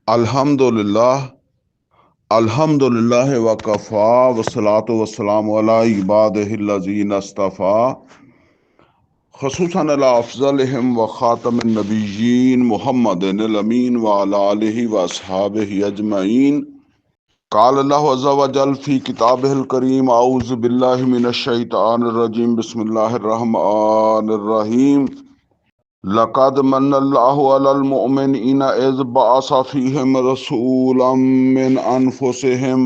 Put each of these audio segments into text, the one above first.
अल्हम्दुलिल्लाह अल्हम्दुलिल्लाह वकफ़ा वस्सलातु वस्सलामु अला इबादिहिल्लज़ीना इस्तफ़ा ख़ुसूसन अला अफ़ज़लिहिम व ख़ातमिन नबिय्यीन मुहम्मदिनिल अमीन व अला आलिहि व अस्हाबिहि अजमईन। क़ाल अल्लाहु अज़्ज़ा व जल फ़ी किताबिहिल करीम अऊज़ु बिल्लाहि मिनश शैतानिर रजीम बिस्मिल्लाहिर रहमानिर रहीम। लक़द मन्नल्लाहु अलल मुअमिनीना इज़ बअस फ़ीहिम रसूलन मिन अनफुसिहिम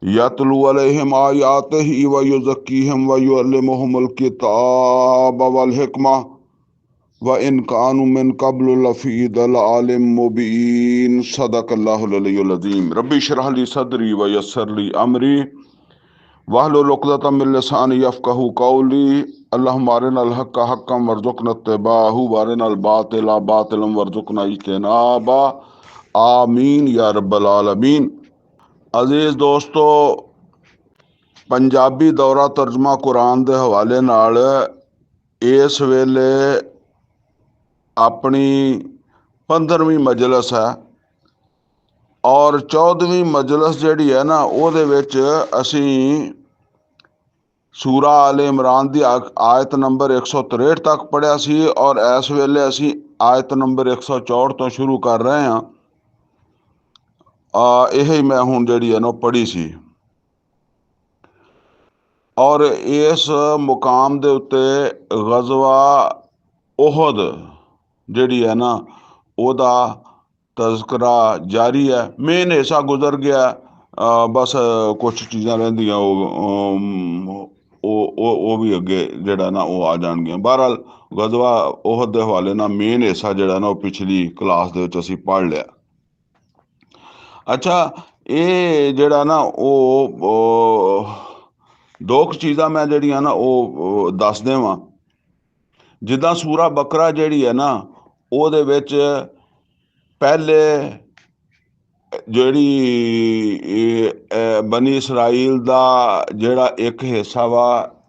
यतलू अलैहिम आयातिही व युज़क्कीहिम व युअल्लिमुहुमुल किताब वल हिकमा व इन कानू मिन क़ब्लु लफ़ी दलालिम मुबीन। सदक़ल्लाहुल अलीयुल अज़ीम। रब्बि इश्रह ली सदरी व यस्सिर ली अमरी वहलुल उक़दतम मिन लिसानी यफ़क़हू क़ौली। अल्लाहुम्मा अरिनल हक़्क़ हक़्क़न वरज़ुक़ना इत्तिबाअहू व अरिनल बातिला बातिलन वरज़ुक़ना इज्तिनाबा। आमीन या रब्बल आलमीन। अजीज़ दोस्तों, पंजाबी दौरा तर्जमा कुरान के हवाले नाल इस वेले अपनी 15वीं मजलिस है और 14वीं मजलिस जिहड़ी है ना उहदे विच असीं सूरा आले इमरान की आयत नंबर 163 तक पढ़िया सी और इस वेले असीं आयत नंबर 164 तो शुरू कर रहे हैं। यही मैं हुण जिहड़ी है ना पढ़ी सी और इस मुकाम दे उत्ते गज़वा ओहद जिहड़ी है ना ओहदा तज़करा जारी है। मेन हिस्सा गुजर गया, बस कुछ चीज़ां रहिंदियां ਉਹ भी अगे ਜਿਹੜਾ ना वो आ जाणगियां। बहरहाल गज़वा ओहद के हवाले ना मेन हिस्सा ਜਿਹੜਾ ना वो पिछली क्लास ਦੇ ਵਿੱਚ ਅਸੀਂ पढ़ लिया। अच्छा, ये ਜਿਹੜਾ ना वो दो चीज़ां मैं ਜਿਹੜੀਆਂ ना वो दस देवां। जिद्दां सूरा बकरा ਜਿਹੜੀ है ना ਉਹਦੇ ਵਿੱਚ पहले ਜਿਹੜੀ बनी इसराइल का ਜਿਹੜਾ एक हिस्सा वा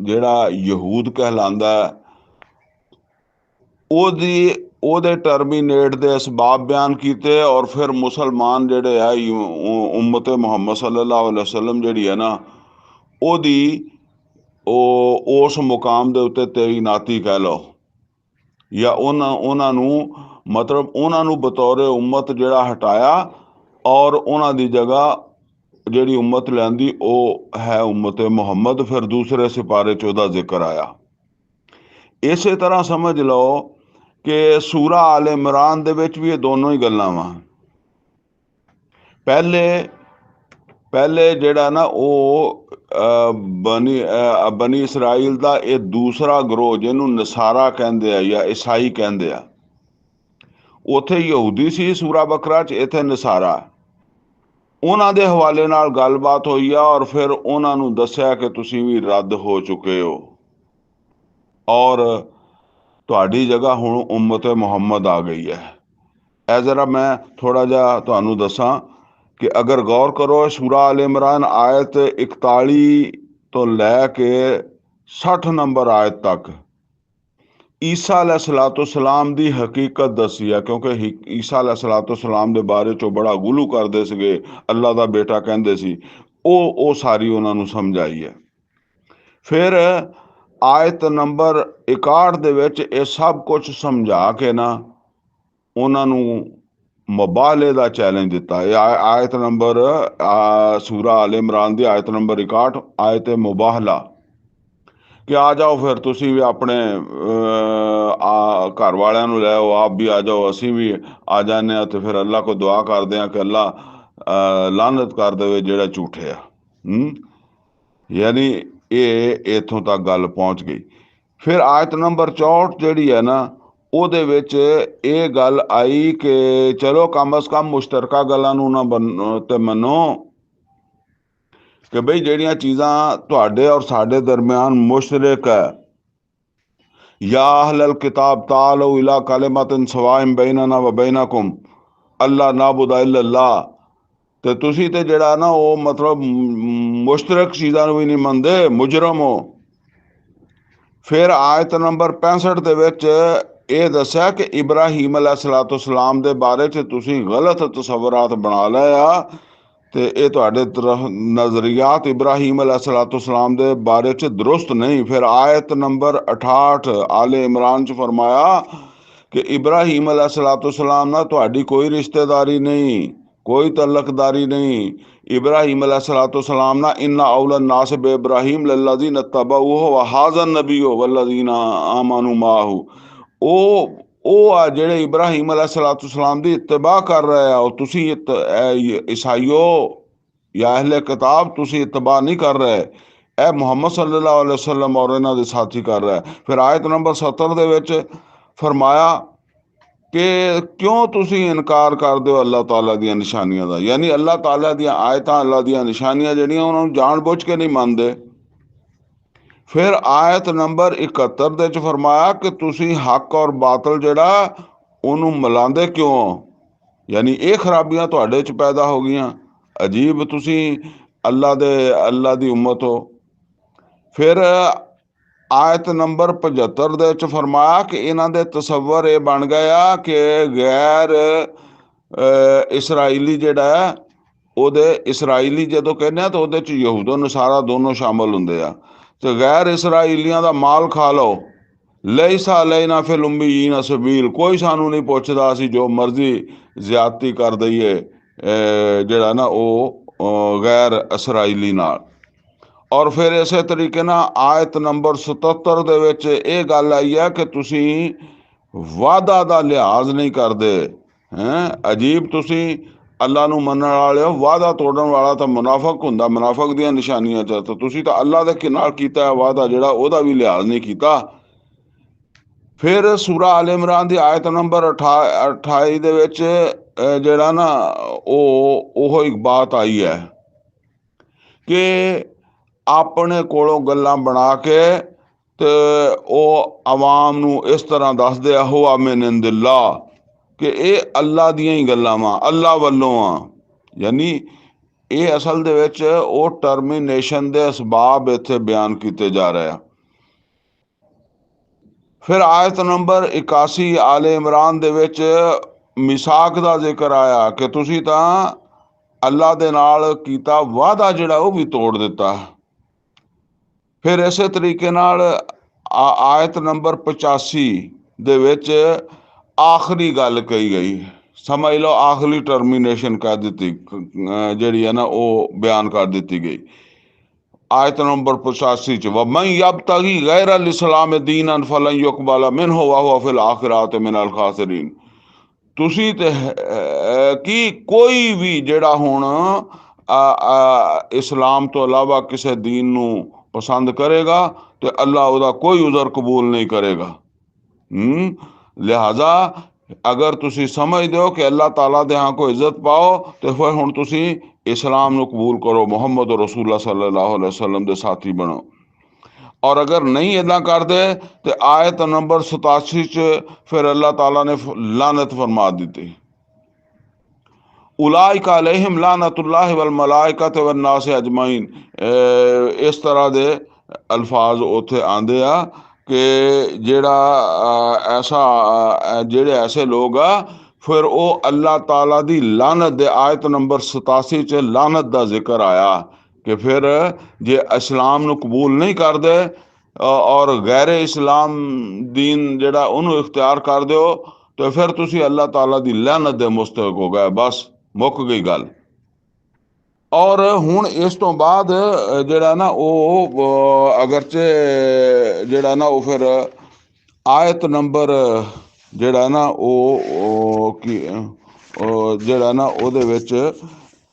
ਜਿਹੜਾ यहूद कहलांदा ਉਹਦੇ टर्मीनेट के असबाब बयान किए और फिर मुसलमान ਜਿਹੜੇ है उम्मत मुहम्मद सल्लल्लाहु अलैहि वसल्लम ਜਿਹੜੀ है ना ਉਹਦੀ उस मुकाम के उत्ते तैनाती कह लो या उन्होंने मतलब उन्होंने बतौर उम्मत जिहड़ा हटाया और उन्हों की जगह जिहड़ी उम्मत लियांदी वो है उम्मत मुहम्मद। फिर दूसरे सिपारे च उहदा जिक्र आया। इस तरह समझ लो कि सूरा आल इमरान दे विच भी ये दोनों ही गल्लां वा। पहले जिहड़ा ना वो बनी इसराइल का ये दूसरा ग्रोह जिन्हों नसारा कहते हैं या ईसाई कहते हैं, उत्थे यहूदी सी सूरा बकरा च, इत्थे नसारा। उन्हां दे हवाले नाल गलबात हुई है और फिर उन्होंने दस्या कि तुसीं भी रद्द हो चुके हो और तुहाडी जगह हुण उम्मत मुहम्मद आ गई है। ए जरा मैं थोड़ा जिहा तुहानूं दसां कि अगर गौर करो सूरा आल इमरान आयत 41 तो लैके 60 नंबर आयत तक ईसा अलैहिस्सलाम की हकीकत दसी है, क्योंकि ईसा अलैहिस्सलाम के बारे चो बड़ा गुलू करते सगे, अल्लाह का बेटा कहते सी, वो सारी उन्होंने समझाई है। फिर आयत नंबर 61 दे विच ये सब कुछ समझा के ना उन्होंने मुबाले का चैलेंज दिता है। आयत नंबर सूरा आल इमरान की आयत नंबर 61 आयत मुबाहला कि आ जाओ फिर तुसी भी अपने घर वालियां नूं लै आओ, आप भी आ जाओ, असी भी आ जाने। तो फिर अल्लाह को दुआ करते हैं कि अल्लाह लानत कर दे जिहड़ा झूठे आ। यानी ये इत्थों तक गल पहुँच गई। फिर आयत नंबर 64 जिहड़ी है ना ਉਹਦੇ ਵਿੱਚ ਇਹ ਗੱਲ आई कि चलो कम अज़ कम मुश्तरका गल्लां नूं ना ते मनो कि बई जिहड़ियां चीज़ां तुहाडे और साडे दरम्यान मुशतरक है, या अहलल किताब तालो इला कलिमतिन सवाइन बैनना व बैनकुम अल्ला नाबुदा इल्लल्लाह, ते तुसी ते जिहड़ा ना वो मतलब मुश्तरक चीज़ां नूं भी नहीं मनदे, मुजरम हो। फिर आयत नंबर 65 दे विच ਇਹ ਦੱਸਿਆ ਕਿ ਇਬਰਾਹੀਮ अलैहिस्सलातु सलाम ਦੇ ਬਾਰੇ 'ਚ ਤੁਸੀਂ ਗਲਤ ਤਸਵੁਰਾਤ ਬਣਾ ਲਏ ਆ ਤੇ ਇਹ ਤੁਹਾਡੇ ਨਜ਼ਰੀਆਤ ਇਬਰਾਹੀਮ अलैहिस्सलातु सलाम ਦੇ ਬਾਰੇ 'ਚ दुरुस्त नहीं। फिर आयत नंबर 68 आले इमरान 'ਚ फरमाया कि इब्राहीम अलैहिस्सलातु सलाम ਨਾਲ ਤੁਹਾਡੀ ਕੋਈ ਰਿਸ਼ਤੇਦਾਰੀ नहीं, कोई तल्लकदारी नहीं। इब्राहीम अलैहिस्सलातु सलाम ना इन्ना औलन नास बे इब्राहीम लल्लज़ीना तबऊहु व हाज़न नबिय्यु वल्लज़ीना आमनु माहु। ਉਹ ਆ ਜਿਹੜੇ ਇਬਰਾਹੀਮ अलैहिस्सलातु सलाम ਦੀ ਇਤਬਾ ਕਰ ਰਹੇ ਆ, और ਤੁਸੀਂ ईसाइयो या अहले किताब ਤੁਸੀਂ ਇਤਬਾ नहीं कर रहे। ਇਹ ਮੁਹੰਮਦ सल्लल्लाहु अलैहि वसल्लम और ਇਹਨਾਂ ਦੇ ਸਾਥੀ ਕਰ ਰਿਹਾ। ਫਿਰ ਆਇਤ ਨੰਬਰ 70 ਦੇ ਵਿੱਚ फरमाया कि क्यों तुसी इनकार करते हो अल्लाह ताला दी निशानियां दा, यानी अल्लाह ताला दी आयतां अल्लाह दी निशानियां जड़ियां उन्होंने जान बुझ के नहीं मानते। फिर आयत नंबर 71 दे च फरमाया कि तुसी हक और बातल जड़ा उन्हों मिलांदे क्यों हो, यानी ये खराबियां तुहाडे च पैदा हो गई। अजीब तुसी अल्लाह दी उम्मत हो। फिर आयत नंबर 75 ਦੇ ਵਿੱਚ फरमाया कि इन्हां दे तसव्वुर ये बन गया कि गैर इसराइली जिहड़ा है ਉਹਦੇ इसराइली ਜਦੋਂ ਕਹਿੰਦੇ ਆ ਤਾਂ ਉਹਦੇ ਚ ਯਹੂਦੋ ਨਸਾਰਾ ਦੋਨੋਂ ਸ਼ਾਮਲ ਹੁੰਦੇ ਆ। ਤੇ ਗੈਰ इसराइलियां ਦਾ ਮਾਲ ਖਾ ਲਓ, ਲਈਸਾ ਅਲੈਨਾ ਫਿਲ ਉਮੀਨ सबील, ਕੋਈ ਸਾਨੂੰ ਨਹੀਂ ਪੁੱਛਦਾ, ਅਸੀਂ ਜੋ ਮਰਜ਼ੀ ਜ਼ਿਆਦਤੀ ਕਰ ਦਈਏ ਜਿਹੜਾ ਨਾ ਉਹ ਗੈਰ इसराइली ਨਾਲ। और फिर इस तरीके ना आयत नंबर 77 ਦੇ ਵਿੱਚ ਇਹ ਗੱਲ ਆਈ ਹੈ कि ਤੁਸੀਂ वादा ਦਾ लिहाज नहीं करते हैं। अजीब ਤੁਸੀਂ अल्लाह ਨੂੰ ਮੰਨਣ ਵਾਲੇ ਹੋ, वादा ਤੋੜਨ ਵਾਲਾ ਤਾਂ ਮੁਨਾਫਿਕ ਹੁੰਦਾ, ਮੁਨਾਫਿਕ ਦੀਆਂ ਨਿਸ਼ਾਨੀਆਂ ਚ ਤਾਂ ਤੁਸੀਂ ਤਾਂ ਅੱਲਾਹ ਦੇ ਨਾਲ ਕੀਤਾ वादा ਜਿਹੜਾ ਉਹਦਾ ਵੀ ਲਿਹਾਜ਼ नहीं ਕੀਤਾ। फिर सूरा आल इमरान ਦੀ आयत नंबर 28 ਦੇ ਵਿੱਚ ਜਿਹੜਾ ਨਾ ਉਹ ਇੱਕ बात आई है कि ਆਪਣੇ ਕੋਲੋਂ ਗੱਲਾਂ ਬਣਾ ਕੇ ਤੇ ਉਹ ਆਵਾਮ ਨੂੰ ਇਸ ਤਰ੍ਹਾਂ ਦੱਸਦੇ ਆ ਹੋ ਆਮਿਨਿੰਦਿल्ला ਕਿ ਇਹ ਅੱਲਾ ਦੀਆਂ ਹੀ ਗੱਲਾਂ ਵਾ, ਅੱਲਾ ਵੱਲੋਂ ਆ। ਯਾਨੀ ਇਹ ਅਸਲ ਦੇ ਵਿੱਚ ਉਹ ਟਰਮੀਨੇਸ਼ਨ ਦੇ ਅਸਬਾਬ ਇੱਥੇ ਬਿਆਨ ਕੀਤੇ ਜਾ ਰਹੇ ਆ। ਫਿਰ ਆਇਤ ਨੰਬਰ 81 ਆਲੇ ਇਮਰਾਨ ਦੇ ਵਿੱਚ ਮਿਸਾਕ ਦਾ ਜ਼ਿਕਰ ਆਇਆ ਕਿ ਤੁਸੀਂ ਤਾਂ ਅੱਲਾ ਦੇ ਨਾਲ ਕੀਤਾ ਵਾਅਦਾ ਜਿਹੜਾ ਉਹ ਵੀ ਤੋੜ ਦਿੱਤਾ। फिर इस तरीके नाल आयत नंबर 85 दे विच आखिरी गल कही गई, समझ लो आखिरी टर्मीनेशन कर दी जी है ना, वो बयान कर दी गई। आयत नंबर 85 च वमन यब्तगी गैरल इस्लाम दीनन फलन युकबल मिनहु व हुवा फिल आखिरत मिनल खासिरीन। तुसी ते कि कोई भी जेड़ा हुण इस्लाम तो अलावा किसी दीन नू पसंद करेगा तो अल्लाह उदा कोई उज़र कबूल नहीं करेगा। लिहाजा अगर तुसी समझते हो कि अल्लाह ताला दे यहाँ कोई इज्जत पाओ तो फिर हुण तुसी इस्लाम नू कबूल करो, मुहम्मद रसूलुल्लाह सल्लल्लाहु अलैहि वसल्लम दे साथी बनो। और अगर नहीं इदा करते तो आयत नंबर 87 च फिर अल्लाह ताला ने लानत फरमा दी, उलाइका अलैहिम लानतुल्लाहि वल मलाइकति वन नास अजमाइन। इस तरह दे अल्फाज उत्थे आंदे आ कि जेड़ा ऐसा जेड़े ऐसे लोग आ फिर वो अल्लाह ताला दी लानत दे आयत नंबर 87 च लानत दा जिक्र आया कि फिर जे इस्लाम नू कबूल नहीं करदे और गैर इस्लाम दीन जेड़ा उन्होंने इख्तियार कर दो तो फिर तुसी अल्लाह ताला दी लानत दे मुस्तहक हो गए, बस मुक गई गल। और हुण इस तो बाद जेड़ा ना वो अगरचे जेड़ा ना वो फिर आयत नंबर जेड़ा ना वो की जेड़ा ना ओदे विच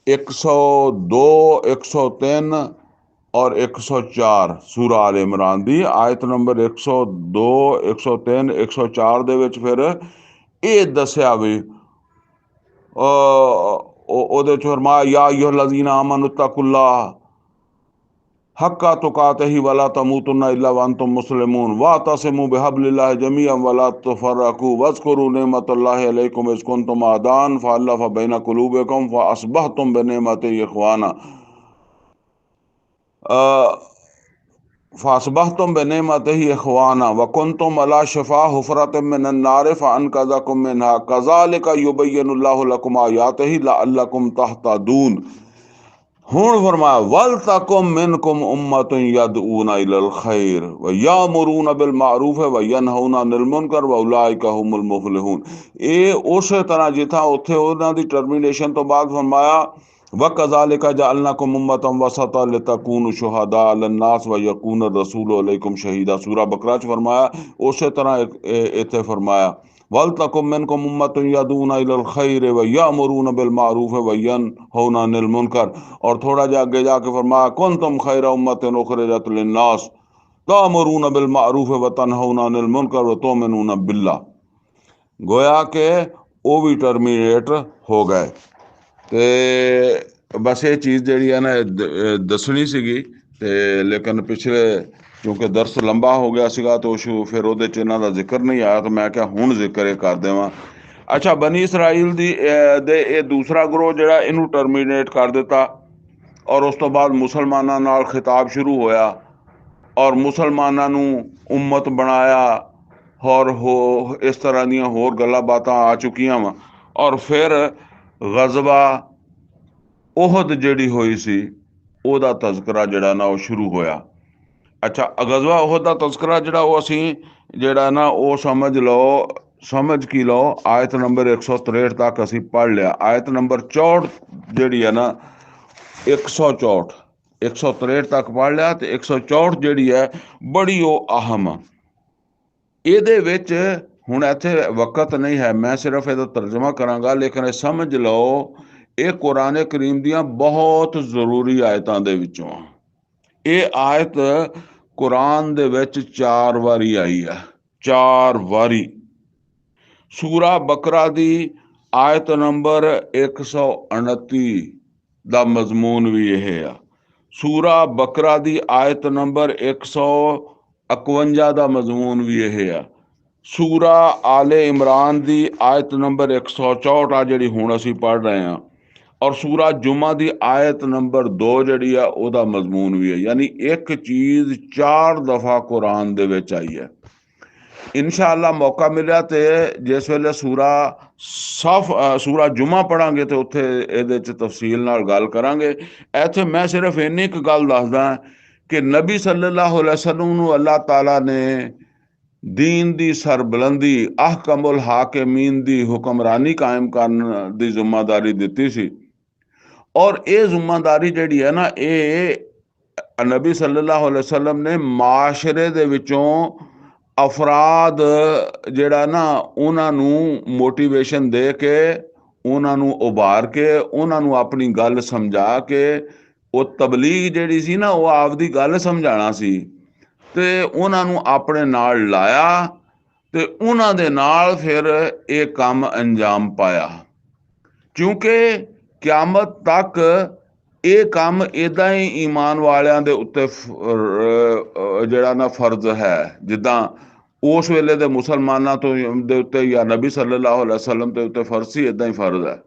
102 103 और 104 सूरा आल इमरान दी आयत नंबर 102 103 104 दे विच फिर ये दस्या भी ओदे च फरमाया या अय्युहल्लज़ीना आमनु तकुल्लाह हक्का तुकातिही वला तमूतुन्ना इल्ला व अंतुम मुस्लिमून वातसिमू बिहब्लिल्लाहि जमीअन वला तफर्रकू वज़कुरू निअमतल्लाहि अलैकुम इज़ कुंतुम आदान फअल्लफ़ बैन कुलूबिकुम फअस्बहतुम बिनिअमतिही इख़वाना। फासबहतुम बिनिअमतिही इख्वाना व कुंतुम अला शफा हुफरतिम मिनन नार फअनक़ज़कुम मिनहा कज़ालिका युबय्यिनुल्लाहु लकुम आयातिही लअल्लकुम तहतदून। हुण फरमाया वल तकुम मिनकुम उम्मतुन यदऊना इलल खैर व यामुरूना बिल मारूफ व यनहौना अनिल मुनकर व उलाइका हुमुल मुफलिहून। ये उस तरह जिथा उत्थे उन्हां दी टर्मिनेशन तो बाद फरमाया व कज़ालिका जअलनाकुम उम्मतन वसता लितकूनु शुहदा अलन नास व यकून रसूलु अलैकुम शहीदा। सूरा बकरा च फरमाया, उस तरह इत्थे फरमाया वल तकुम मिनकुम उम्मतुन यदऊना इलल खैर व यामुरूना बिल मारूफ व यनहौना अनिल मुनकर। और थोड़ा जा आगे जाके फरमाया कुंतुम खैरा उम्मतिन उखरिजत लिन्नास तामुरूना बिल मारूफ व तनहौना अनिल मुनकर व तुमिनूना बिल्लाह। गोया के वो भी टर्मिनेट हो गए। ਤੇ ਬਸ ਇਹ ਚੀਜ਼ ਜਿਹੜੀ ਹੈ ਨਾ ਦੱਸਣੀ ਸੀਗੀ। ਤੇ ਲੇਕਿਨ ਪਿਛਲੇ ਕਿਉਂਕਿ ਦਰਸ ਲੰਬਾ ਹੋ ਗਿਆ ਸੀਗਾ ਤੇ ਉਸ ਫਿਰ ਉਹਦੇ 'ਚ ਇਹਨਾਂ ਦਾ ਜ਼ਿਕਰ ਨਹੀਂ ਆਇਆ, ਤਾਂ ਮੈਂ ਕਿਹਾ ਹੁਣ ਜ਼ਿਕਰ ਇਹ ਕਰ ਦੇਵਾਂ। ਅੱਛਾ, ਬਨੀ ਇਸਰਾਈਲ ਦੇ ਇਹ ਦੂਸਰਾ ਗਰੋਹ ਜਿਹੜਾ ਇਹਨੂੰ ਟਰਮੀਨੇਟ ਕਰ ਦਿੱਤਾ ਔਰ ਉਸ ਤੋਂ ਬਾਅਦ ਮੁਸਲਮਾਨਾਂ ਨਾਲ ਖਿਤਾਬ ਸ਼ੁਰੂ ਹੋਇਆ ਔਰ ਮੁਸਲਮਾਨਾਂ ਨੂੰ ਉਮਤ ਬਣਾਇਆ ਔਰ ਇਸ ਤਰ੍ਹਾਂ ਦੀਆਂ ਹੋਰ ਗੱਲਾਂ ਬਾਤਾਂ ਆ ਚੁੱਕੀਆਂ ਵਾ। ਔਰ ਫਿਰ ਗਜ਼ਵਾ ਉਹਦ ਜਿਹੜੀ ਹੋਈ ਸੀ ਉਹਦਾ ਤਜ਼ਕਰਾ ਜਿਹੜਾ ਨਾ ਉਹ ਸ਼ੁਰੂ ਹੋਇਆ। ਅੱਛਾ, ਗਜ਼ਵਾ ਉਹਦ ਦਾ ਤਜ਼ਕਰਾ ਜਿਹੜਾ ਉਹ ਅਸੀਂ ਜਿਹੜਾ ਨਾ ਉਹ ਸਮਝ ਕੀ ਲਓ, ਆਇਤ ਨੰਬਰ 163 ਤੱਕ ਅਸੀਂ ਪੜ੍ਹ ਲਿਆ। ਆਇਤ ਨੰਬਰ 64 ਜਿਹੜੀ ਹੈ ਨਾ 163 ਤੱਕ ਪੜ੍ਹ ਲਿਆ ਤੇ 164 ਜਿਹੜੀ ਹੈ ਬੜੀ ਉਹ ਅਹਿਮ ਆ। ਇਹਦੇ ਵਿੱਚ ਹੁਣ ਇੱਥੇ ਵਕਤ ਨਹੀਂ ਹੈ, ਮੈਂ ਸਿਰਫ ਇਹਦਾ ਤਰਜਮਾ ਕਰਾਂਗਾ, ਲੇਕਿਨ ਇਹ ਸਮਝ ਲਓ ਇਹ ਕੁਰਾਨ ਕਰੀਮ ਦੀਆਂ ਬਹੁਤ ਜ਼ਰੂਰੀ ਆਇਤਾਂ ਦੇ ਵਿੱਚੋਂ ਆ। ਇਹ ਆਇਤ ਕੁਰਾਨ ਦੇ ਵਿੱਚ 4 ਵਾਰੀ ਆਈ ਹੈ, 4 ਵਾਰੀ। ਸੂਰਾ ਬਕਰਾ ਦੀ ਆਇਤ ਨੰਬਰ 129 ਦਾ ਮਜ਼ਮੂਨ ਵੀ ਇਹ ਆ। ਸੂਰਾ ਬਕਰਾ ਦੀ ਆਇਤ ਨੰਬਰ 151 ਦਾ ਮਜ਼ਮੂਨ ਵੀ ਇਹ ਆ। ਸੂਰਾ ਆਲੇ ਇਮਰਾਨ ਦੀ ਆਇਤ ਨੰਬਰ 164 ਆ ਜਿਹੜੀ ਹੁਣ ਅਸੀਂ ਪੜ੍ਹ ਰਹੇ ਹਾਂ। ਔਰ ਸੂਰਾ ਜੁਮਾ ਦੀ ਆਇਤ ਨੰਬਰ 2 ਜਿਹੜੀ ਆ ਉਹਦਾ ਮਜ਼ਮੂਨ ਵੀ ਹੈ। ਯਾਨੀ ਇੱਕ ਚੀਜ਼ 4 ਦਫਾ ਕੁਰਾਨ ਦੇ ਵਿੱਚ ਆਈ ਹੈ। ਇਨਸ਼ਾ ਅੱਲਾ ਮੌਕਾ ਮਿਲਿਆ ਤੇ ਜਿਸ ਵੇਲੇ ਸੂਰਾ ਜੁਮਾ ਪੜਾਂਗੇ ਤੇ ਉੱਥੇ ਇਹਦੇ 'ਚ ਤਫਸੀਲ ਨਾਲ ਗੱਲ ਕਰਾਂਗੇ। ਇੱਥੇ ਮੈਂ ਸਿਰਫ ਇੰਨੀ ਕੁ ਗੱਲ ਦੱਸਦਾ ਕਿ ਨਬੀ ਸੱਲੱਲਾਹੁ ਅਲੈਹਿ ਵਸੱਲਮ ਨੂੰ ਅੱਲਾਹ ਤਾਲਾ ਨੇ ਦੀਨ ਦੀ ਸਰਬੁਲੰਦੀ, ਅਹਕਮੁਲ ਹਾਕਿਮੀਨ ਦੀ ਹੁਕਮਰਾਨੀ ਕਾਇਮ ਕਰਨ ਦੀ ਜ਼ਿੰਮੇਦਾਰੀ ਦਿੱਤੀ ਸੀ। ਔਰ ਇਹ ਜ਼ਿੰਮੇਦਾਰੀ ਜਿਹੜੀ ਹੈ ਨਾ ਇਹ ਨਬੀ ਸੱਲੱਲਾਹੁ ਅਲੈਹਿ ਵਸੱਲਮ ਨੇ ਮਾਸ਼ਰੇ ਦੇ ਵਿੱਚੋਂ ਅਫਰਾਦ ਜਿਹੜਾ ਨਾ ਉਹਨਾਂ ਨੂੰ ਮੋਟੀਵੇਸ਼ਨ ਦੇ ਕੇ, ਉਹਨਾਂ ਨੂੰ ਉਭਾਰ ਕੇ, ਉਹਨਾਂ ਨੂੰ ਆਪਣੀ ਗੱਲ ਸਮਝਾ ਕੇ, ਉਹ ਤਬਲੀਗ ਜਿਹੜੀ ਸੀ ਨਾ ਉਹ ਆਪਦੀ ਗੱਲ ਸਮਝਾਉਣਾ ਸੀ ਤੇ ਉਹਨਾਂ ਨੂੰ ਆਪਣੇ ਨਾਲ ਲਾਇਆ ਤੇ ਉਹਨਾਂ ਦੇ ਨਾਲ ਫਿਰ ਇਹ ਕੰਮ ਅੰਜਾਮ ਪਾਇਆ। ਕਿਉਂਕਿ ਕਿਆਮਤ ਤੱਕ ਇਹ ਕੰਮ ਇੱਦਾਂ ਹੀ ਈਮਾਨ ਵਾਲਿਆਂ ਦੇ ਉੱਤੇ ਜਿਹੜਾ ਨਾ ਫਰਜ਼ ਹੈ, ਜਿੱਦਾਂ ਉਸ ਵੇਲੇ ਦੇ ਮੁਸਲਮਾਨਾਂ ਦੇ ਉੱਤੇ ਜਾਂ ਨਬੀ ਸੱਲੱਲਾਹੁ ਅਲੈਹਿ ਵਸੱਲਮ ਦੇ ਉੱਤੇ ਫਰਜ਼ ਸੀ, ਇੱਦਾਂ ਹੀ ਫਰਜ਼ ਹੈ।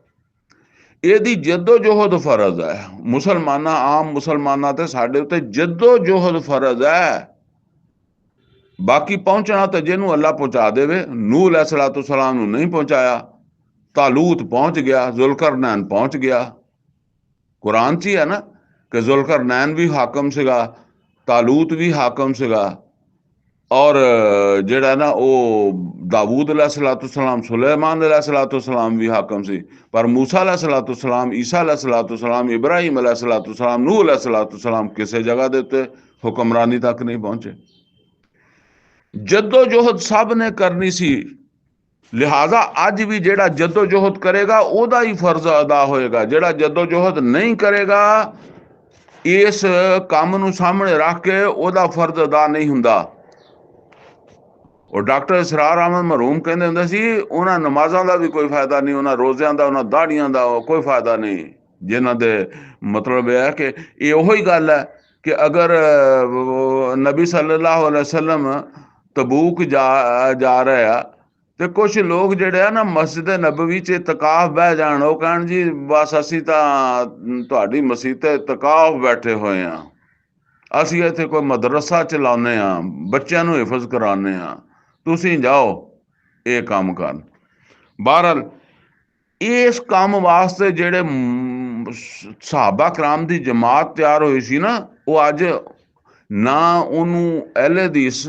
ਇਹਦੀ ਜੱਦੋ ਜੋਹਦ ਫਰਜ਼ ਹੈ। ਆਮ ਮੁਸਲਮਾਨਾਂ ਤੇ ਸਾਡੇ ਉੱਤੇ ਜੱਦੋ ਜੋਹਦ ਫਰਜ਼ ਹੈ। ਬਾਕੀ ਪਹੁੰਚਣਾ ਤਾਂ ਜਿਹਨੂੰ ਅੱਲਾ ਪਹੁੰਚਾ ਦੇਵੇ। ਨੂਹ ਅਲੈਹਿਸਸਲਾਮ ਨੂੰ ਨਹੀਂ ਪਹੁੰਚਾਇਆ, ਤਾਲੂਤ ਪਹੁੰਚ ਗਿਆ, ਜ਼ੁਲਕਰਨੈਨ ਪਹੁੰਚ ਗਿਆ। ਕੁਰਾਨ 'ਚ ਹੀ ਹੈ ਨਾ ਕਿ ਜ਼ੁਲਕਰਨੈਨ ਵੀ ਹਾਕਮ ਸੀਗਾ, ਤਾਲੂਤ ਵੀ ਹਾਕਮ ਸੀਗਾ। ਔਰ ਜਿਹੜਾ ਨਾ ਉਹ ਦਾਊਦ ਅਲੈਹਿਸਸਲਾਮ, ਸੁਲੈਮਾਨ ਅਲੈਹਿਸਸਲਾਮ ਵੀ ਹਾਕਮ ਸੀ। ਪਰ ਮੂਸਾ ਅਲੈਹਿਸਸਲਾਮ, ਈਸਾ ਅਲੈਹਿਸਸਲਾਮ, ਇਬਰਾਹੀਮ ਅਲੈਹਿਸਸਲਾਮ, ਨੂਹ ਅਲੈਹਿਸਸਲਾਮ ਕਿਸੇ ਜਗ੍ਹਾ ਦੇ ਉੱਤੇ ਹੁਕਮਰਾਨੀ ਤੱਕ ਨਹੀਂ ਪਹੁੰਚੇ। ਜੱਦੋ ਜੋਹਦ ਸਭ ਨੇ ਕਰਨੀ ਸੀ, ਲਿਹਾਜ਼ਾ ਅੱਜ ਵੀ ਜਿਹੜਾ ਜੱਦੋ ਜੋਹਦ ਕਰੇਗਾ ਉਹਦਾ ਹੀ ਫਰਜ਼ ਅਦਾ ਹੋਏਗਾ। ਜਿਹੜਾ ਜੱਦੋ ਜੋਹਦ ਨਹੀਂ ਕਰੇਗਾ, ਇਸ ਕੰਮ ਨੂੰ ਸਾਹਮਣੇ ਰੱਖ ਕੇ ਉਹਦਾ ਫਰਜ਼ ਅਦਾ ਨਹੀਂ ਹੁੰਦਾ। ਉਹ ਡਾਕਟਰ ਇਸਰਾਰ ਅਹਿਮਦ ਮਰਹੂਮ ਕਹਿੰਦੇ ਹੁੰਦੇ ਸੀ ਉਹਨਾਂ ਨਮਾਜ਼ਾਂ ਦਾ ਵੀ ਕੋਈ ਫਾਇਦਾ ਨਹੀਂ, ਉਹਨਾਂ ਰੋਜ਼ਿਆਂ ਦਾ, ਉਹਨਾਂ ਦਾੜੀਆਂ ਦਾ ਕੋਈ ਫਾਇਦਾ ਨਹੀਂ, ਜਿਨ੍ਹਾਂ ਦੇ ਮਤਲਬ ਇਹ ਹੈ ਕਿ ਇਹ ਉਹੀ ਗੱਲ ਹੈ ਕਿ ਅਗਰ ਨਬੀ ਸੱਲੱਲਾਹੁ ਅਲੈਹਿ ਵਸੱਲਮ ਤਬੂਕ ਜਾ ਰਹੇ ਆ ਤੇ ਕੁਛ ਲੋਕ ਜਿਹੜੇ ਆ ਨਾ ਮਸਜਿਦ ਨਬਵੀ 'ਚ ਇਤਕਾਫ ਬਹਿ ਜਾਣ, ਉਹ ਕਹਿਣ ਜੀ ਬਸ ਅਸੀਂ ਤਾਂ ਤੁਹਾਡੀ ਮਸੀਤ ਤੇ ਇਤਕਾਫ ਬੈਠੇ ਹੋਏ ਹਾਂ, ਅਸੀਂ ਇੱਥੇ ਕੋਈ ਮਦਰਸਾ ਚਲਾਉਂਦੇ ਹਾਂ, ਬੱਚਿਆਂ ਨੂੰ ਹਿਫਜ਼ ਕਰਾਉਂਦੇ ਹਾਂ, ਤੁਸੀਂ ਜਾਓ ਇਹ ਕੰਮ ਕਰਨ। ਬਹਰਹਾਲ ਇਸ ਕੰਮ ਵਾਸਤੇ ਜਿਹੜੇ ਸਹਾਬਾ ਕਰਾਮ ਦੀ ਜਮਾਤ ਤਿਆਰ ਹੋਈ ਸੀ ਨਾ, ਉਹ ਅੱਜ ਨਾ ਉਹਨੂੰ ਅਹਿਲੇ ਹਦੀਸ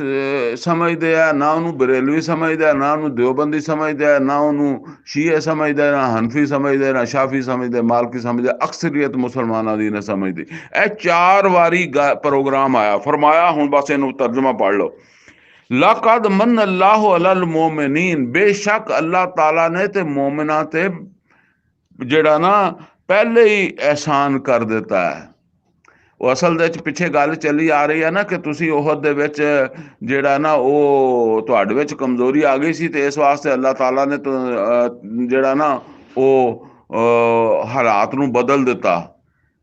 ਸਮਝਦੇ ਆ, ਨਾ ਉਹਨੂੰ ਬਰੇਲਵੀ ਸਮਝਦਾ, ਨਾ ਉਹਨੂੰ ਦਿਓਬੰਦੀ ਸਮਝਦਾ, ਨਾ ਉਹਨੂੰ ਸ਼ੀਏ ਸਮਝਦਾ, ਨਾ ਹਨਫੀ ਸਮਝਦੇ, ਨਾ ਸ਼ਾਫੀ ਸਮਝਦੇ, ਮਾਲਕੀ ਸਮਝਦੇ, ਅਕਸਰੀਅਤ ਮੁਸਲਮਾਨਾਂ ਦੀ ਨਾ ਸਮਝਦੀ। ਇਹ 4 ਵਾਰੀ ਪ੍ਰੋਗਰਾਮ ਆਇਆ। ਫਰਮਾਇਆ, ਹੁਣ ਬਸ ਇਹਨੂੰ ਤਰਜਮਾ ਪੜ੍ਹ ਲਓ। ਲਕਦ ਮਨ ਅੱਲਾਹੁ ਅਲਲ ਮੋਮਿਨੀਨ, ਬੇਸ਼ੱਕ ਅੱਲਾਹ ਤਾਲਾ ਨੇ ਤੇ ਮੋਮਿਨਾਂ ਤੇ ਜਿਹੜਾ ਨਾ ਪਹਿਲੇ ਹੀ ਅਹਿਸਾਨ ਕਰ ਦਿੱਤਾ ਹੈ। ਉਹ ਅਸਲ ਦੇ ਵਿੱਚ ਪਿੱਛੇ ਗੱਲ ਚੱਲੀ ਆ ਰਹੀ ਹੈ ਨਾ ਕਿ ਤੁਸੀਂ ਉਹਦ ਦੇ ਵਿੱਚ ਜਿਹੜਾ ਨਾ ਉਹ ਤੁਹਾਡੇ ਵਿੱਚ ਕਮਜ਼ੋਰੀ ਆ ਗਈ ਸੀ, ਤੇ ਇਸ ਵਾਸਤੇ ਅੱਲਾਹ ਤਾਲਾ ਨੇ ਜਿਹੜਾ ਨਾ ਉਹ ਹਾਲਾਤ ਨੂੰ ਬਦਲ ਦਿੱਤਾ।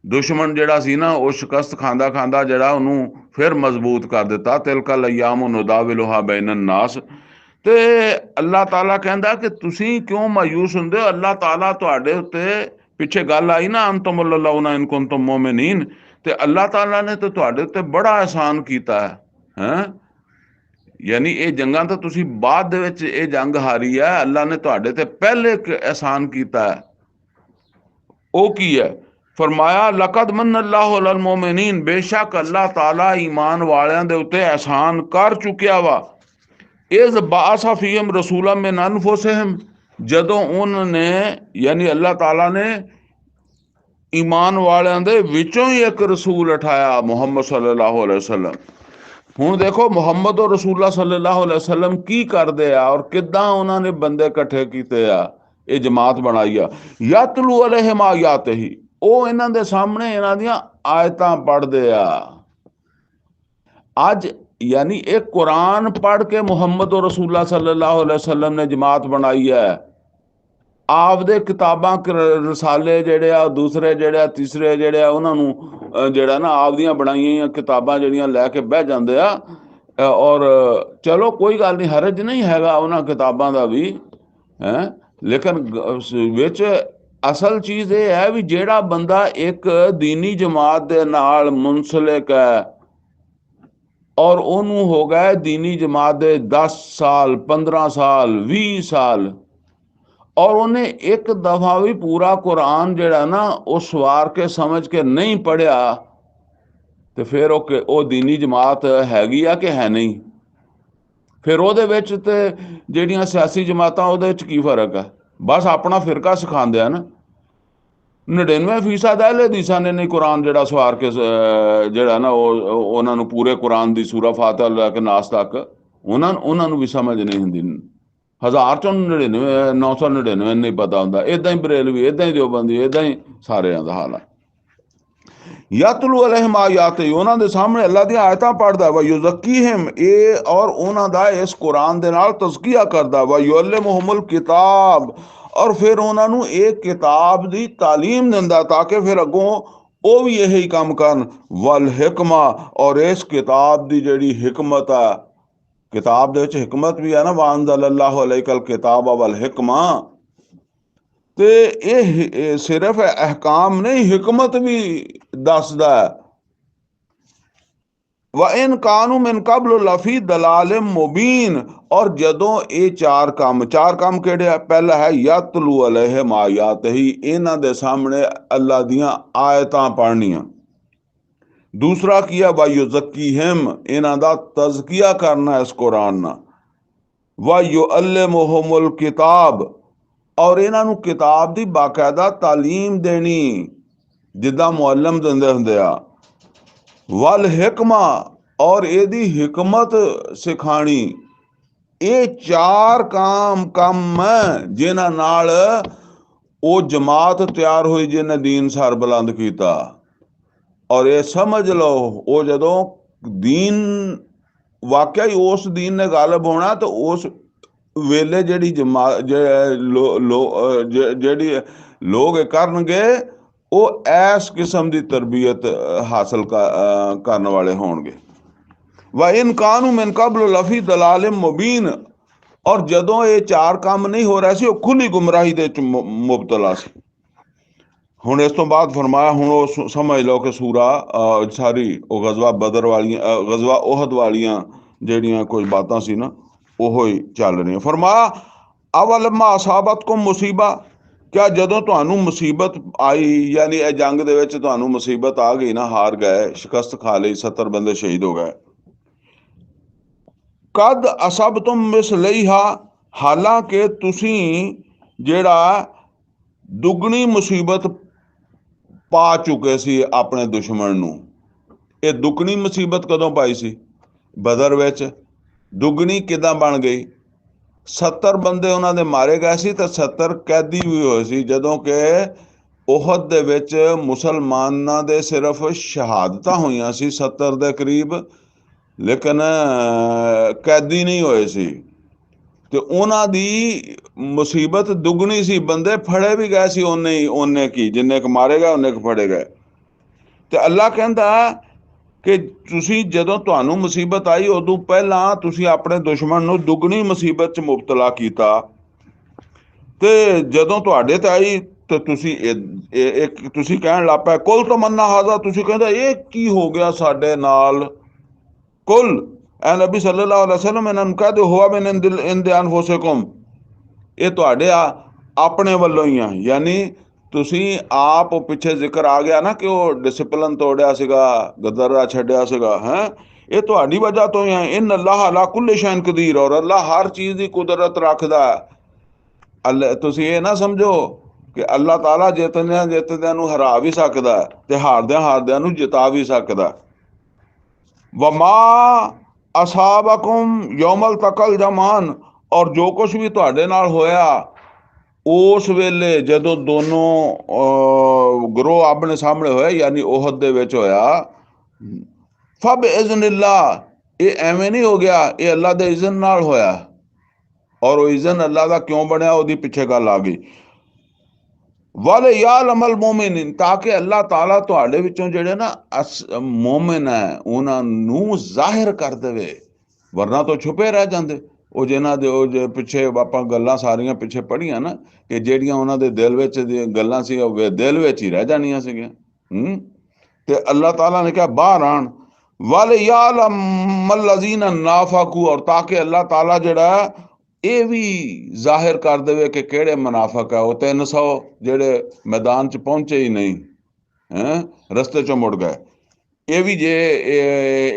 ਦੁਸ਼ਮਣ ਜਿਹੜਾ ਸੀ ਨਾ ਉਹ ਸ਼ਿਕਸਤ ਖਾਂਦਾ ਖਾਂਦਾ ਜਿਹੜਾ ਉਹਨੂੰ ਫਿਰ ਮਜ਼ਬੂਤ ਕਰ ਦਿੱਤਾ। ਤਿਲਕਲ ਅਯਾਮ ਨੁਦਾਵਿਲੁਹਾ ਬੈਨ ਨਾਸ। ਤੇ ਅੱਲਾਹ ਤਾਲਾ ਕਹਿੰਦਾ ਕਿ ਤੁਸੀਂ ਕਿਉਂ ਮਾਯੂਸ ਹੁੰਦੇ ਹੋ? ਅੱਲਾਹ ਤਾਲਾ ਤੁਹਾਡੇ ਉੱਤੇ, ਪਿੱਛੇ ਗੱਲ ਆਈ ਨਾ ਅੰਤੁਮ ਅਲਲਾਹੁਨਾ ਇਨ ਕੁੰਤੁਮ ਮੋਮਿਨੀਨ, ਤੇ ਅੱਲਾਹ ਤਾਲਾ ਨੇ ਤਾਂ ਤੁਹਾਡੇ ਉੱਤੇ ਬੜਾ ਅਹਿਸਾਨ ਕੀਤਾ ਹੈ। ਯਾਨੀ ਇਹ ਜੰਗਾਂ ਤਾਂ ਤੁਸੀਂ ਬਾਅਦ ਦੇ ਵਿੱਚ ਇਹ ਜੰਗ ਹਾਰੀ ਹੈ, ਅੱਲਾਹ ਨੇ ਤੁਹਾਡੇ ਤੇ ਪਹਿਲੇ ਅਹਿਸਾਨ ਕੀਤਾ ਹੈ। ਉਹ ਕੀ ਹੈ? ਫਰਮਾਇਆ, ਲਕਦ ਮਨ ਅੱਲਾਹੁ ਅਲਲ ਮੋਮਿਨੀਨ, ਬੇਸ਼ੱਕ ਅੱਲਾਹ ਤਾਲਾ ਈਮਾਨ ਵਾਲਿਆਂ ਦੇ ਉੱਤੇ ਅਹਿਸਾਨ ਕਰ ਚੁੱਕਿਆ ਵਾ। ਇਜ਼ ਬਾਅਸਾ ਫੀਹਿਮ ਰਸੂਲਾ ਮਿਨ ਅਨਫੁਸਿਹਿਮ, ਜਦੋਂ ਉਹਨਾਂ ਨੇ ਯਾਨੀ ਅੱਲਾਹ ਤਾਲਾ ਨੇ ਈਮਾਨ ਵਾਲਿਆਂ ਦੇ ਵਿੱਚੋਂ ਹੀ ਇੱਕ ਰਸੂਲ ਉਠਾਇਆ, ਮੁਹੰਮਦ ਸੱਲੱਲਾਹੁ ਅਲੈहि ਵਸੱਲਮ। ਹੁਣ ਦੇਖੋ ਮੁਹੰਮਦ ਔਰ ਰਸੂਲullah ਸੱਲੱਲਾਹੁ ਅਲੈहि ਵਸੱਲਮ ਕੀ ਕਰਦੇ ਆ ਔਰ ਕਿੱਦਾਂ ਉਹਨਾਂ ਨੇ ਬੰਦੇ ਇਕੱਠੇ ਕੀਤੇ ਆ, ਇਹ ਜਮਾਤ ਬਣਾਈ ਆ। ਯਤਲੂ ਅਲੈਹਿਮ ਆਯਾਤਿਹੀ, ਉਹ ਇਹਨਾਂ ਦੇ ਸਾਹਮਣੇ ਇਹਨਾਂ ਦੀਆਂ ਆਇਤਾਂ ਪੜ੍ਹਦੇ ਆ। ਅੱਜ ਯਾਨੀ ਇਹ ਕੁਰਾਨ ਪੜ੍ਹ ਕੇ ਮੁਹੰਮਦ ਔਰ ਰਸੂਲullah ਸੱਲੱਲਾਹੁ ਅਲੈहि ਵਸੱਲਮ ਨੇ ਜਮਾਤ ਬਣਾਈ ਹੈ। ਆਪਦੇ ਕਿਤਾਬਾਂ ਰਸਾਲੇ ਜਿਹੜੇ ਆ, ਦੂਸਰੇ ਜਿਹੜੇ ਆ, ਤੀਸਰੇ ਜਿਹੜੇ ਆ, ਉਹਨਾਂ ਨੂੰ ਜਿਹੜਾ ਨਾ ਆਪਦੀਆਂ ਬਣਾਈਆਂ ਕਿਤਾਬਾਂ ਜਿਹੜੀਆਂ ਲੈ ਕੇ ਬਹਿ ਜਾਂਦੇ ਆ। ਔਰ ਚਲੋ ਕੋਈ ਗੱਲ ਨਹੀਂ, ਹਰਜ ਨਹੀਂ ਹੈਗਾ ਉਹਨਾਂ ਕਿਤਾਬਾਂ ਦਾ ਵੀ ਹੈ, ਲੇਕਿਨ ਵਿੱਚ ਅਸਲ ਚੀਜ਼ ਇਹ ਹੈ ਵੀ ਜਿਹੜਾ ਬੰਦਾ ਇੱਕ ਦੀਨੀ ਜਮਾਤ ਦੇ ਨਾਲ ਮੁਨਸਲਿਕ ਹੈ ਔਰ ਉਹਨੂੰ ਹੋ ਗਏ ਦੀਨੀ ਜਮਾਤ ਦੇ 10 ਸਾਲ 15 ਸਾਲ 20 ਸਾਲ, ਔਰ ਉਹਨੇ ਇੱਕ ਦਫਾ ਵੀ ਪੂਰਾ ਕੁਰਾਨ ਜਿਹੜਾ ਨਾ ਉਹ ਸਵਾਰ ਕੇ ਸਮਝ ਕੇ ਨਹੀਂ ਪੜ੍ਹਿਆ, ਤੇ ਫਿਰ ਉਹ ਦੀਨੀ ਜਮਾਤ ਹੈਗੀ ਆ ਕਿ ਹੈ ਨਹੀਂ? ਫਿਰ ਉਹਦੇ ਵਿੱਚ ਤੇ ਜਿਹੜੀਆਂ ਸਿਆਸੀ ਜਮਾਤਾਂ ਉਹਦੇ ਵਿੱਚ ਕੀ ਫਰਕ ਹੈ? ਬਸ ਆਪਣਾ ਫਿਰਕਾ ਸਿਖਾਉਂਦੇ ਆ ਨਾ। 99% ਅਹਿਲੇ ਹਦੀਸਾਂ ਨੇ ਨਹੀਂ ਕੁਰਾਨ ਜਿਹੜਾ ਸਵਾਰ ਕੇ ਜਿਹੜਾ ਨਾ ਉਹਨਾਂ ਨੂੰ ਪੂਰੇ ਕੁਰਾਨ ਦੀ ਸੂਰਾ ਫਾਤਿਹਾ ਲੈ ਕੇ ਨਾਸ ਤੱਕ ਉਹਨਾਂ ਨੂੰ ਵੀ ਸਮਝ ਨਹੀਂ ਹੁੰਦੀ। 1000 ਚੋਂ 99 999 ਨਹੀਂ ਪਤਾ ਹੁੰਦਾ। ਏਦਾਂ ਹੀ ਬਰੇਲਵੀ, ਏਦਾਂ ਹੀ ਦਿਓਬੰਦੀ, ਏਦਾਂ ਹੀ ਸਾਰਿਆਂ ਦਾ ਹਾਲ ਹੈ। ਯਤਲੂ ਅਲੈਹਿਮ ਆਯਾਤਿਹੀ, ਉਹਨਾਂ ਦੇ ਸਾਹਮਣੇ ਅੱਲਾਹ ਦੀਆਂ ਆਇਤਾਂ ਪੜ੍ਹਦਾ। ਵਾ ਯੁਜ਼ੱਕੀਹਿਮ, ਇਹ ਔਰ ਉਹਨਾਂ ਦਾ ਇਸ ਕੁਰਾਨ ਦੇ ਨਾਲ ਤਜ਼ਕੀਆ ਕਰਦਾ। ਵਾ ਯੁਅੱਲਿਮੁਹੁਮੁਲ ਕਿਤਾਬ, ਔਰ ਫਿਰ ਉਹਨਾਂ ਨੂੰ ਇਹ ਕਿਤਾਬ ਦੀ ਤਾਲੀਮ ਦਿੰਦਾ ਤਾਂ ਕਿ ਫਿਰ ਅੱਗੋਂ ਉਹ ਵੀ ਇਹੀ ਕੰਮ ਕਰਨ। ਵਲ ਹਿਕਮਾ, ਔਰ ਇਸ ਕਿਤਾਬ ਦੀ ਜਿਹੜੀ ਹਿਕਮਤ ਆ, ਕਿਤਾਬ ਦੇ ਵਿੱਚ ਹਿਕਮਤ ਵੀ ਹੈ ਨਾ, ਵਅੰਜ਼ਲੱਲਾਹੁ ਅਲੈਕਲ ਕਿਤਾਬ ਵਲ ਹਿਕਮਾ, ਤੇ ਇਹ ਸਿਰਫ ਅਹਿਕਾਮ ਨਹੀਂ, ਹਿਕਮਤ ਵੀ ਦੱਸਦਾ। ਵਾ ਇਨ ਕਾਨੂ ਮਿਨ ਕਬਲ ਲਫੀ ਦਲਾਲਿਮ ਮੁਬੀਨ, ਔਰ ਜਦੋਂ ਇਹ ਚਾਰ ਕੰਮ ਕਿਹੜੇ ਆ? ਪਹਿਲਾ ਹੈ ਯਤਲੂ ਅਲੈਹਿਮ ਆਯਾਤਿਹੀ, ਇਹਨਾਂ ਦੇ ਸਾਹਮਣੇ ਅੱਲਾ ਦੀਆਂ ਆਇਤਾਂ ਪੜ੍ਹਨੀਆਂ। ਦੂਸਰਾ ਕੀ ਹੈ? ਵਾ ਯੁਜ਼ੱਕੀਹਿਮ, ਇਹਨਾਂ ਦਾ ਤਜ਼ਕੀਆ ਕਰਨਾ ਇਸ ਕੁਰਾਨ ਨਾਲ। ਵਾ ਯੁਅੱਲਿਮੁਹੁਮੁਲ ਕਿਤਾਬ, ਔਰ ਇਹਨਾਂ ਨੂੰ ਕਿਤਾਬ ਦੀ ਬਾਕਾਇਦਾ ਤਾਲੀਮ ਦੇਣੀ, ਜਿੱਦਾਂ ਮੁਅੱਲਮ ਦਿੰਦੇ ਹੁੰਦੇ ਆ। ਵਲ ਹਿਕਮਾ, ਔਰ ਇਹਦੀ ਹਿਕਮਤ ਸਿਖਾਣੀ। ਇਹ 4 ਕੰਮ ਜਿਨ੍ਹਾਂ ਨਾਲ ਉਹ ਜਮਾਤ ਤਿਆਰ ਹੋਈ ਜਿਹਨੇ ਦੀਨ ਸਰ ਬੁਲੰਦ ਕੀਤਾ। ਔਰ ਇਹ ਸਮਝ ਲਓ, ਉਹ ਜਦੋਂ ਦੀਨ ਵਾਕਿਆ ਹੀ ਉਸ ਦੀਨ ਨੇ ਗਾਲਬ ਹੋਣਾ, ਤਾਂ ਉਸ ਵੇਲੇ ਜਿਹੜੀ ਜਿਹੜੀ ਲੋਕ ਕਰਨਗੇ ਉਹ ਇਸ ਕਿਸਮ ਦੀ ਤਰਬੀਅਤ ਹਾਸਲ ਕਰਨ ਵਾਲੇ ਹੋਣਗੇ। ਵਾ ਇਨ ਕਾਨੂ ਮਿਨ ਕਬਲ ਲਫੀ ਦਲਾਲਿਮ ਮੁਬੀਨ, ਔਰ ਜਦੋਂ ਇਹ 4 ਕੰਮ ਨਹੀਂ ਹੋ ਰਿਹਾ ਸੀ, ਉਹ ਖੁੱਲੀ ਗੁੰਮਰਾਹੀ ਦੇ ਵਿੱਚ ਮੁਬਤਲਾ ਸੀ। ਹੁਣ ਇਸ ਤੋਂ ਬਾਅਦ ਫਰਮਾਇਆ, ਹੁਣ ਉਹ ਸਮਝ ਲਓ ਕਿ ਸੂਰਾ ਸਾਰੀ ਉਹ ਗਜ਼ਵਾ ਬਦਰ ਵਾਲੀਆਂ ਗਜ਼ਵਾ ਉਹਦ ਵਾਲੀਆਂ ਜਿਹੜੀਆਂ ਕੋਈ ਬਾਤਾਂ ਸੀ ਨਾ ਉਹੋ ਹੀ ਚੱਲ ਰਹੀਆਂ। ਫਰਮਾਇਆ ਅਵਲਮਾ ਅਸਾਬਤਕੁਮ ਮੁਸੀਬਾ, ਕਿਆ ਜਦੋਂ ਤੁਹਾਨੂੰ ਮੁਸੀਬਤ ਆਈ, ਯਾਨੀ ਇਹ ਜੰਗ ਦੇ ਵਿੱਚ ਤੁਹਾਨੂੰ ਮੁਸੀਬਤ ਆ ਗਈ ਨਾ, ਹਾਰ ਗਏ, ਸ਼ਿਕਸਤ ਖਾ ਲਈ, 70 ਬੰਦੇ ਸ਼ਹੀਦ ਹੋ ਗਏ, ਕਦ ਅਸਬਤੁਮ ਮਿਸਲਈਹਾ, ਹਾਲਾਂਕਿ ਤੁਸੀਂ ਜਿਹੜਾ ਦੁੱਗਣੀ ਮੁਸੀਬਤ ਪਾ ਚੁੱਕੇ ਸੀ ਆਪਣੇ ਦੁਸ਼ਮਣ ਨੂੰ। ਇਹ ਦੁੱਗਣੀ ਮੁਸੀਬਤ ਕਦੋਂ ਪਾਈ ਸੀ? ਬਦਰ ਵਿੱਚ। ਦੁੱਗਣੀ ਕਿੱਦਾਂ ਬਣ ਗਈ? 70 ਬੰਦੇ ਉਹਨਾਂ ਦੇ ਮਾਰੇ ਗਏ ਸੀ ਤੇ 70 ਕੈਦੀ ਵੀ ਹੋਏ ਸੀ, ਜਦੋਂ ਕਿ ਉਹਦ ਦੇ ਵਿੱਚ ਮੁਸਲਮਾਨਾਂ ਦੇ ਸਿਰਫ ਸ਼ਹਾਦਤਾਂ ਹੋਈਆਂ ਸੀ 70 ਦੇ ਕਰੀਬ, ਲੇਕਿਨ ਕੈਦੀ ਨਹੀਂ ਹੋਏ ਸੀ। ਤੇ ਉਹਨਾਂ ਦੀ ਮੁਸੀਬਤ ਦੁੱਗਣੀ ਸੀ, ਬੰਦੇ ਫੜੇ ਵੀ ਗਏ ਸੀ ਉਹਨੇ ਕੀ, ਜਿੰਨੇ ਕੁ ਮਾਰੇ ਗਏ ਉਹਨੇ ਕੁ ਫੜੇ ਗਏ। ਤੇ ਅੱਲਾ ਕਹਿੰਦਾ ਕਿ ਤੁਸੀਂ ਜਦੋਂ ਤੁਹਾਨੂੰ ਮੁਸੀਬਤ ਆਈ ਉਦੋਂ ਪਹਿਲਾਂ ਤੁਸੀਂ ਆਪਣੇ ਦੁਸ਼ਮਣ ਨੂੰ ਦੁੱਗਣੀ ਮੁਸੀਬਤ 'ਚ ਮੁਬਤਲਾ ਕੀਤਾ, ਤੇ ਜਦੋਂ ਤੁਹਾਡੇ ਤੇ ਆਈ ਤੇ ਤੁਸੀਂ ਕਹਿਣ ਲੱਗ ਪਏ ਕੁਲ ਤਮੰਨਾ ਹਾਜ਼ਾ, ਤੁਸੀਂ ਕਹਿੰਦਾ ਇਹ ਕੀ ਹੋ ਗਿਆ ਸਾਡੇ ਨਾਲ। ਕੁਲ ਐ ਨਬੀ ਸੱਲੱਲਾਹੁ ਅਲੈਹਿ ਵਸੱਲਮ ਇਹਨਾਂ ਨੂੰ ਕਹਿ ਦਿਓ ਹੁਆ ਮਿਨ ਇੰਦ ਅਨਫੁਸਿਕੁਮ, ਇਹ ਤੁਹਾਡੇ ਆਪਣੇ ਵੱਲੋਂ ਹੀ ਆ। ਯਾਨੀ ਤੁਸੀਂ ਆਪ, ਪਿੱਛੇ ਜ਼ਿਕਰ ਆ ਗਿਆ ਨਾ ਕਿ ਉਹ ਡਿਸਪਲਿਨ ਤੋੜਿਆ ਸੀਗਾ, ਗਦਰਾ ਛੱਡਿਆ ਸੀਗਾ, ਇਹ ਤੁਹਾਡੀ ਵਜ੍ਹਾ ਤੋਂ ਹੀ ਹੈ। ਇਨ ਅੱਲਾਹ ਅਲਾ ਕੁੱਲ ਸ਼ੈਨ ਕਦੀਰ, ਔਰ ਅੱਲਾ ਹਰ ਚੀਜ਼ ਦੀ ਕੁਦਰਤ ਰੱਖਦਾ। ਤੁਸੀਂ ਇਹ ਨਾ ਸਮਝੋ ਕਿ ਅੱਲਾਹ ਤਾਲਾ ਜਿੱਤਦਿਆਂ ਨੂੰ ਹਰਾ ਵੀ ਸਕਦਾ ਤੇ ਹਾਰਦਿਆਂ ਨੂੰ ਜਿਤਾ ਵੀ ਸਕਦਾ। ਵਮਾ ਅਸਾਬਕੁਮ ਯੌਮਲ ਤਕਲ ਜਮਾਨ, ਔਰ ਜੋ ਕੁਛ ਵੀ ਤੁਹਾਡੇ ਨਾਲ ਹੋਇਆ ਉਸ ਵੇਲੇ ਜਦੋਂ ਦੋਨੋਂ ਗਰੋਹ ਆਪਣੇ ਸਾਹਮਣੇ ਹੋਇਆ, ਯਾਨੀ ਉਹਦ ਦੇ ਵਿੱਚ ਹੋਇਆ, ਫਬ ਇਜ਼ਨਿल्लाह, ਇਹ ਐਵੇਂ ਨਹੀਂ ਹੋ ਗਿਆ, ਇਹ ਅੱਲਾ ਦੇ ਇਜ਼ਨ ਨਾਲ ਹੋਇਆ। ਔਰ ਉਹ ਇਜ਼ਨ ਅੱਲਾ ਦਾ ਕਿਉਂ ਬਣਿਆ, ਉਹਦੀ ਪਿੱਛੇ ਗੱਲ ਆ ਗਈ। ਵਲ ਯਅਲਮਲ ਮੋਮਿਨ, ਤਾਂ ਕਿ ਅੱਲਾ ਤਾਲਾ ਤੁਹਾਡੇ ਵਿੱਚੋਂ ਜਿਹੜੇ ਨਾ ਮੋਮਿਨ ਹੈ ਉਹਨਾਂ ਨੂੰ ਜ਼ਾਹਿਰ ਕਰ ਦੇਵੇ, ਵਰਨਾ ਤੋਂ ਛੁਪੇ ਰਹਿ ਜਾਂਦੇ। ਉਹ ਜਿਨ੍ਹਾਂ ਦੇ ਉਹ ਪਿੱਛੇ ਆਪਾਂ ਗੱਲਾਂ ਸਾਰੀਆਂ ਪਿੱਛੇ ਪੜ੍ਹੀਆਂ ਨਾ, ਕਿ ਜਿਹੜੀਆਂ ਉਹਨਾਂ ਦੇ ਦਿਲ ਵਿੱਚ ਦੀਆਂ ਗੱਲਾਂ ਸੀ ਉਹ ਦਿਲ ਵਿੱਚ ਹੀ ਰਹਿ ਜਾਣੀਆਂ ਸੀਗੀਆਂ। ਤੇ ਅੱਲਾ ਤਾਲਾ ਨੇ ਕਿਹਾ ਬਾਹਰ ਆਣ। ਵਲ ਯਅਲਮਲ ਲਜ਼ੀਨ ਨਾਫਕੂ, ਔਰ ਤਾਂ ਕਿ ਅੱਲਾ ਤਾਲਾ ਜਿਹੜਾ ਇਹ ਵੀ ਜ਼ਾਹਿਰ ਕਰ ਦੇਵੇ ਕਿ ਕਿਹੜੇ ਮੁਨਾਫਕ ਆ। ਉਹ 300 ਜਿਹੜੇ ਮੈਦਾਨ 'ਚ ਪਹੁੰਚੇ ਹੀ ਨਹੀਂ, ਰਸਤੇ 'ਚੋਂ ਮੁੜ ਗਏ। ਇਹ ਵੀ ਜੇ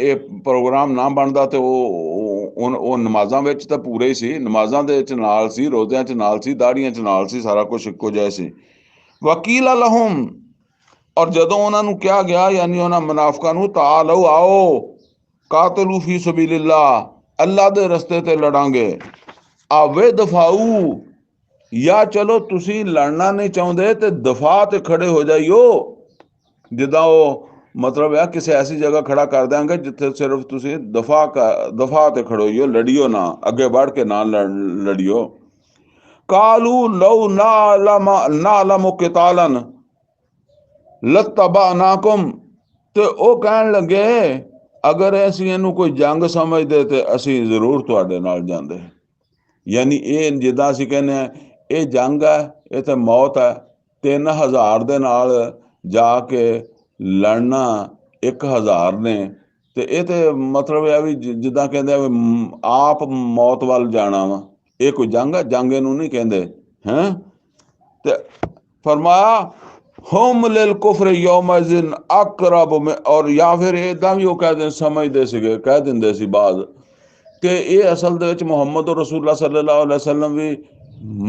ਇਹ ਪ੍ਰੋਗਰਾਮ ਨਾ ਬਣਦਾ ਤੇ ਉਹ ਨਮਾਜ਼ਾਂ ਵਿੱਚ ਤਾਂ ਪੂਰੇ ਹੀ ਸੀ, ਨਮਾਜ਼ਾਂ ਦੇ ਵਿੱਚ ਨਾਲ ਸੀ, ਰੋਜ਼ਿਆਂ 'ਚ ਨਾਲ ਸੀ, ਦਾੜੀਆਂ 'ਚ ਨਾਲ ਸੀ, ਸਾਰਾ ਕੁਛ ਇੱਕੋ ਜਿਹਾ ਸੀ। ਵਕੀਲ ਲਹੁਮ, ਔਰ ਜਦੋਂ ਉਹਨਾਂ ਨੂੰ ਕਿਹਾ ਗਿਆ, ਯਾਨੀ ਉਹਨਾਂ ਮੁਨਾਫਕਾਂ ਨੂੰ, ਤਾਲੋ ਆਓ, ਕਾਤਲੂ ਫੀ ਸਬੀਲਿल्लाह, ਅੱਲਾ ਦੇ ਰਸਤੇ ਤੇ ਲੜਾਂਗੇ। ਆਵੇ ਦਫਾਊ, ਜਾਂ ਚਲੋ ਤੁਸੀਂ ਲੜਨਾ ਨਹੀਂ ਚਾਹੁੰਦੇ ਤੇ ਦਫਾ ਤੇ ਖੜੇ ਹੋ ਜਾਈਓ। ਜਿੱਦਾਂ ਉਹ ਮਤਲਬ ਹੈ ਕਿਸੇ ਐਸੀ ਜਗ੍ਹਾ ਖੜਾ ਕਰ ਦਿਆਂਗੇ ਜਿੱਥੇ ਸਿਰਫ ਤੁਸੀਂ ਦਫਾ ਤੇ ਖੜੋਈਓ, ਲੜੀਓ ਨਾ, ਅੱਗੇ बढ़ ਕੇ ਨਾ ਲੜੀਓ। ਕਾਲੂ ਲਓ ਨਾਲਮ ਕਿਤਾਲਨ ਲਤਬਾਨਾकुम, ਤੇ ਉਹ ਕਹਿਣ ਲੱਗੇ ਅਗਰ ਅਸੀਂ ਇਹਨੂੰ ਕੋਈ ਜੰਗ ਸਮਝਦੇ ਤੇ ਅਸੀਂ ਜ਼ਰੂਰ ਤੁਹਾਡੇ ਨਾਲ ਜਾਂਦੇ। ਯਾਨੀ ਇਹ ਜਿੱਦਾਂ ਅਸੀਂ ਕਹਿੰਦੇ ਹਾਂ ਇਹ ਜੰਗ ਹੈ, ਇਹ ਤਾਂ ਮੌਤ ਹੈ, 3000 ਦੇ ਨਾਲ ਜਾ ਕੇ ਲੜਨਾ 1000 ਨੇ, ਤੇ ਇਹ ਤੇ ਮਤਲਬ ਇਹ ਵੀ ਜਿੱਦਾਂ ਕਹਿੰਦੇ ਆ ਆਪ ਮੌਤ ਵੱਲ ਜਾਣਾ ਵਾ, ਇਹ ਕੋਈ ਜੰਗ ਹੈ? ਜੰਗ ਇਹਨੂੰ ਨਹੀਂ ਕਹਿੰਦੇ। ਤੇ ਫਰਮਾਇਆ ਹੁਮ ਲਿਲ ਕੁਫਰ ਯੌਮਇਜ਼ਿਨ ਅਕਰਬ, ਔਰ ਜਾਂ ਫਿਰ ਇੱਦਾਂ ਵੀ ਉਹ ਕਹਿ ਸਮਝਦੇ ਸੀਗੇ, ਕਹਿ ਦਿੰਦੇ ਸੀ ਬਾਅਦ ਕਿ ਇਹ ਅਸਲ ਦੇ ਵਿੱਚ ਮੁਹੰਮਦ ਰਸੂਲullah ਸੱਲੱਲਾਹੁ ਅਲੈਹਿ ਵਸੱਲਮ ਵੀ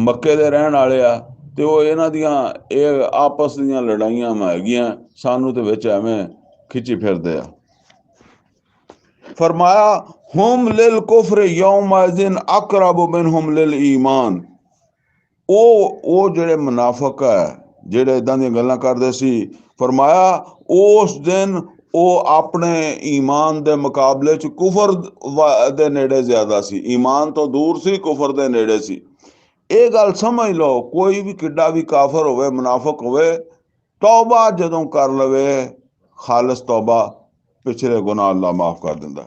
ਮੱਕੇ ਦੇ ਰਹਿਣ ਵਾਲੇ ਆ, ਤੇ ਉਹ ਇਹਨਾਂ ਦੀਆਂ ਇਹ ਆਪਸ ਦੀਆਂ ਲੜਾਈਆਂ ਹੈਗੀਆਂ, ਸਾਨੂੰ ਤੇ ਵਿੱਚ ਐਵੇਂ ਖਿੱਚੀ ਫਿਰਦੇ ਆ। ਫਰਮਾਇਆ ਹੁਮ ਲਿਲ ਕੁਫਰ ਯੌਮਇਜ਼ਿਨ ਅਕਰਬ ਮਿਨਹੁਮ ਲਿਲ ਈਮਾਨ, ਉਹ ਜਿਹੜੇ ਮੁਨਾਫਿਕ ਹੈ ਜਿਹੜੇ ਇਦਾਂ ਦੀਆਂ ਗੱਲਾਂ ਕਰਦੇ ਸੀ, ਫਰਮਾਇਆ ਉਸ ਦਿਨ ਉਹ ਆਪਣੇ ਈਮਾਨ ਦੇ ਮੁਕਾਬਲੇ 'ਚ ਕੁਫਰ ਦੇ ਨੇੜੇ ਜ਼ਿਆਦਾ ਸੀ, ਈਮਾਨ ਤੋਂ ਦੂਰ ਸੀ, ਕੁਫਰ ਦੇ ਨੇੜੇ ਸੀ। ਇਹ ਗੱਲ ਸਮਝ ਲਓ, ਕੋਈ ਵੀ ਕਿੱਡਾ ਵੀ ਕਾਫਰ ਹੋਵੇ, ਮੁਨਾਫਿਕ ਹੋਵੇ, ਤੌਬਾ ਜਦੋਂ ਕਰ ਲਵੇ, ਖਾਲਸ ਤੌਬਾ, ਪਿਛਲੇ ਗੁਨਾਹ ਅੱਲਾ ਮਾਫ ਕਰ ਦਿੰਦਾ।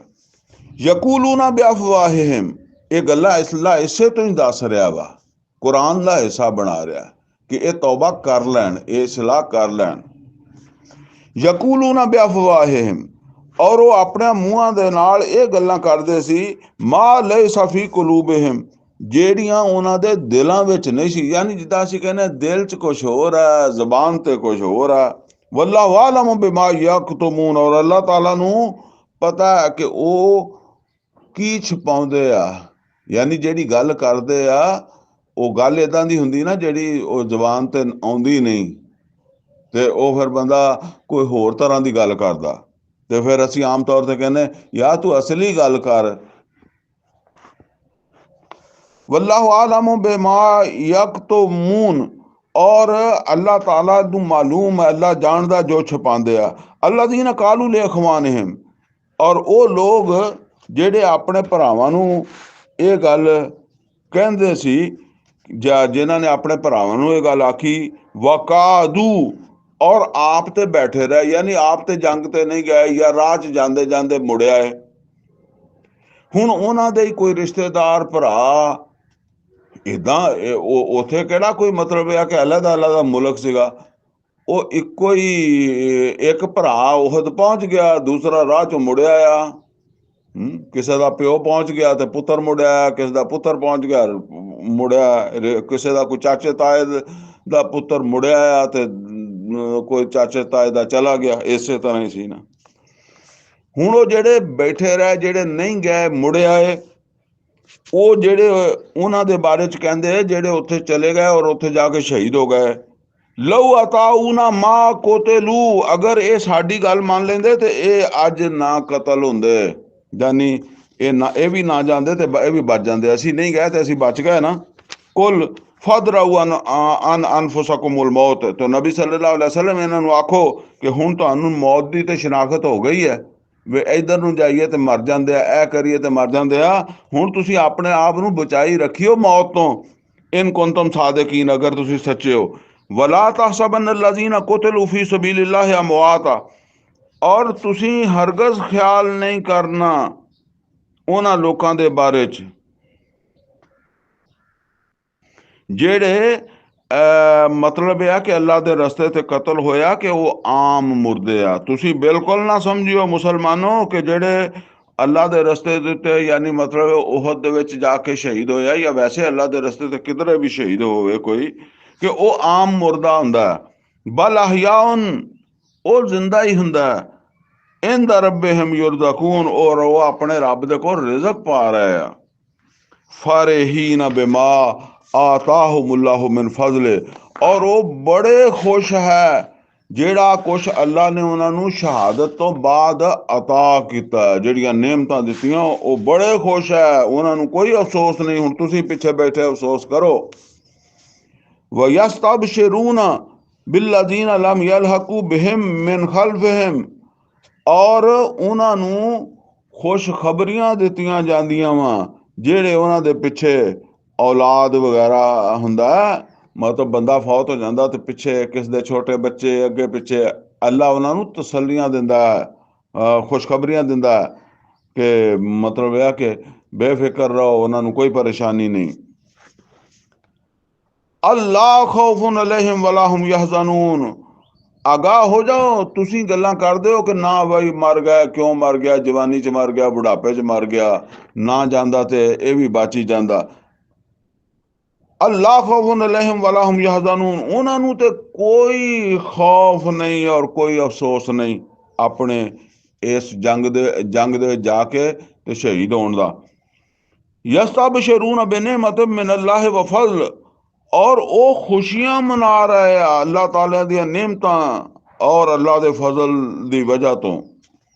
ਯਕੂਲੂਨਾ ਬਿਅਫਵਾਹਿਹਿਮ, ਇਹ ਗੱਲਾਂ ਇਸੇ ਤੋਂ ਹੀ ਦੱਸ ਰਿਹਾ ਵਾ, ਕੁਰਾਨ ਦਾ ਹਿੱਸਾ ਬਣਾ ਰਿਹਾ ਕਿ ਇਹ ਤੌਬਾ ਕਰ ਲੈਣ, ਇਹ ਇਸਲਾਹ ਕਰ ਲੈਣ। ਯਕੂਲੂਨਾ ਬਿਅਫਵਾਹਿਹਿਮ, ਔਰ ਉਹ ਆਪਣੇ ਮੂੰਹਾਂ ਦੇ ਨਾਲ ਇਹ ਗੱਲਾਂ ਕਰਦੇ ਸੀ, ਮਾ ਲੈਸਾ ਫੀ ਕੁਲੂਬਿਹਿਮ, ਜਿਹੜੀਆਂ ਉਹਨਾਂ ਦੇ ਦਿਲਾਂ ਵਿੱਚ ਨਹੀਂ ਸੀ। ਯਾਨੀ ਜਿੱਦਾਂ ਅਸੀਂ ਕਹਿੰਦੇ ਦਿਲ 'ਚ ਕੁਛ ਹੋਰ ਹੈ, ਜ਼ਬਾਨ ਤੇ ਕੁਛ ਹੋਰ ਹੈ। ਵੱਲਾਹੁ ਆਲਮ ਬਿਮਾ ਯਕਤਮੂਨ, ਔਰ ਅੱਲਾਹ ਤਾਲਾ ਨੂੰ ਪਤਾ ਹੈ ਕਿ ਉਹ ਕੀ ਛੁਪਾਉਂਦੇ ਆ। ਯਾਨੀ ਜਿਹੜੀ ਗੱਲ ਕਰਦੇ ਆ ਉਹ ਗੱਲ ਇੱਦਾਂ ਦੀ ਹੁੰਦੀ ਨਾ ਜਿਹੜੀ ਉਹ ਜ਼ਬਾਨ ਤੇ ਆਉਂਦੀ ਨਹੀਂ, ਤੇ ਉਹ ਫਿਰ ਬੰਦਾ ਕੋਈ ਹੋਰ ਤਰ੍ਹਾਂ ਦੀ ਗੱਲ ਕਰਦਾ, ਤੇ ਫਿਰ ਅਸੀਂ ਆਮ ਤੌਰ ਤੇ ਕਹਿੰਦੇ ਯਾ ਤੂੰ ਅਸਲੀ ਗੱਲ ਕਰ। ਵੱਲਾਹੁ ਆਲਮ ਬਿਮਾ ਯਕਤਮੂਨ, ਔਰ ਅੱਲਾਹ ਤਾਲਾ ਨੂੰ ਮਾਲੂਮ ਹੈ, ਅੱਲਾਹ ਜਾਣਦਾ ਜੋ ਛੁਪਾਉਂਦੇ ਆ। ਅੱਲਜ਼ੀਨ ਕਾਲੂ li ਇਖਵਾਨਿਹਿਮ, ਔਰ ਉਹ ਲੋਕ ਜਿਹੜੇ ਆਪਣੇ ਭਰਾਵਾਂ ਨੂੰ ਇਹ ਗੱਲ ਕਹਿੰਦੇ ਸੀ, ਜਾਂ ਜਿਨ੍ਹਾਂ ਨੇ ਆਪਣੇ ਭਰਾਵਾਂ ਨੂੰ ਇਹ ਗੱਲ ਆਖੀ, ਵਕਾਦੂ, ਔਰ ਆਪ ਤੇ ਬੈਠੇ ਰਹੇ, ਯਾਨੀ ਆਪ ਤੇ ਜੰਗ ਤੇ ਨਹੀਂ ਗਏ, ਜਾਂ ਰਾਹ 'ਚ ਜਾਂਦੇ ਜਾਂਦੇ ਮੁੜਿਆ ਹੈ। ਹੁਣ ਉਹਨਾਂ ਦੇ ਹੀ ਕੋਈ ਰਿਸ਼ਤੇਦਾਰ ਭਰਾ ਇੱਦਾਂ, ਉਹ ਉੱਥੇ ਕਿਹੜਾ ਕੋਈ ਮਤਲਬ ਆ ਕਿ ਅਲੱਗ ਮੁਲਕ ਸੀਗਾ। ਉਹ ਇੱਕੋ ਹੀ ਇੱਕ ਭਰਾ ਉਹਦ ਪਹੁੰਚ ਗਿਆ, ਦੂਸਰਾ ਰਾਹ 'ਚੋਂ ਮੁੜਿਆ ਆ। ਕਿਸੇ ਦਾ ਪਿਓ ਪਹੁੰਚ ਗਿਆ ਤੇ ਪੁੱਤਰ ਮੁੜਿਆ, ਕਿਸੇ ਦਾ ਪੁੱਤਰ ਪਹੁੰਚ ਗਿਆ ਮੁੜਿਆ, ਕਿਸੇ ਦਾ ਕੋਈ ਚਾਚੇ ਤਾਏ ਦਾ ਪੁੱਤਰ ਮੁੜਿਆ ਆ ਤੇ ਕੋਈ ਚਾਚੇ ਤਾਏ ਦਾ ਚਲਾ ਗਿਆ। ਇਸੇ ਤਰ੍ਹਾਂ ਹੀ ਸੀ ਨਾ। ਹੁਣ ਉਹ ਜਿਹੜੇ ਬੈਠੇ ਰਹੇ, ਜਿਹੜੇ ਨਹੀਂ ਗਏ ਮੁੜਿਆ ਏ, ਉਹ ਜਿਹੜੇ ਉਹਨਾਂ ਦੇ ਬਾਰੇ 'ਚ ਕਹਿੰਦੇ ਜਿਹੜੇ ਉੱਥੇ ਚਲੇ ਗਏ ਔਰ ਉੱਥੇ ਜਾ ਕੇ ਸ਼ਹੀਦ ਹੋ ਗਏ, ਲਊ ਅਤਾਊਨਾ ਮਾ ਕੋਤਲੂ, ਅਗਰ ਇਹ ਸਾਡੀ ਗੱਲ ਮੰਨ ਲੈਂਦੇ ਤੇ ਇਹ ਅੱਜ ਨਾ ਕਤਲ ਹੁੰਦੇ। ਯਾਨੀ ਇਹ ਵੀ ਨਾ ਜਾਂਦੇ ਤੇ ਇਹ ਵੀ ਬਚ ਜਾਂਦੇ। ਅਸੀਂ ਨਹੀਂ ਗਏ ਤੇ ਅਸੀਂ ਬਚ ਗਏ ਨਾ। ਕੁਲ ਫਦਰਾਊ ਅਨ ਅਨਫੁਸਕੁਮੁਲ ਮੌਤ, ਤੇ ਨਬੀ ਸੱਲੱਲਾਹੁ ਅਲੈਹਿ ਵਸੱਲਮ ਇਹਨਾਂ ਨੂੰ ਆਖੋ ਕਿ ਹੁਣ ਤੁਹਾਨੂੰ ਮੌਤ ਦੀ ਤੇ ਸ਼ਨਾਖਤ ਹੋ ਗਈ ਹੈ, ਵੀ ਇੱਧਰ ਨੂੰ ਜਾਈਏ ਤੇ ਮਰ ਜਾਂਦੇ ਆ, ਇਹ ਕਰੀਏ ਤੇ ਮਰ ਜਾਂਦੇ ਆ। ਹੁਣ ਤੁਸੀਂ ਆਪਣੇ ਆਪ ਨੂੰ ਬਚਾਈ ਰੱਖਿਓ ਮੌਤ ਤੋਂ, ਇਨ ਕੁੰਤਮ ਸਾਦਿਕੀਨ, ਅਗਰ ਤੁਸੀਂ ਸੱਚੇ ਹੋ। ਵਲਾ ਤਹਸਬਨ ਅੱਲਜ਼ੀਨ ਕੁਤਲੂ ਫੀ ਸਬੀਲਿल्लाह ਅਮਵਾਤਾ, ਔਰ ਤੁਸੀਂ ਹਰਗਜ਼ ਖਿਆਲ ਨਹੀਂ ਕਰਨਾ ਉਹਨਾਂ ਲੋਕਾਂ ਦੇ ਬਾਰੇ 'ਚ ਜਿਹੜੇ ਮਤਲਬ ਇਹ ਆ ਕਿ ਅੱਲਾ ਦੇ ਰਸਤੇ ਤੇ ਕਤਲ ਹੋਇਆ, ਕਿ ਉਹ ਆਮ ਮੁਰਦੇ ਆ। ਤੁਸੀਂ ਬਿਲਕੁਲ ਨਾ ਸਮਝਿਓ ਮੁਸਲਮਾਨੋ ਕਿ ਜਿਹੜੇ ਅੱਲਾ ਦੇ ਰਸਤੇ ਦੇ ਉੱਤੇ, ਯਾਨੀ ਮਤਲਬ ਉਹਦ ਦੇ ਵਿੱਚ ਜਾ ਕੇ ਸ਼ਹੀਦ ਹੋਇਆ, ਜਾਂ ਵੈਸੇ ਅੱਲਾ ਦੇ ਰਸਤੇ ਤੇ ਕਿਧਰੇ ਵੀ ਸ਼ਹੀਦ ਹੋਵੇ ਕੋਈ, ਕਿ ਉਹ ਆਮ ਮੁਰਦਾ ਹੁੰਦਾ। ਬਲ ਅਹਿਯਾਉਨ, ਉਹ ਜ਼ਿੰਦਾ ਹੀ ਹੁੰਦਾ। ਇੰਦ ਰੱਬਿਹਿਮ ਯੁਰਜ਼ਕੂਨ, ਔਰ ਉਹ ਆਪਣੇ ਰੱਬ ਦੇ ਕੋਲ ਰਿਜ਼ਕ ਪਾ ਰਹੇ ਆ। ਫਾਰਿਹੀਨ ਬਿਮਾ ਆਤਾਹੁਮੁल्लाहु ਮਿਨ ਫਜ਼ਲੇ, ਔਰ ਉਹ ਬੜੇ ਖੁਸ਼ ਹੈ ਜਿਹੜਾ ਕੁਛ ਅੱਲਾ ਨੇ ਉਹਨਾਂ ਨੂੰ ਸ਼ਹਾਦਤ ਤੋਂ ਬਾਅਦ ਅਤਾ ਕੀਤਾ, ਜਿਹੜੀਆਂ ਨਿਅਮਤਾਂ ਦਿੱਤੀਆਂ, ਉਹ ਬੜੇ ਖੁਸ਼ ਹੈ, ਉਹਨਾਂ ਨੂੰ ਕੋਈ ਅਫਸੋਸ ਨਹੀਂ। ਹੁਣ ਤੁਸੀਂ ਪਿੱਛੇ ਬੈਠੇ ਅਫਸੋਸ ਕਰੋ। ਵਯਸਤਬਸ਼ਿरून ਬਿਲਲਜ਼ੀਨ ਲਮ ਯਲਹਕੂ ਬਿਹਿਮ ਮਿਨ ਖਲਫਿਹਿਮ, ਔਰ ਉਹਨਾਂ ਨੂੰ ਖੁਸ਼ਖਬਰੀਆਂ ਦਿੱਤੀਆਂ ਜਾਂਦੀਆਂ ਵਾ ਜਿਹੜੇ ਉਹਨਾਂ ਦੇ ਪਿੱਛੇ ਔਲਾਦ ਵਗੈਰਾ ਹੁੰਦਾ, ਮਤਲਬ ਬੰਦਾ ਫੌਤ ਹੋ ਜਾਂਦਾ ਤੇ ਪਿੱਛੇ ਕਿਸ ਦੇ ਛੋਟੇ ਬੱਚੇ ਅੱਗੇ ਪਿੱਛੇ, ਅੱਲਾ ਉਹਨਾਂ ਨੂੰ ਤਸੱਲੀਆਂ ਦਿੰਦਾ, ਖੁਸ਼ਖਬਰੀਆਂ ਦਿੰਦਾ ਕਿ ਮਤਲਬ ਇਹ ਕਿ ਬੇਫਿਕਰ ਰਹੋ, ਉਹਨਾਂ ਨੂੰ ਕੋਈ ਪਰੇਸ਼ਾਨੀ ਨਹੀਂ। ਅੱਲਾ ਖੌਫੁਨ ਅਲੈਹਿਮ ਵਲਾ ਹੁਮ ਯਹਜ਼ਨੂਨ, ਆਗਾਹ ਹੋ ਜਾਓ, ਤੁਸੀਂ ਗੱਲਾਂ ਕਰਦੇ ਹੋ ਕਿ ਨਾ ਬਾਈ ਮਰ ਗਿਆ, ਕਿਉਂ ਮਰ ਗਿਆ, ਜਵਾਨੀ 'ਚ ਮਰ ਗਿਆ, ਬੁਢਾਪੇ 'ਚ ਮਰ ਗਿਆ, ਨਾ ਜਾਂਦਾ ਤੇ ਇਹ ਵੀ ਬਚ ਹੀ ਜਾਂਦਾ। ਅੱਲਾ ਖੌਫੁਨ ਅਲੈਹਿਮ ਵਲਾ ਹੁਮ ਯਹਜ਼ਨੂਨ, ਉਹਨਾਂ ਨੂੰ ਤੇ ਕੋਈ ਖੌਫ ਨਹੀਂ ਔਰ ਕੋਈ ਅਫਸੋਸ ਨਹੀਂ ਆਪਣੇ ਇਸ ਜੰਗ ਦੇ ਵਿੱਚ ਜਾ ਕੇ ਤੇ ਸ਼ਹੀਦ ਹੋਣ ਦਾ। ਯਸਤਬਸ਼ਿरून ਬਿਨਿਅਮਤ ਮਿਨ ਅੱਲਾਹ व फज़ल, ਔਰ ਉਹ ਖੁਸ਼ੀਆਂ ਮਨਾ ਰਹੇ ਆ ਅੱਲਾਹ ਤਾਲਾ ਦੀਆਂ ਨਿਅਮਤਾਂ ਔਰ ਅੱਲਾ ਦੇ ਫਜ਼ਲ ਦੀ ਵਜ੍ਹਾ ਤੋਂ।